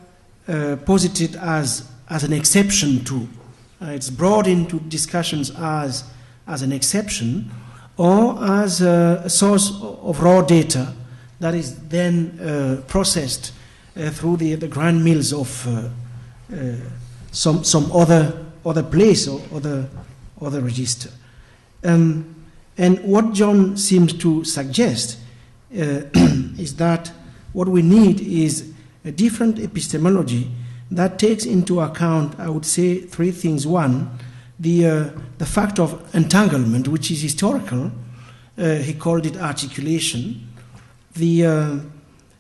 posited as an exception to, it's brought into discussions as an exception, or as a source of raw data that is then processed through the grand mills of some other place or other register. And what John seems to suggest is that what we need is a different epistemology that takes into account, I would say, three things. One, the fact of entanglement, which is historical. He called it articulation. The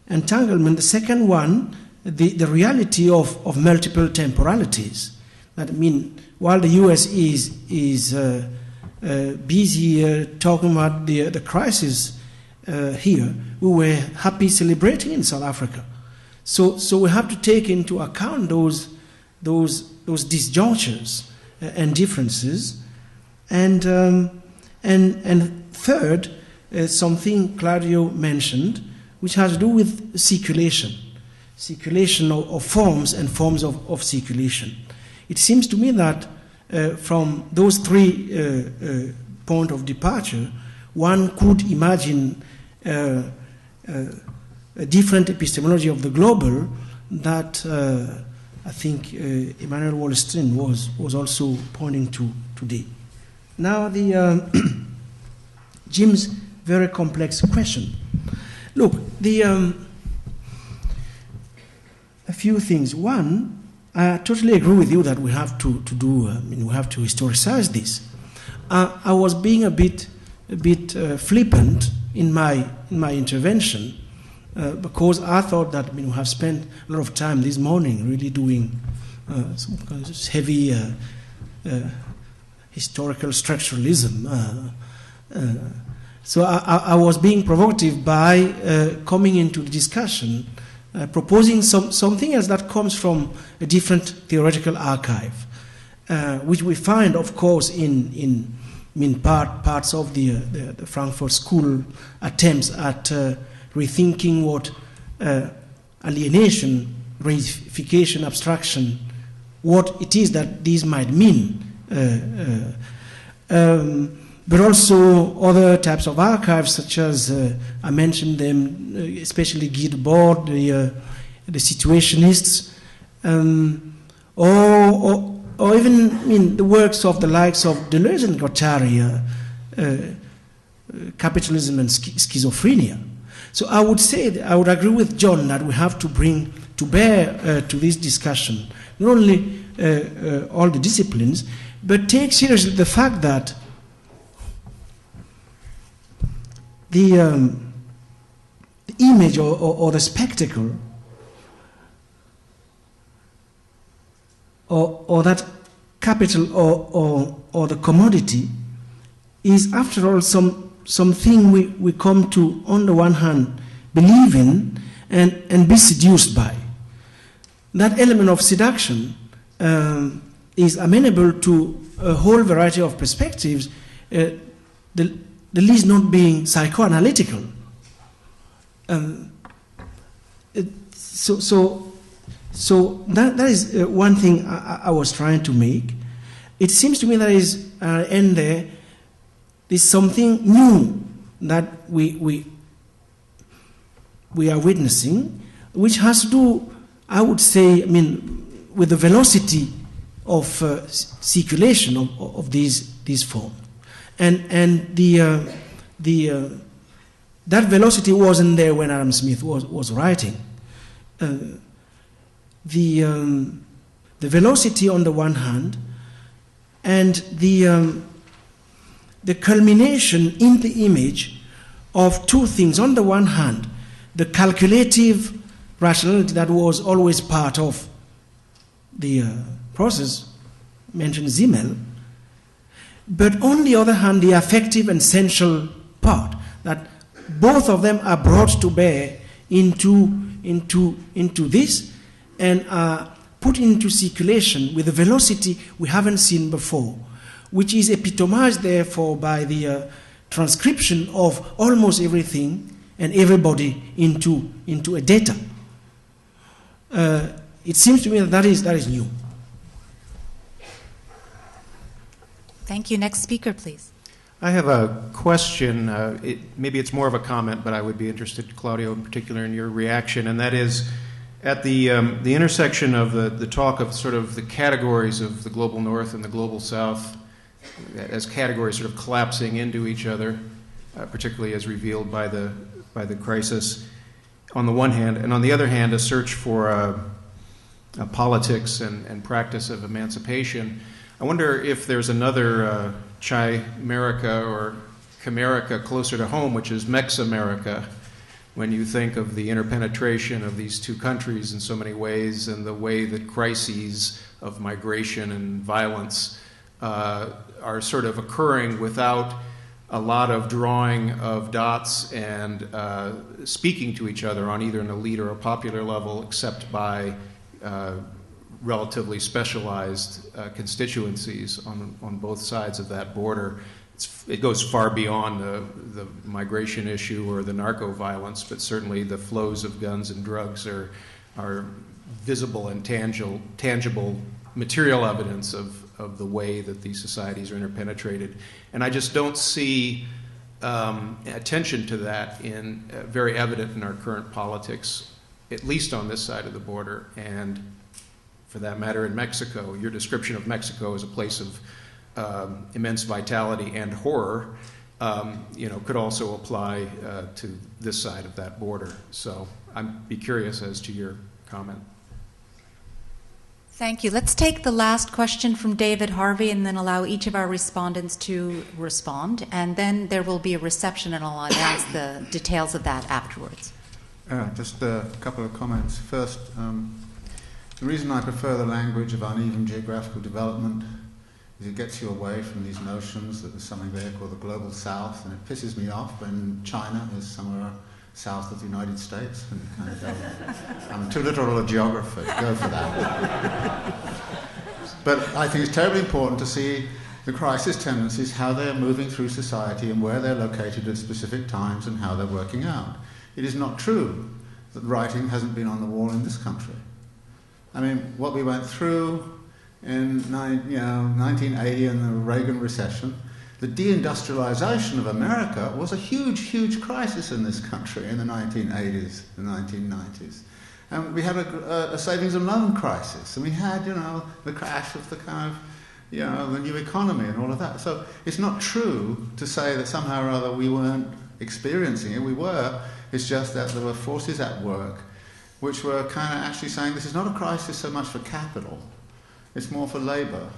entanglement. The second one, the reality of multiple temporalities. That mean, while the U.S. is busy talking about the crisis here, we were happy celebrating in South Africa. So we have to take into account those disjunctures and differences. And third, something Claudio mentioned, which has to do with circulation of forms and forms of circulation. It seems to me that from those three points of departure, one could imagine a different epistemology of the global that I think Emmanuel Wallerstein was also pointing to today. Now, Jim's very complex question. Look, a few things. One, I totally agree with you that we have to historicize this. I was being a bit flippant in my intervention because I thought that we have spent a lot of time this morning really doing some kind of heavy historical structuralism. So I was being provocative by coming into the discussion, proposing something else that comes from a different theoretical archive, which we find, of course, in parts of the Frankfurt School attempts at rethinking what alienation, reification, abstraction, what it is that these might mean. But also other types of archives, such as I mentioned them, especially Guy Debord, the situationists, or even the works of the likes of Deleuze and Guattari, Capitalism and Schizophrenia. So I would say, I would agree with John that we have to bring to bear to this discussion not only all the disciplines, but take seriously the fact that the image or the spectacle or that capital or the commodity is, after all, something we come to, on the one hand, believe in and be seduced by. That element of seduction is amenable to a whole variety of perspectives, the least not being psychoanalytical. So that is one thing I was trying to make. It seems to me that is there's something new that we are witnessing, which has to do, I would say, with the velocity of circulation of these forms. And that velocity wasn't there when Adam Smith was writing. The velocity on the one hand, and the culmination in the image of two things. On the one hand, the calculative rationality that was always part of the process, mentioned Simmel, but on the other hand, the affective and sensual part, that both of them are brought to bear into this and are put into circulation with a velocity we haven't seen before, which is epitomized, therefore, by the transcription of almost everything and everybody into a data. It seems to me that is new. Thank you. Next speaker, please. I have a question. Maybe it's more of a comment, but I would be interested, Claudio, in particular, in your reaction, and that is at the intersection of the talk of sort of the categories of the global north and the global south as categories sort of collapsing into each other, particularly as revealed by the crisis on the one hand, and on the other hand, a search for a politics and practice of emancipation. I wonder if there's another Chimerica or Chimerica closer to home, which is Mex-America, when you think of the interpenetration of these two countries in so many ways and the way that crises of migration and violence are sort of occurring without a lot of drawing of dots and speaking to each other on either an elite or a popular level, except by relatively specialized constituencies on both sides of that border. It goes far beyond the migration issue or the narco violence, but certainly the flows of guns and drugs are visible and tangible material evidence of the way that these societies are interpenetrated. And I just don't see attention to that very evident in our current politics, at least on this side of the border, and for that matter in Mexico. Your description of Mexico as a place of immense vitality and horror, could also apply to this side of that border. So I'd be curious as to your comment. Thank you. Let's take the last question from David Harvey and then allow each of our respondents to respond. And then there will be a reception, and I'll announce the details of that afterwards. Just a couple of comments. First, the reason I prefer the language of uneven geographical development is it gets you away from these notions that there's something there called the global south, and it pisses me off when China is somewhere south of the United States. And kind of go, I'm too literal a geographer to go for that. But I think it's terribly important to see the crisis tendencies, how they're moving through society and where they're located at specific times and how they're working out. It is not true that writing hasn't been on the wall in this country. I mean, what we went through in 1980 and the Reagan recession, the deindustrialization of America was a huge, huge crisis in this country in the 1980s, the 1990s. And we had a savings and loan crisis, and we had, the crash of the kind of, the new economy and all of that. So it's not true to say that somehow or other we weren't experiencing it. We were. It's just that there were forces at work which were kind of actually saying this is not a crisis so much for capital, it's more for labour.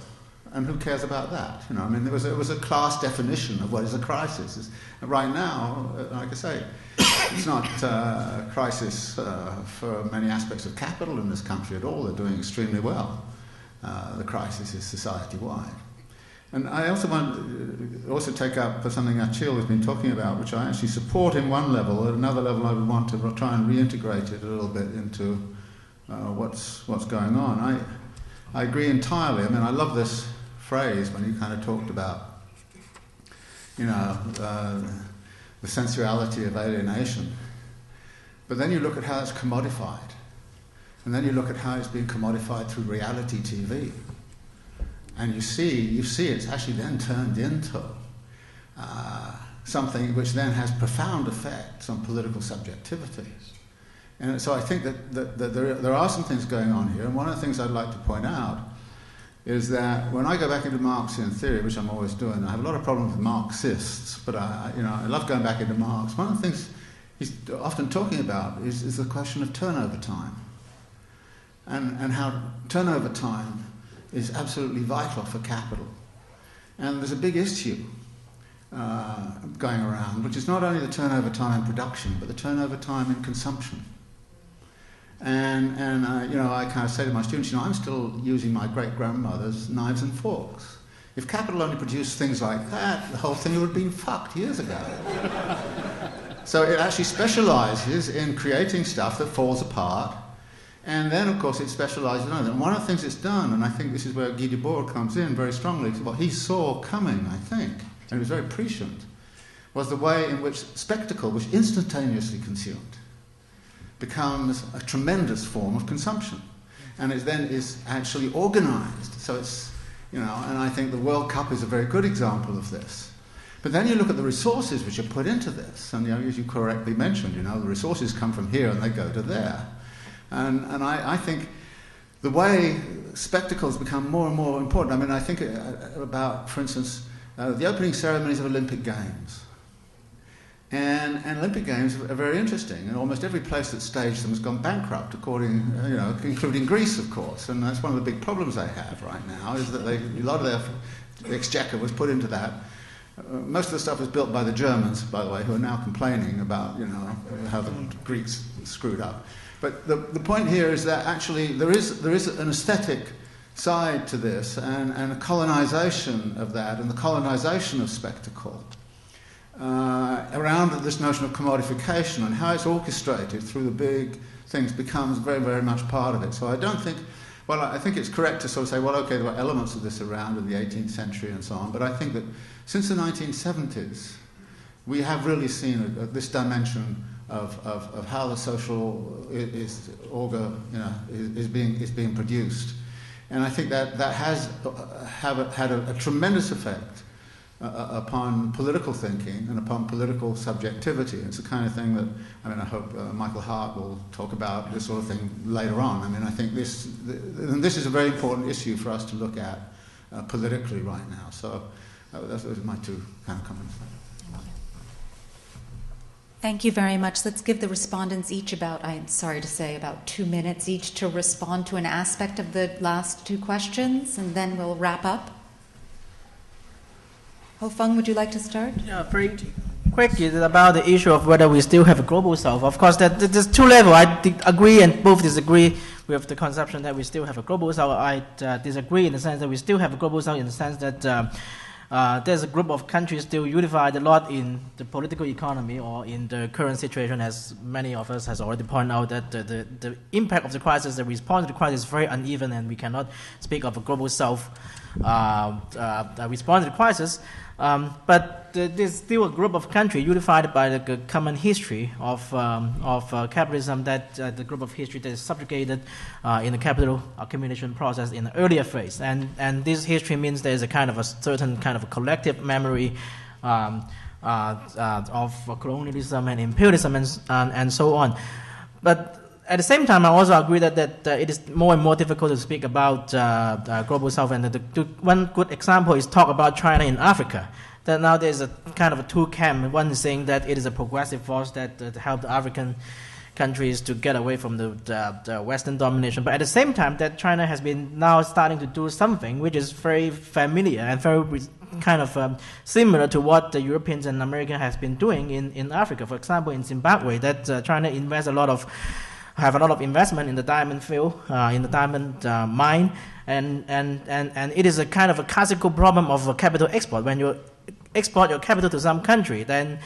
And who cares about that? There was a class definition of what is a crisis. Right now, like I say, it's not a crisis for many aspects of capital in this country at all. They're doing extremely well. The crisis is society-wide. And I also want to take up something Achille has been talking about, which I actually support in one level. At another level, I would want to try and reintegrate it a little bit into what's going on. I agree entirely. I love this phrase when you kind of talked about, the sensuality of alienation. But then you look at how it's commodified. And then you look at how it's been commodified through reality TV. And you see it's actually then turned into something which then has profound effects on political subjectivities. And so I think that there are some things going on here. And one of the things I'd like to point out is that when I go back into Marxian theory, which I'm always doing, I have a lot of problems with Marxists, but I love going back into Marx. One of the things he's often talking about is the question of turnover time, and how turnover time is absolutely vital for capital. And there's a big issue going around, which is not only the turnover time in production, but the turnover time in consumption. And I kind of say to my students, I'm still using my great-grandmother's knives and forks. If capital only produced things like that, the whole thing would have been fucked years ago. So it actually specializes in creating stuff that falls apart, and then, of course, it specializes in other. And one of the things it's done, and I think this is where Guy Debord comes in very strongly, what he saw coming, I think, and he was very prescient, was the way in which spectacle, which instantaneously consumed, becomes a tremendous form of consumption. And it then is actually organized. So it's, and I think the World Cup is a very good example of this. But then you look at the resources which are put into this, and as you correctly mentioned, the resources come from here and they go to there. And I think the way spectacles become more and more important, I think about, for instance, the opening ceremonies of Olympic Games. And Olympic Games are very interesting, and almost every place that staged them has gone bankrupt, including Greece, of course. And that's one of the big problems they have right now, is that a lot of their exchequer was put into that. Most of the stuff was built by the Germans, by the way, who are now complaining about, how the Greeks screwed up. But the point here is that actually there is an aesthetic side to this, and a colonization of that, and the colonization of spectacle, around this notion of commodification and how it's orchestrated through the big things becomes very, very much part of it. So I don't think, well, I think it's correct to sort of say, well, okay, there were elements of this around in the 18th century and so on, but I think that since the 1970s, we have really seen this dimension of how the social is being produced. And I think that has had a tremendous effect upon political thinking and upon political subjectivity. It's the kind of thing that, I mean, I hope Michael Hart will talk about this sort of thing later on. I mean, I think this is a very important issue for us to look at politically right now. So those are my two kind of comments. Thank you very much. Let's give the respondents each about 2 minutes each to respond to an aspect of the last two questions, and then we'll wrap up. Ho-fung, would you like to start? Yeah, very quick is about the issue of whether we still have a global south. Of course, there's two levels. I agree and both disagree with the conception that we still have a global south. I disagree in the sense that we still have a global south in the sense that there's a group of countries still unified a lot in the political economy or in the current situation, as many of us has already pointed out, that the impact of the crisis, the response to the crisis is very uneven, and we cannot speak of a global south response to the crisis. But there's still a group of countries unified by the common history of capitalism, that the group of history that is subjugated in the capital accumulation process in the earlier phase. And this history means there's a kind of a certain kind of a collective memory of colonialism and imperialism and so on. But at the same time, I also agree that it is more and more difficult to speak about global south. And one good example is talk about China in Africa. That now there's a kind of a two camp. One is saying that it is a progressive force that helped the African countries to get away from the Western domination. But at the same time, that China has been now starting to do something which is very familiar and very kind of similar to what the Europeans and Americans has been doing in Africa. For example, in Zimbabwe, that China have a lot of investment in the diamond field, in the diamond mine, and it is a kind of a classical problem of capital export. When you export your capital to some country, then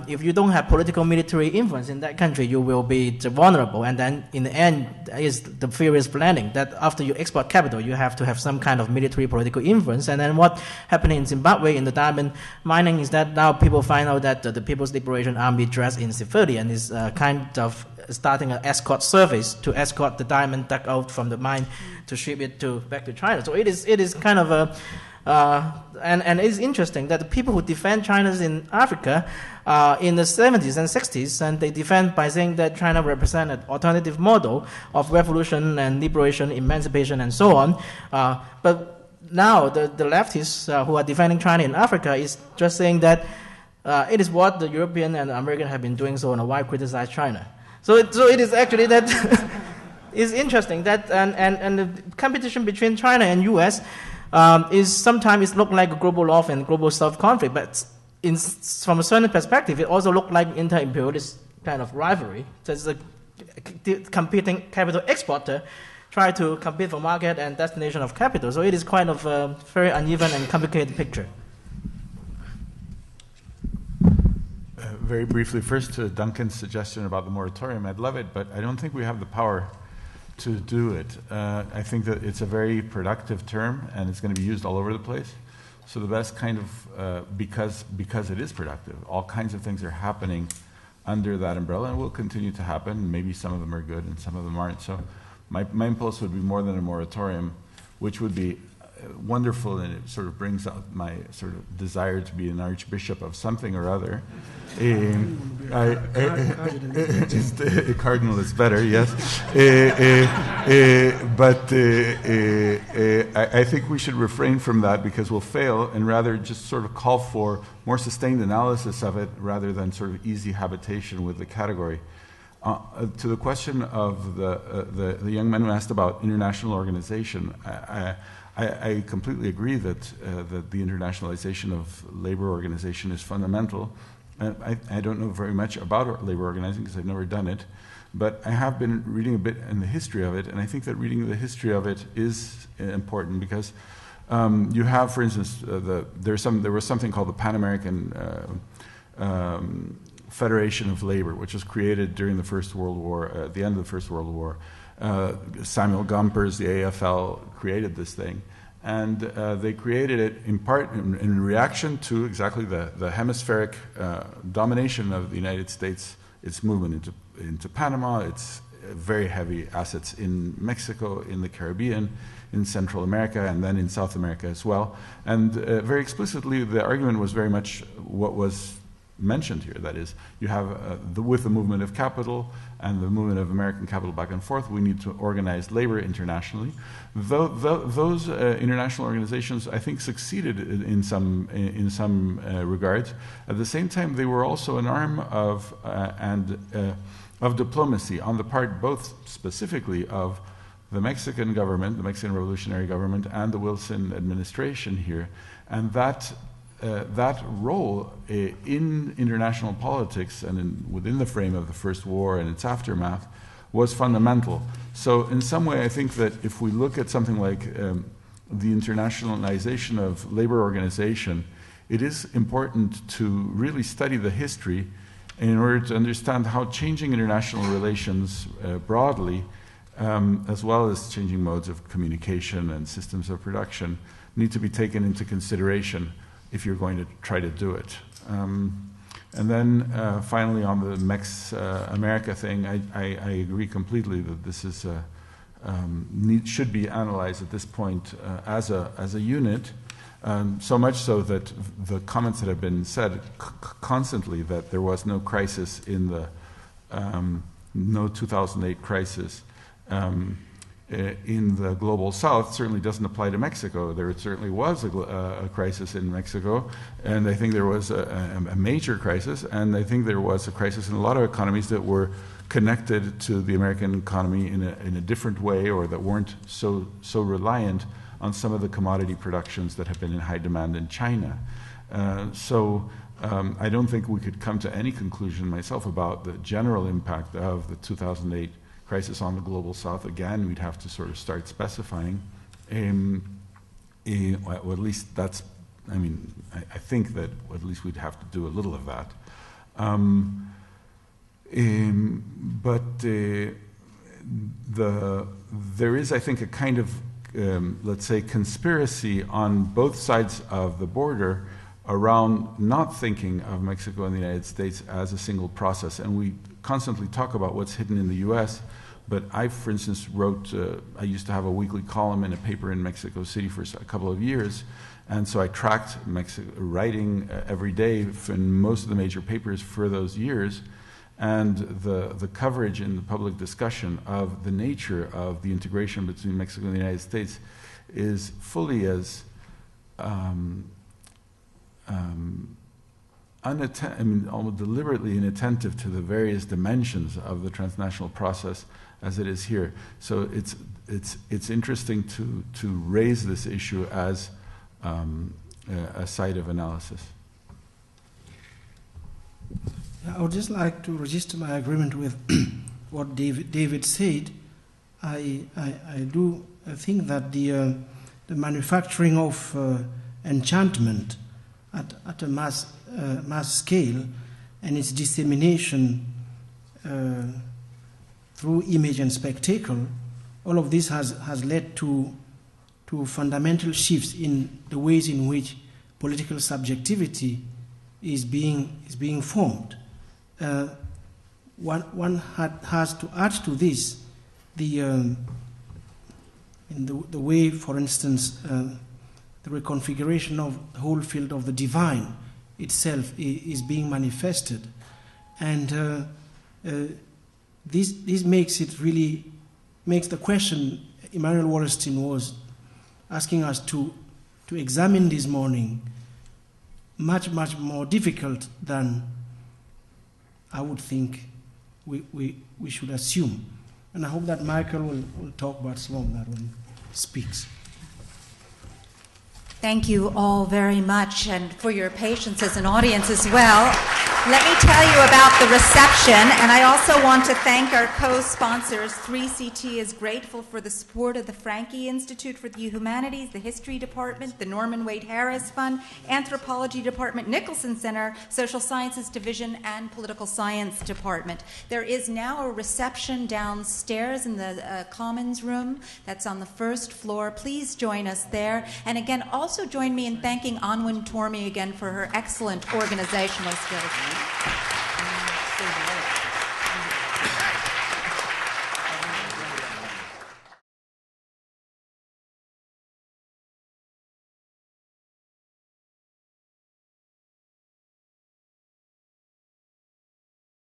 if you don't have political military influence in that country, you will be vulnerable. And then in the end is the furious planning that after you export capital, you have to have some kind of military political influence. And then what happened in Zimbabwe in the diamond mining is that now people find out that the People's Liberation Army dressed in civilian is kind of starting an escort service to escort the diamond dug out from the mine to ship it back to China. So it is kind of a and it is interesting that the people who defend China in Africa in the 70s and 60s, and they defend by saying that China represents an alternative model of revolution and liberation, emancipation, and so on. But now the leftists who are defending China in Africa is just saying that it is what the European and American have been doing, so why criticize China? So it is actually that it's interesting that and the competition between China and U.S. is sometimes look like a global north and global south conflict, but from a certain perspective, it also look like inter-imperialist kind of rivalry. So it's a competing capital exporter try to compete for market and destination of capital. So it is kind of a very uneven and complicated picture. Very briefly, first to Duncan's suggestion about the moratorium, I'd love it, but I don't think we have the power to do it. I think that it's a very productive term, and it's going to be used all over the place. So the best kind of, because it is productive, all kinds of things are happening under that umbrella, and will continue to happen. Maybe some of them are good and some of them aren't. So my impulse would be more than a moratorium, which would be wonderful, and it sort of brings out my sort of desire to be an archbishop of something or other. A cardinal is better, yes. But I think we should refrain from that because we'll fail, and rather just sort of call for more sustained analysis of it rather than sort of easy habitation with the category. To the question of the young man who asked about international organization, I completely agree that the internationalization of labor organization is fundamental. I don't know very much about labor organizing because I've never done it, but I have been reading a bit in the history of it, and I think that reading the history of it is important because You have, for instance, there was something called the Pan American Federation of Labor, which was created during the First World War, at the end of the First World War. Samuel Gompers, the AFL, created this thing. And they created it in part in reaction to exactly the hemispheric domination of the United States, its movement into Panama, its very heavy assets in Mexico, in the Caribbean, in Central America, and then in South America as well. And very explicitly, the argument was very much what was mentioned here. That is, you have with the movement of capital and the movement of American capital back and forth, we need to organize labor internationally. Those international organizations, I think, succeeded in some regards. At the same time, they were also an arm of diplomacy on the part both specifically of the Mexican government, the Mexican revolutionary government, and the Wilson administration here, and that role in international politics and within the frame of the First War and its aftermath was fundamental. So in some way, I think that if we look at something like the internationalization of labor organization, it is important to really study the history in order to understand how changing international relations broadly, as well as changing modes of communication and systems of production, need to be taken into consideration if you're going to try to do it. And then finally on the Mex-America thing, I agree completely that this is should be analyzed at this point as a unit, so much so that the comments that have been said constantly that there was no crisis in the no 2008 crisis in the global south certainly doesn't apply to Mexico. There certainly was a crisis in Mexico, and I think there was a major crisis, and I think there was a crisis in a lot of economies that were connected to the American economy in a different way, or that weren't so reliant on some of the commodity productions that have been in high demand in China. I don't think we could come to any conclusion myself about the general impact of the 2008 crisis on the global south. Again, we'd have to sort of start specifying. Well, at least that's, I mean, I think that at least we'd have to do a little of that. There is, I think, a kind of, let's say, conspiracy on both sides of the border around not thinking of Mexico and the United States as a single process. And we constantly talk about what's hidden in the US, but I, for instance, wrote, I used to have a weekly column in a paper in Mexico City for a couple of years, and so I tracked writing every day in most of the major papers for those years, and the coverage in the public discussion of the nature of the integration between Mexico and the United States is fully as almost deliberately inattentive to the various dimensions of the transnational process as it is here. So it's interesting to raise this issue as a site of analysis. I would just like to register my agreement with what David said. I do think that the manufacturing of enchantment at a mass scale and its dissemination through image and spectacle, all of this has led to fundamental shifts in the ways in which political subjectivity is being formed. One has to add to this the way, for instance, the reconfiguration of the whole field of the divine itself is being manifested, and this makes the question Emmanuel Wallerstein was asking us to examine this morning much more difficult than I would think we should assume. And I hope that Michael will talk about some of that when he speaks. Thank you all very much, and for your patience as an audience as well. Let me tell you about the reception, and I also want to thank our co-sponsors. 3CT is grateful for the support of the Franke Institute for the Humanities, the History Department, the Norman Wade Harris Fund, Anthropology Department, Nicholson Center, Social Sciences Division, and Political Science Department. There is now a reception downstairs in the Commons room that's on the first floor. Please join us there. And again, also join me in thanking Anwen Tormi again for her excellent organizational skills.